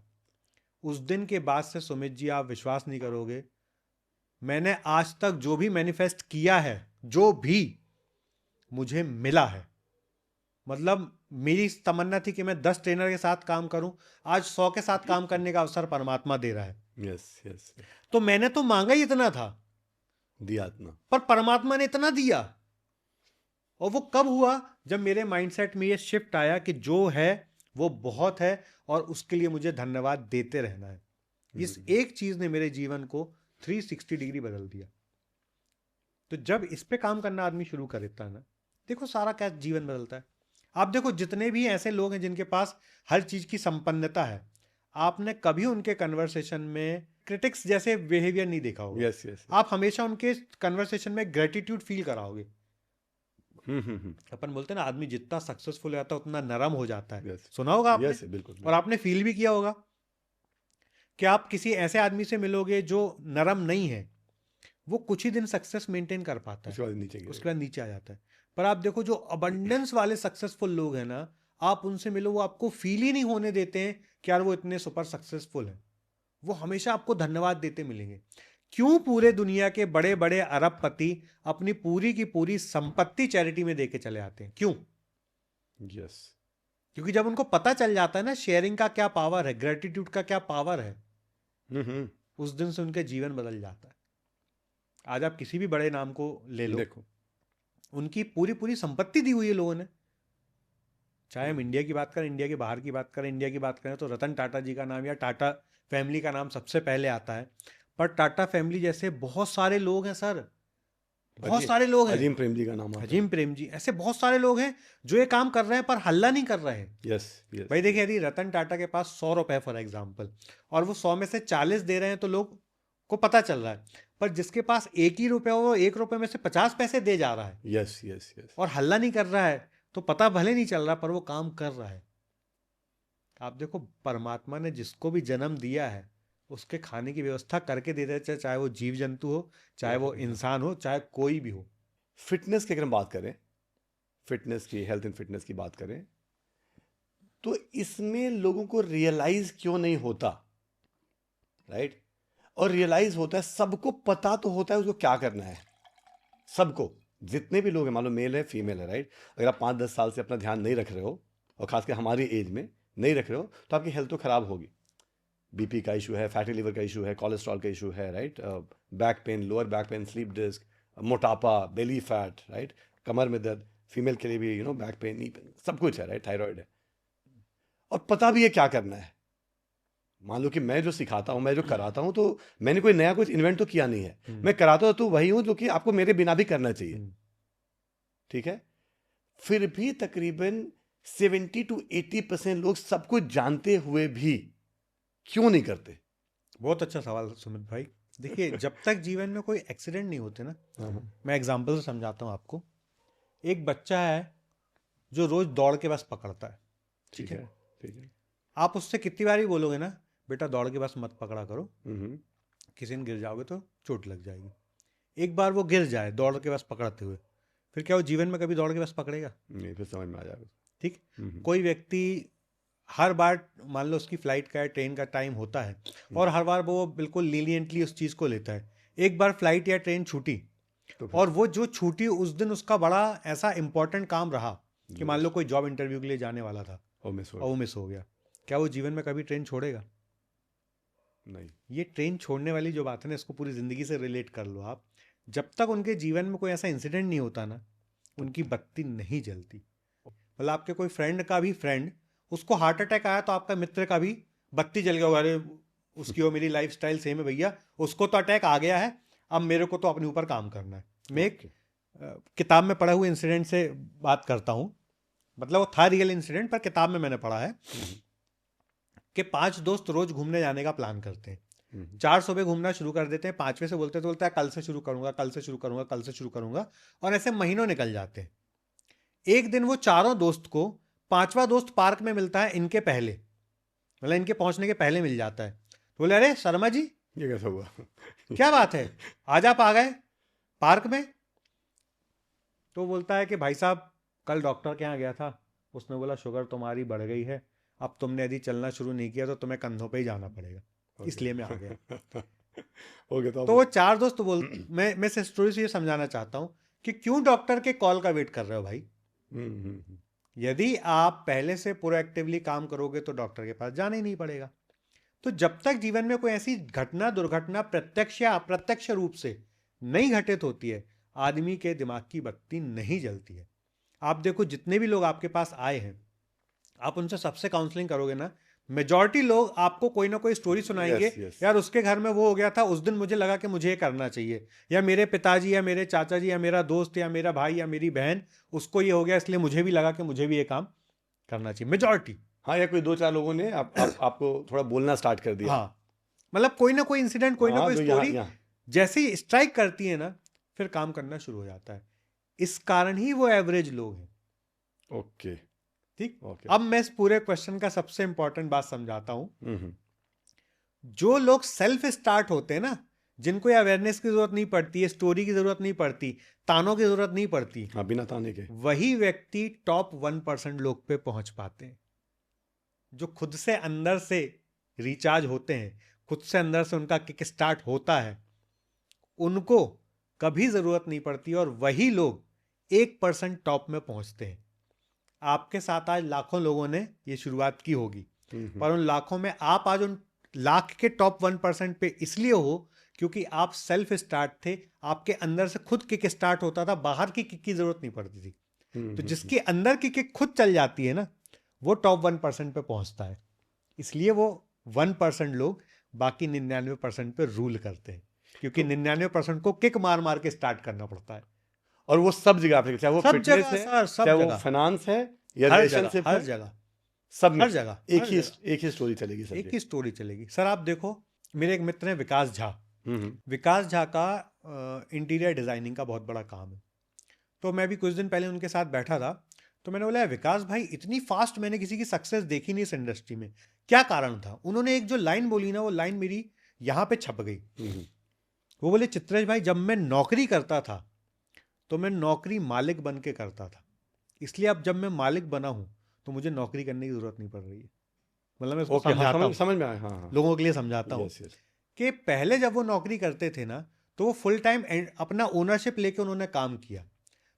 उस दिन के बाद से सुमित जी आप विश्वास नहीं करोगे, मैंने आज तक जो भी मैनिफेस्ट किया है, जो भी मुझे मिला है, मतलब मेरी तमन्ना थी कि मैं 10 ट्रेनर के साथ काम करूं, आज 100 के साथ काम करने का अवसर परमात्मा दे रहा है। यस यस, तो मैंने तो मांगा ही इतना था, दिया इतना, पर परमात्मा ने इतना दिया। और वो कब हुआ, जब मेरे माइंडसेट में ये शिफ्ट आया कि जो है वो बहुत है और उसके लिए मुझे धन्यवाद देते रहना है। इस एक चीज ने मेरे जीवन को 360 डिग्री बदल दिया। तो जब इस पे काम करना आदमी शुरू कर देता है ना, देखो सारा क्या जीवन बदलता है। आप देखो जितने भी ऐसे लोग हैं जिनके पास हर चीज की संपन्नता है, आपने कभी उनके कन्वर्सेशन में क्रिटिक्स जैसे बिहेवियर नहीं देखा होगा। यस यस, आप हमेशा उनके कन्वर्सेशन में ग्रेटिट्यूड फील कराओगे। अपन बोलते हैं ना, आदमी जितना सक्सेसफुल हो जाता है उतना नरम हो जाता है। Yes. सुना होगा आपने, यस बिल्कुल, और आपने फील भी किया होगा कि आप किसी ऐसे आदमी से मिलोगे जो नरम नहीं है, वो कुछ ही दिन सक्सेस मेंटेन कर पाता उसके है, बाद नीचे उसके बाद नीचे आ जाता है। पर आप देखो जो अबंडेंस वाले सक्सेसफुल लोग हैं ना, आप उनसे मिलो, वो आपको फील ही नहीं होने देते हैं कि यार वो इतने सुपर सक्सेसफुल हैं। वो हमेशा आपको धन्यवाद देते मिलेंगे। क्यों पूरे दुनिया के बड़े बड़े अरबपति अपनी पूरी की पूरी संपत्ति चैरिटी में देके चले आते हैं? क्यों? यस, क्योंकि जब उनको पता चल जाता है ना शेयरिंग का क्या पावर है, ग्रेटिट्यूड का क्या पावर है, उस दिन से उनके जीवन बदल जाता है। आज आप किसी भी बड़े नाम को ले लो, देखो उनकी पूरी पूरी संपत्ति दी हुई है लोगों ने। चाहे हम इंडिया की बात करें, इंडिया के बाहर की बात करें, इंडिया की बात करें तो रतन टाटा जी का नाम या टाटा फैमिली का नाम सबसे पहले आता है। पर टाटा फैमिली जैसे बहुत सारे लोग हैं सर, बहुत सारे लोग हैं। अजीम प्रेम जी का नाम आता है। अजीम प्रेम जी, ऐसे बहुत सारे लोग हैं जो ये काम कर रहे हैं पर हल्ला नहीं कर रहे हैं। यस यस, भाई देखिए, यदि रतन टाटा के पास 100 रुपए फॉर एग्जाम्पल, और वो 100 में से 40 दे रहे हैं तो लोग को पता चल रहा है, पर जिसके पास 1 ही रुपया हो, वो 1 रुपए में से 50 पैसे दे जा रहा है यस यस यस, और हल्ला नहीं कर रहा है, तो पता भले नहीं चल रहा पर वो काम कर रहा है। आप देखो, परमात्मा ने जिसको भी जन्म दिया है उसके खाने की व्यवस्था करके दे देते हैं, चाहे वो जीव जंतु हो, चाहे वो इंसान हो, चाहे कोई भी हो। फिटनेस की अगर हम बात करें, फिटनेस की, हेल्थ एंड फिटनेस की बात करें, तो इसमें लोगों को रियलाइज क्यों नहीं होता, राइट? और रियलाइज होता है, सबको पता तो होता है उसको क्या करना है, सबको, जितने भी लोग हैं, मान लो मेल है फीमेल है, राइट? अगर आप 5-10 साल से अपना ध्यान नहीं रख रहे हो, और खासकर हमारी एज में नहीं रख रहे हो, तो आपकी हेल्थ तो खराब होगी। बीपी का इशू है, फैटी लिवर का इशू है, कोलेस्ट्रॉल का इशू है, right? Back pain, lower back pain, slip disc, मोटापा, बेली फैट, राइट? कमर में दर्द, फीमेल के लिए भी बैक पेन, नी पेन, सब कुछ है, राइट? थायराइड है, और पता भी है क्या करना है। मान लो कि मैं जो सिखाता हूँ, मैं जो कराता हूँ, तो मैंने कोई नया कुछ इन्वेंट तो किया नहीं है, मैं कराता तो वही हूँ जो कि आपको मेरे बिना भी करना चाहिए, ठीक है? फिर भी तकरीबन 70-80% लोग सब कुछ जानते हुए भी क्यों नहीं करते? बहुत अच्छा सवाल सुमित भाई। देखिए, जब तक जीवन में कोई एक्सीडेंट नहीं होते ना, मैं एग्जांपल से समझाता हूँ आपको। एक बच्चा है जो रोज दौड़ के बस पकड़ता है, ठीक है, ठीक है। आप उससे कितनी बार भी बोलोगे ना, बेटा दौड़ के बस मत पकड़ा करो, किसी ने गिर जाओगे तो चोट लग जाएगी। एक बार वो गिर जाए दौड़ के बस पकड़ते हुए, फिर क्या वो जीवन में कभी दौड़ के बस पकड़ेगा? नहीं, फिर समझ में आ जाएगा। ठीक। कोई व्यक्ति हर बार, मान लो उसकी फ्लाइट का, ट्रेन का टाइम होता है, और हर बार वो बिल्कुल लीनियंटली उस चीज़ को लेता है। एक बार फ्लाइट या ट्रेन छूटी, तो फिर और वो जो छूटी उस दिन उसका बड़ा ऐसा इंपॉर्टेंट काम रहा कि मान लो कोई जॉब इंटरव्यू के लिए जाने वाला था और मिस हो और वो मिस हो गया, क्या वो जीवन में कभी ट्रेन छोड़ेगा? नहीं। ये ट्रेन छोड़ने वाली जो बात है ना, इसको पूरी ज़िंदगी से रिलेट कर लो आप। जब तक उनके जीवन में कोई ऐसा इंसिडेंट नहीं होता ना, उनकी बत्ती नहीं जलती। मतलब आपके कोई फ्रेंड का भी फ्रेंड, उसको हार्ट अटैक आया तो आपका मित्र का भी बत्ती जल गया होगा, अरे उसकी और मेरी लाइफ स्टाइल सेम है भैया, उसको तो अटैक आ गया है, अब मेरे को तो अपने ऊपर काम करना है। मैं एक किताब में पढ़े हुए इंसिडेंट से बात करता हूँ, मतलब वो था रियल इंसिडेंट, पर किताब में मैंने पढ़ा है कि 5 दोस्त रोज घूमने जाने का प्लान करते हैं। 4 सुबह घूमना शुरू कर देते हैं, 5वें से बोलते हैं कल से शुरू करूंगा, कल से शुरू करूंगा, कल से शुरू करूंगा, और ऐसे महीनों निकल जाते हैं। एक दिन वो चारों दोस्त को 5वां दोस्त पार्क में मिलता है, इनके पहले, मतलब इनके पहुंचने के पहले मिल जाता है। तो बोले, अरे शर्मा जी, ये कैसा हुआ? क्या बात है, आज आप आ गए पार्क में? तो बोलता है कि भाई साहब, कल डॉक्टर के यहाँ गया था, उसने बोला शुगर तुम्हारी बढ़ गई है, अब तुमने यदि चलना शुरू नहीं किया तो तुम्हें कंधों पे ही जाना पड़ेगा, इसलिए मैं आ गया। ओके, तो वो 4 दोस्त मैं इस स्टोरी से ये समझाना चाहता हूँ कि क्यों डॉक्टर के कॉल का वेट कर रहे हो भाई। यदि आप पहले से प्रोएक्टिवली काम करोगे तो डॉक्टर के पास जाना ही नहीं पड़ेगा। तो जब तक जीवन में कोई ऐसी घटना, दुर्घटना प्रत्यक्ष या अप्रत्यक्ष रूप से नहीं घटित होती है, आदमी के दिमाग की बत्ती नहीं जलती है। आप देखो, जितने भी लोग आपके पास आए हैं, आप उनसे सबसे काउंसलिंग करोगे ना, मेजॉरिटी लोग आपको कोई ना कोई स्टोरी सुनाएंगे। yes. यार उसके घर में वो हो गया था, उस दिन मुझे लगा कि मुझे ये करना चाहिए, या मेरे पिताजी या मेरे चाचा जी या मेरा दोस्त या मेरा भाई या मेरी बहन, उसको ये हो गया इसलिए मुझे भी लगा कि मुझे भी ये काम करना चाहिए। मेजॉरिटी, हाँ, या कोई 2-4 लोगों ने आपको थोड़ा बोलना स्टार्ट कर दिया। हाँ, मतलब कोई ना कोई इंसिडेंट, कोई ना हाँ, कोई तो यहाँ स्टोरी जैसे ही स्ट्राइक करती है ना, फिर काम करना शुरू हो जाता है। इस कारण ही वो एवरेज लोग हैं। ओके, ठीक। ओके। अब मैं इस पूरे क्वेश्चन का सबसे इंपॉर्टेंट बात समझाता हूं। जो लोग सेल्फ स्टार्ट होते हैं ना, जिनको अवेयरनेस की जरूरत नहीं पड़ती है, स्टोरी की जरूरत नहीं पड़ती, तानों की जरूरत नहीं पड़ती, हाँ, बिना ताने के, वही व्यक्ति टॉप 1% लोग पे पहुंच पाते हैं। जो खुद से अंदर से रिचार्ज होते हैं, खुद से अंदर से उनका किक स्टार्ट होता है, उनको कभी जरूरत नहीं पड़ती, और वही लोग 1% टॉप में पहुंचते हैं। आपके साथ आज लाखों लोगों ने ये शुरुआत की होगी, पर उन लाखों में आप आज उन लाख के टॉप 1% पे इसलिए हो क्योंकि आप सेल्फ स्टार्ट थे, आपके अंदर से खुद किक स्टार्ट होता था, बाहर की किक की जरूरत नहीं पड़ती थी। तो जिसके अंदर की किक खुद चल जाती है ना, वो टॉप 1% पे पहुंचता है। इसलिए वो 1% लोग बाकी 99% पे रूल करते हैं, क्योंकि 99% को किक मार मार के स्टार्ट करना पड़ता है। और वो सब जगह पे, चाहे वो सब फिटनेस जगह है, सर, सब चाहे वो जगह, फाइनेंस है या हर रिलेशनशिप जगह, है, हर जगह, सब में हर जगह, एक हर ही जगह। एक ही स्टोरी चलेगी सब एक ही स्टोरी चलेगी। सर आप देखो, मेरे एक मित्र हैं विकास झा। जगह। विकास झा का इंटीरियर डिजाइनिंग का बहुत बड़ा काम है। तो मैं भी कुछ दिन पहले उनके साथ बैठा था, तो मैंने बोला विकास भाई इतनी फास्ट मैंने किसी की सक्सेस देखी नहीं इस इंडस्ट्री में, क्या कारण था? उन्होंने एक जो लाइन बोली ना, वो लाइन मेरी यहाँ पे छप गई। वो बोले चित्रेश भाई, जब मैं नौकरी करता था तो मैं नौकरी मालिक बन के करता था, इसलिए अब जब मैं मालिक बना हूं तो मुझे नौकरी करने की जरूरत नहीं पड़ रही है। मतलब मैं इसको ओके, हाँ, समझाता हूँ, समझ में आया, हाँ हाँ, लोगों के लिए समझाता हूँ यस यस, कि पहले जब वो नौकरी करते थे ना, तो वो फुल टाइम अपना ओनरशिप लेके उन्होंने काम किया।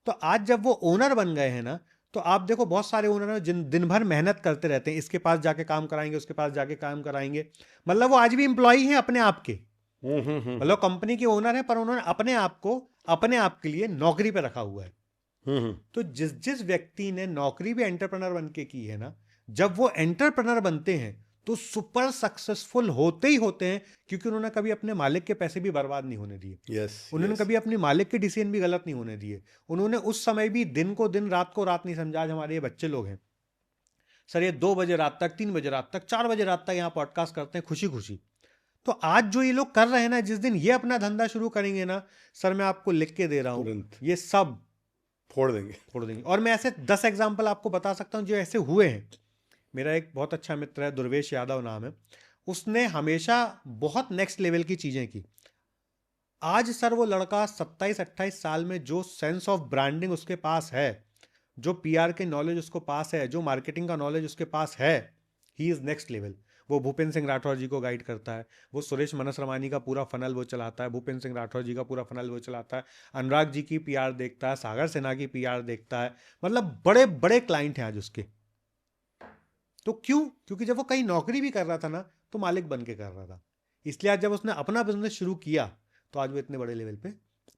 तो आज जब वो ओनर बन गए हैं ना, तो आप देखो बहुत सारे ओनर हैं जिन दिन भर मेहनत करते रहते हैं, इसके पास जाके काम कराएंगे, उसके पास जाके काम कराएंगे, मतलब वो आज भी एम्प्लॉई हैं अपने आप के, मतलब कंपनी के ओनर हैं, पर उन्होंने अपने आप को अपने आप के लिए नौकरी पे रखा हुआ है। तो जिस जिस व्यक्ति ने नौकरी भी एंटरप्रेनर बन के की है ना, जब वो एंटरप्रेनर बनते हैं तो सुपर सक्सेसफुल होते ही होते हैं, क्योंकि उन्होंने कभी अपने मालिक के पैसे भी बर्बाद नहीं होने दिए, यस, उन्होंने कभी अपने मालिक के डिसीजन भी गलत नहीं होने दिए, उन्होंने उस समय भी दिन को दिन, रात को रात नहीं समझा। आज हमारे ये बच्चे लोग हैं सर, ये 2 बजे रात तक, 3 बजे रात तक, 4 बजे रात तक यहाँ पॉडकास्ट करते हैं खुशी खुशी। तो आज जो ये लोग कर रहे हैं ना, जिस दिन ये अपना धंधा शुरू करेंगे ना सर, मैं आपको लिख के दे रहा हूँ, तुरंत ये सब फोड़ देंगे। छोड़ देंगे। और मैं ऐसे 10 एग्जाम्पल आपको बता सकता हूँ जो ऐसे हुए हैं। मेरा एक बहुत अच्छा मित्र है, दुर्वेश यादव नाम है, उसने हमेशा बहुत नेक्स्ट लेवल की चीजें की। आज सर वो लड़का 27-28 साल में जो सेंस ऑफ ब्रांडिंग उसके पास है, जो पीआर के नॉलेज उसको पास है, जो मार्केटिंग का नॉलेज उसके पास है, ही इज नेक्स्ट लेवल। वो भूपेंद्र सिंह राठौर जी को गाइड करता है, वो सुरेश मनसरमानी का पूरा फनल वो चलाता है, भूपेंद्र सिंह राठौर जी का पूरा फनल वो चलाता है, अनुराग जी की पीआर देखता है, सागर सिन्हा की पीआर देखता है, मतलब बड़े बड़े क्लाइंट हैं आज उसके। तो क्यों? क्योंकि जब वो कहीं नौकरी भी कर रहा था ना, तो मालिक बन के कर रहा था। इसलिए आज जब उसने अपना बिजनेस शुरू किया, तो आज वो इतने बड़े लेवल पे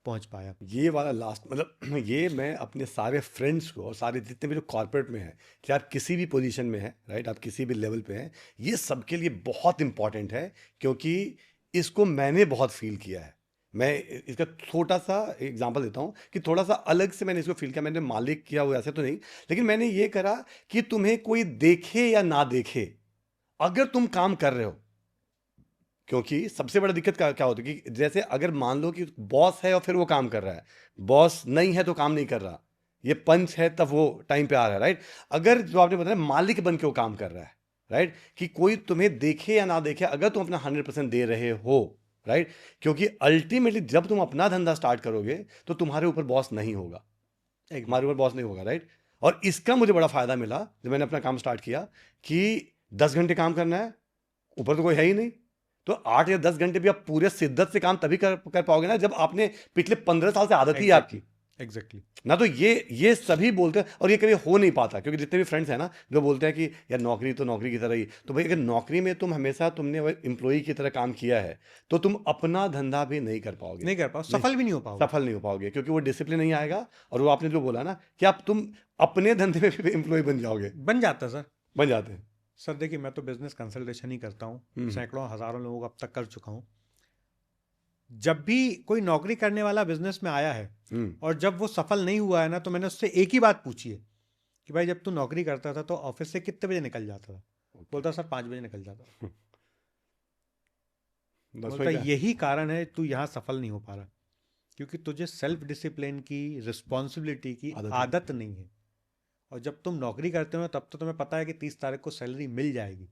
पहुंच पाया। ये वाला लास्ट, मतलब ये मैं अपने सारे फ्रेंड्स को और सारे जितने भी जो कॉर्पोरेट में हैं, कि आप किसी भी पोजीशन में हैं, राइट, आप किसी भी लेवल पे हैं, ये सबके लिए बहुत इंपॉर्टेंट है, क्योंकि इसको मैंने बहुत फील किया है। मैं इसका छोटा सा एग्जांपल देता हूँ कि थोड़ा सा अलग से मैंने इसको फील किया। मैंने मालिक किया हुआ ऐसे तो नहीं, लेकिन मैंने ये करा कि तुम्हें कोई देखे या ना देखे, अगर तुम काम कर रहे हो, क्योंकि सबसे बड़ा दिक्कत क्या होती है कि जैसे अगर मान लो कि बॉस है और फिर वो काम कर रहा है, बॉस नहीं है तो काम नहीं कर रहा, ये पंच है तब वो टाइम पे आ रहा है, राइट। अगर जो आपने बताया मालिक बन के वो काम कर रहा है, राइट, कि कोई तुम्हें देखे या ना देखे, अगर तुम अपना 100% दे रहे हो, राइट, क्योंकि अल्टीमेटली जब तुम अपना धंधा स्टार्ट करोगे तो तुम्हारे ऊपर बॉस नहीं होगा, हमारे ऊपर बॉस नहीं होगा, राइट। और इसका मुझे बड़ा फायदा मिला जब मैंने अपना काम स्टार्ट किया कि 10 घंटे काम करना है, ऊपर तो कोई है ही नहीं, तो 8 या 10 घंटे भी आप पूरे शिद्दत से काम तभी कर पाओगे ना जब आपने पिछले 15 साल से आदत ही है आपकी। एग्जैक्टली ना तो ये सभी बोलते हैं, और ये कभी हो नहीं पाता, क्योंकि जितने भी फ्रेंड्स हैं ना जो बोलते हैं कि यार नौकरी तो नौकरी की तरह ही, तो भाई अगर नौकरी में तुम हमेशा तुमने एम्प्लॉई की तरह काम किया है तो तुम अपना धंधा भी नहीं कर पाओगे, नहीं कर पाओ, सफल भी नहीं हो पाओगे। सफल नहीं हो पाओगे, क्योंकि वो डिसिप्लिन नहीं आएगा। और वो आपने जो बोला ना कि आप तुम अपने धंधे में भी एम्प्लॉय बन जाओगे, बन जाता सर। बन जाते हैं। सर देखिए, मैं तो बिजनेस कंसल्टेशन ही करता हूँ, सैकड़ों हजारों लोगों को अब तक कर चुका हूँ। जब भी कोई नौकरी करने वाला बिजनेस में आया है और जब वो सफल नहीं हुआ है ना, तो मैंने उससे एक ही बात पूछी है कि भाई जब तू नौकरी करता था तो ऑफिस से कितने बजे निकल जाता था? बोलता सर 5 बजे निकल जाता। बोलता यही कारण है तू यहाँ सफल नहीं हो पा रहा, क्योंकि तुझे सेल्फ डिसिप्लिन की, रिस्पॉन्सिबिलिटी की आदत नहीं है। और जब तुम नौकरी करते हो तब तो तुम्हें पता है कि 30 तारीख को सैलरी मिल जाएगी,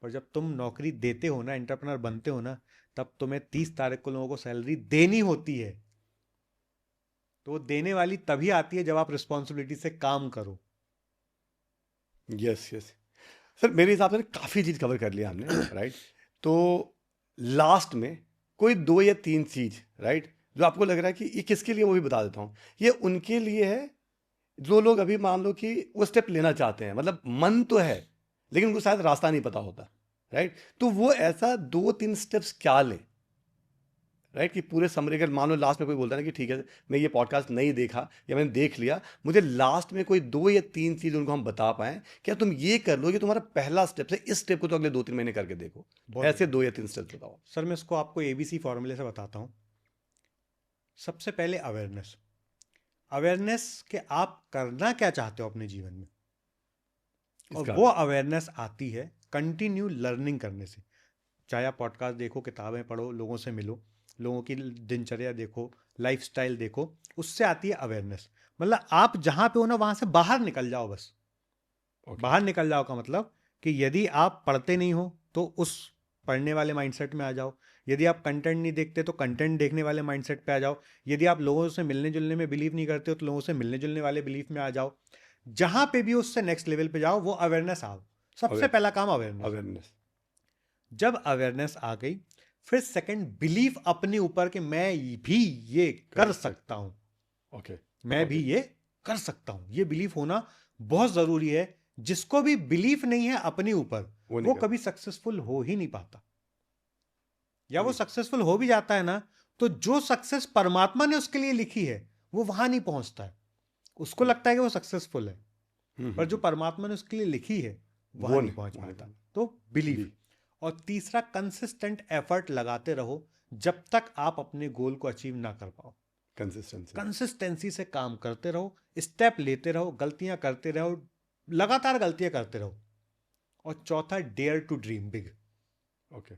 पर जब तुम नौकरी देते हो ना, एंटरप्रेन्योर बनते हो ना, तब तुम्हें 30 तारीख को लोगों को सैलरी देनी होती है। तो वो देने वाली तभी आती है जब आप रिस्पॉन्सिबिलिटी से काम करो। यस यस सर, मेरे हिसाब से काफ़ी चीज़ कवर कर लिया हमने, राइट। तो लास्ट में कोई 2 या 3 चीज़, राइट, जो आपको लग रहा है कि ये किसके लिए, वो भी बता देता हूँ। ये उनके लिए है जो लोग अभी मान लो कि वो स्टेप लेना चाहते हैं, मतलब मन तो है लेकिन उनको शायद रास्ता नहीं पता होता, राइट। तो वो ऐसा 2-3 स्टेप्स क्या ले, राइट, कि पूरे समरी, अगर मान लो लास्ट में कोई बोलता है ना कि ठीक है मैं ये पॉडकास्ट नहीं देखा या मैंने देख लिया, मुझे लास्ट में कोई 2 या 3 चीज़ उनको हम बता पाएं, क्या तुम ये कर लो, ये तुम्हारा पहला स्टेप है, इस स्टेप को तो अगले 2-3 महीने करके देखो। ऐसे 2 या 3 स्टेप्स बताओ सर। मैं इसको आपको ABC फॉर्मूले से बताता हूँ। सबसे पहले अवेयरनेस, अवेयरनेस कि आप करना क्या चाहते हो अपने जीवन में, और वो अवेयरनेस आती है कंटिन्यू लर्निंग करने से। चाहे आप पॉडकास्ट देखो, किताबें पढ़ो, लोगों से मिलो, लोगों की दिनचर्या देखो, लाइफस्टाइल देखो, उससे आती है अवेयरनेस। मतलब आप जहां पे हो ना वहां से बाहर निकल जाओ बस। ओके बाहर निकल जाओ का मतलब कि यदि आप पढ़ते नहीं हो तो उस पढ़ने वाले माइंडसेट में आ जाओ। यदि आप कंटेंट नहीं देखते तो कंटेंट देखने वाले माइंडसेट पे आ जाओ। यदि आप लोगों से मिलने जुलने में बिलीव नहीं करते हो तो लोगों से मिलने जुलने वाले बिलीफ में आ जाओ। जहां पे भी उससे नेक्स्ट लेवल पे जाओ, वो अवेयरनेस आओ। सबसे Aware- पहला काम अवेयरनेस। अवेयरनेस। जब अवेयरनेस आ गई, फिर सेकंड बिलीफ अपने ऊपर कि मैं भी ये कर सकता हूं। ओके मैं भी ये कर सकता हूं। ये बिलीफ होना बहुत जरूरी है। जिसको भी बिलीफ नहीं है अपने ऊपर, वो नहीं वो कर- कभी सक्सेसफुल हो ही नहीं पाता। या वो नहीं। सक्सेसफुल हो भी जाता है ना, तो जो सक्सेस परमात्मा ने उसके लिए लिखी है वो वहां नहीं पहुंचता है। उसको लगता है कि वो सक्सेसफुल है, पर जो परमात्मा ने उसके लिए लिखी है वहां वो नहीं नहीं- पहुंच वो पाता। नहीं। तो बिलीफ। Belief। और तीसरा, कंसिस्टेंट एफर्ट लगाते रहो जब तक आप अपने गोल को अचीव ना कर पाओ। कंसिस्टेंसी। कंसिस्टेंसी से काम करते रहो, स्टेप लेते रहो, गलतियां करते रहो, लगातार गलतियां करते रहो। और चौथा, dare to dream big. Okay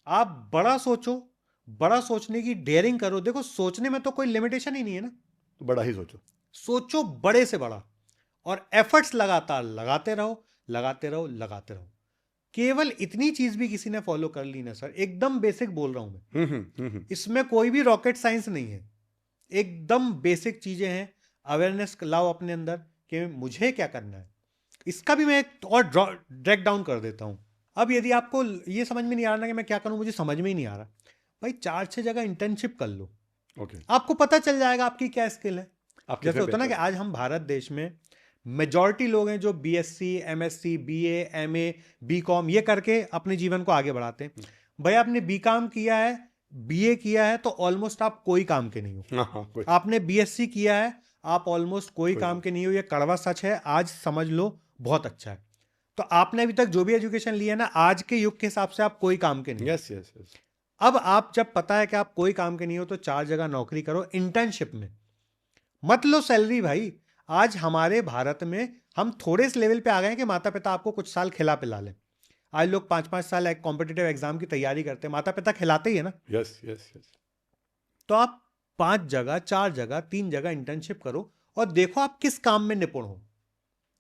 आप बड़ा सोचो, बड़ा सोचने की डेयरिंग करो। देखो, सोचने में तो कोई लिमिटेशन ही नहीं है ना। तो बड़ा ही सोचो। सोचो बड़े से बड़ा, और एफर्ट्स लगातार लगाते रहो, लगाते रहो, लगाते रहो। केवल इतनी चीज भी किसी ने फॉलो कर ली ना सर, एकदम बेसिक बोल रहा हूं मैं, इसमें कोई भी रॉकेट साइंस नहीं है। एकदम बेसिक चीजें हैं। अवेयरनेस लाओ अपने अंदर कि मुझे क्या करना है। इसका भी मैं एक और ड्रैग डाउन कर देता हूं। अब यदि आपको ये समझ में नहीं आ रहा ना कि मैं क्या करूं, मुझे समझ में ही नहीं आ रहा, भाई 4-6 जगह इंटर्नशिप कर लो। ओके आपको पता चल जाएगा आपकी क्या स्किल है। आप जैसे होता है ना कि आज हम भारत देश में मेजॉरिटी लोग हैं जो BSc, MSc, BA, MA, BCom ये करके अपने जीवन को आगे बढ़ाते हैं। भाई आपने बीकॉम किया है, बीए किया है, तो ऑलमोस्ट आप कोई काम के नहीं हो। हाँ कोई आपने बीएससी किया है, आप ऑलमोस्ट कोई कोई काम नहीं। के नहीं हो। ये कड़वा सच है, आज समझ लो, बहुत अच्छा है। तो आपने अभी तक जो भी एजुकेशन लिया है ना, आज के युग के हिसाब से आप कोई काम के नहीं हो। Yes yes yes. अब आप जब पता है कि आप कोई काम के नहीं हो, तो 4 जगह नौकरी करो इंटर्नशिप में। मत लो सैलरी भाई। आज हमारे भारत में हम थोड़े इस लेवल पे आ गए हैं कि माता पिता आपको कुछ साल खिला पिला लें। आज लोग 5-5 साल एक कॉम्पिटिटिव एग्जाम की तैयारी करते हैं, माता पिता खिलाते ही है ना। Yes yes yes. तो आप 5 जगह, 4 जगह, 3 जगह इंटर्नशिप करो और देखो आप किस काम में निपुण हो।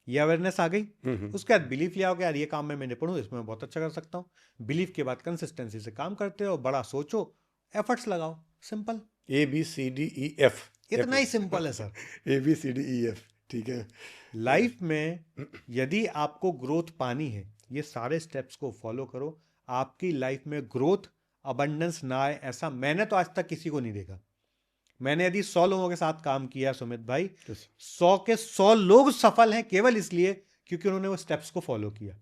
ये अवेयरनेस आ गई। उसके बाद बिलीफ ले आओ कि यार ये काम में मैं निपुण हूं, इसमें मैं बहुत अच्छा कर सकता हूं। बिलीफ के बाद कंसिस्टेंसी से काम करते हो, बड़ा सोचो, एफर्ट्स लगाओ। Simple, ABCDEF। इतना ही सिंपल है सर। ABCDEF। ठीक है। लाइफ में यदि आपको ग्रोथ पानी है, ये सारे स्टेप्स को फॉलो करो। आपकी लाइफ में ग्रोथ, अबंडेंस ना आए, ऐसा मैंने तो आज तक किसी को नहीं देखा। मैंने यदि 100 लोगों के साथ काम किया सुमित भाई, 100 के 100 लोग सफल हैं केवल इसलिए क्योंकि उन्होंने वो स्टेप्स को फॉलो किया।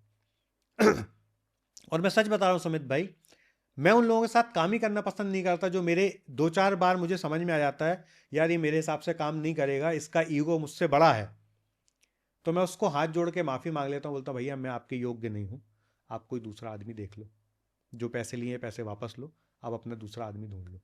और मैं सच बता रहा हूं सुमित भाई, मैं उन लोगों के साथ काम ही करना पसंद नहीं करता जो मेरे 2-4 बार मुझे समझ में आ जाता है यार ये मेरे हिसाब से काम नहीं करेगा, इसका ईगो मुझसे बड़ा है। तो मैं उसको हाथ जोड़ के माफी मांग लेता हूँ, बोलता हूँ भैया मैं आपके योग्य नहीं हूँ, आप कोई दूसरा आदमी देख लो। जो पैसे लिए पैसे वापस लो, आप अपना दूसरा आदमी ढूंढ लो।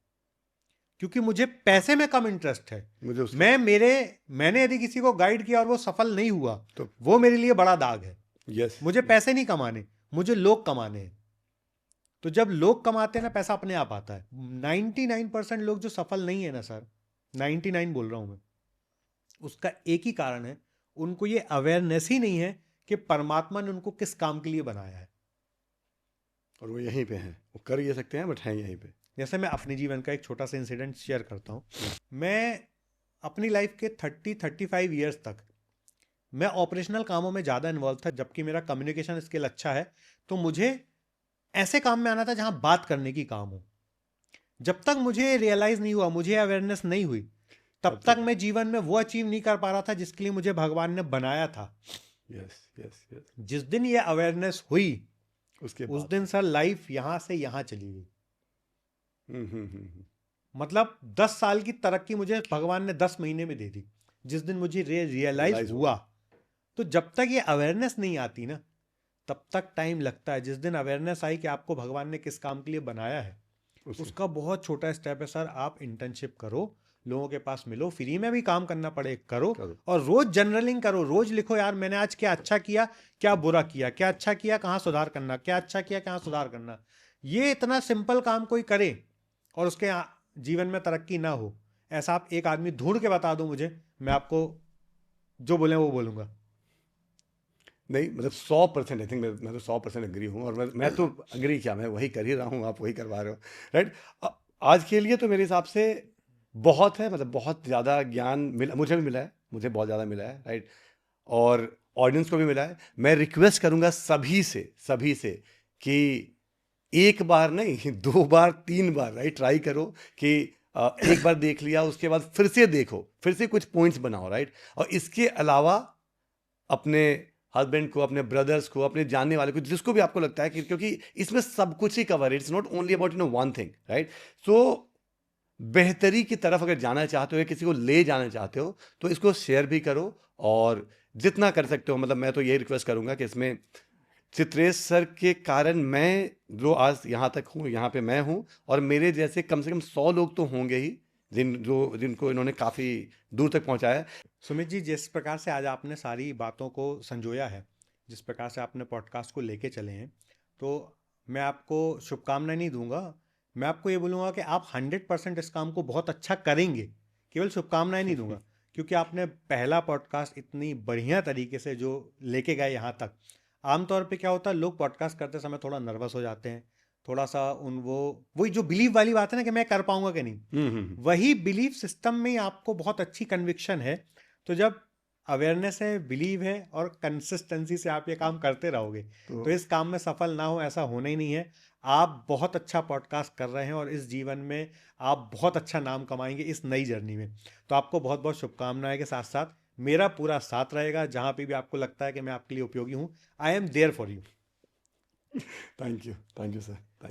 क्योंकि मुझे पैसे में कम इंटरेस्ट है। मुझे उसका मैंने यदि किसी को गाइड किया और वो सफल नहीं हुआ तो वो मेरे लिए बड़ा दाग है। यस मुझे पैसे नहीं कमाने, मुझे लोग कमाने हैं। तो जब लोग कमाते हैं ना, पैसा अपने आप आता है। 99% लोग जो सफल नहीं है ना सर, 99 बोल रहा हूं मैं, उसका एक ही कारण है, उनको ये अवेयरनेस ही नहीं है कि परमात्मा ने उनको किस काम के लिए बनाया है। और वो यहीं पे हैं, वो कर ये सकते हैं बट हैं यहीं पे। जैसे मैं अपने जीवन का एक छोटा सा इंसिडेंट शेयर करता हूं। मैं अपनी लाइफ के 30-35 ईयर्स तक मैं ऑपरेशनल कामों में ज़्यादा इन्वॉल्व था, जबकि मेरा कम्युनिकेशन स्किल अच्छा है। तो मुझे ऐसे काम में आना था जहां बात करने की काम हो। जब तक मुझे रियलाइज नहीं हुआ, मुझे अवेयरनेस नहीं हुई, तब तक मैं जीवन में वो अचीव नहीं कर पा रहा था जिसके लिए मुझे भगवान ने बनाया था। Yes yes yes. जिस दिन ये अवेयरनेस हुई, उसके उस बाद दिन सर लाइफ यहां से यहां चली गई। हम्म। मतलब 10 साल की तरक्की मुझे भगवान ने 10 महीने में दे दी, जिस दिन मुझे रियलाइज Realize हुआ। तो जब तक ये अवेयरनेस नहीं आती ना, तब तक टाइम लगता है। जिस दिन अवेयरनेस आई कि आपको भगवान ने किस काम के लिए बनाया है, उसका बहुत छोटा स्टेप है सर। आप इंटर्नशिप करो, लोगों के पास मिलो, फ्री में भी काम करना पड़े करो, और रोज जर्नलिंग करो। रोज लिखो यार मैंने आज क्या अच्छा किया, क्या बुरा किया, क्या अच्छा किया, कहाँ सुधार करना, क्या अच्छा किया, कहाँ सुधार करना। ये इतना सिंपल काम कोई करे और उसके जीवन में तरक्की ना हो, ऐसा आप एक आदमी ढूंढ के बता दो मुझे, मैं आपको जो बोले वो बोलूँगा। नहीं मतलब 100% आई थिंक मैं तो 100% एग्री हूँ, और मैं तो एग्री क्या, मैं वही कर ही रहा हूँ, आप वही करवा रहे हो, राइट। आज के लिए तो मेरे हिसाब से बहुत है, मतलब बहुत ज़्यादा ज्ञान मिला, मुझे भी मिला है, मुझे बहुत ज़्यादा मिला है, राइट, और ऑडियंस को भी मिला है। मैं रिक्वेस्ट करूँगा सभी से कि एक बार नहीं 2 बार 3 बार, राइट, ट्राई करो कि एक बार देख लिया, उसके बाद फिर से देखो, फिर से कुछ पॉइंट्स बनाओ, राइट। और इसके अलावा अपने हस्बैंड को, अपने ब्रदर्स को, अपने जानने वाले को, जिसको भी आपको लगता है कि, क्योंकि इसमें सब कुछ ही कवर है, it's not only about one thing, right. So बेहतरी की तरफ अगर जाना चाहते हो या किसी को ले जाना चाहते हो तो इसको शेयर भी करो, और जितना कर सकते हो, मतलब मैं तो यही रिक्वेस्ट करूंगा कि इसमें चित्रेश सर के कारण मैं जो आज यहाँ तक हूँ, यहाँ पे मैं हूँ, और मेरे जैसे कम से कम 100 लोग तो होंगे ही जिनको इन्होंने काफ़ी दूर तक पहुँचाया। सुमित जी, जिस प्रकार से आज आपने सारी बातों को संजोया है, जिस प्रकार से आपने पॉडकास्ट को लेके चले हैं, तो मैं आपको शुभकामनाएं नहीं दूंगा, मैं आपको ये बोलूँगा कि आप 100% इस काम को बहुत अच्छा करेंगे, केवल शुभकामनाएं नहीं दूंगा। क्योंकि आपने पहला पॉडकास्ट इतनी बढ़िया तरीके से जो लेके गए यहाँ तक। आमतौर पे क्या होता है, लोग पॉडकास्ट करते समय थोड़ा नर्वस हो जाते हैं, थोड़ा सा वही जो बिलीव वाली बात है ना कि मैं कर पाऊंगा कि नहीं, वही बिलीफ सिस्टम में ही आपको बहुत अच्छी कन्विक्शन है। तो जब अवेयरनेस है, बिलीव है और कंसिस्टेंसी से आप ये काम करते रहोगे तो इस काम में सफल ना हो ऐसा होना ही नहीं है। आप बहुत अच्छा पॉडकास्ट कर रहे हैं और इस जीवन में आप बहुत अच्छा नाम कमाएंगे इस नई जर्नी में। तो आपको बहुत बहुत शुभकामनाएं के साथ साथ मेरा पूरा साथ रहेगा, जहाँ पे भी आपको लगता है कि मैं आपके लिए उपयोगी हूँ। I am there for you. Thank you sir, thank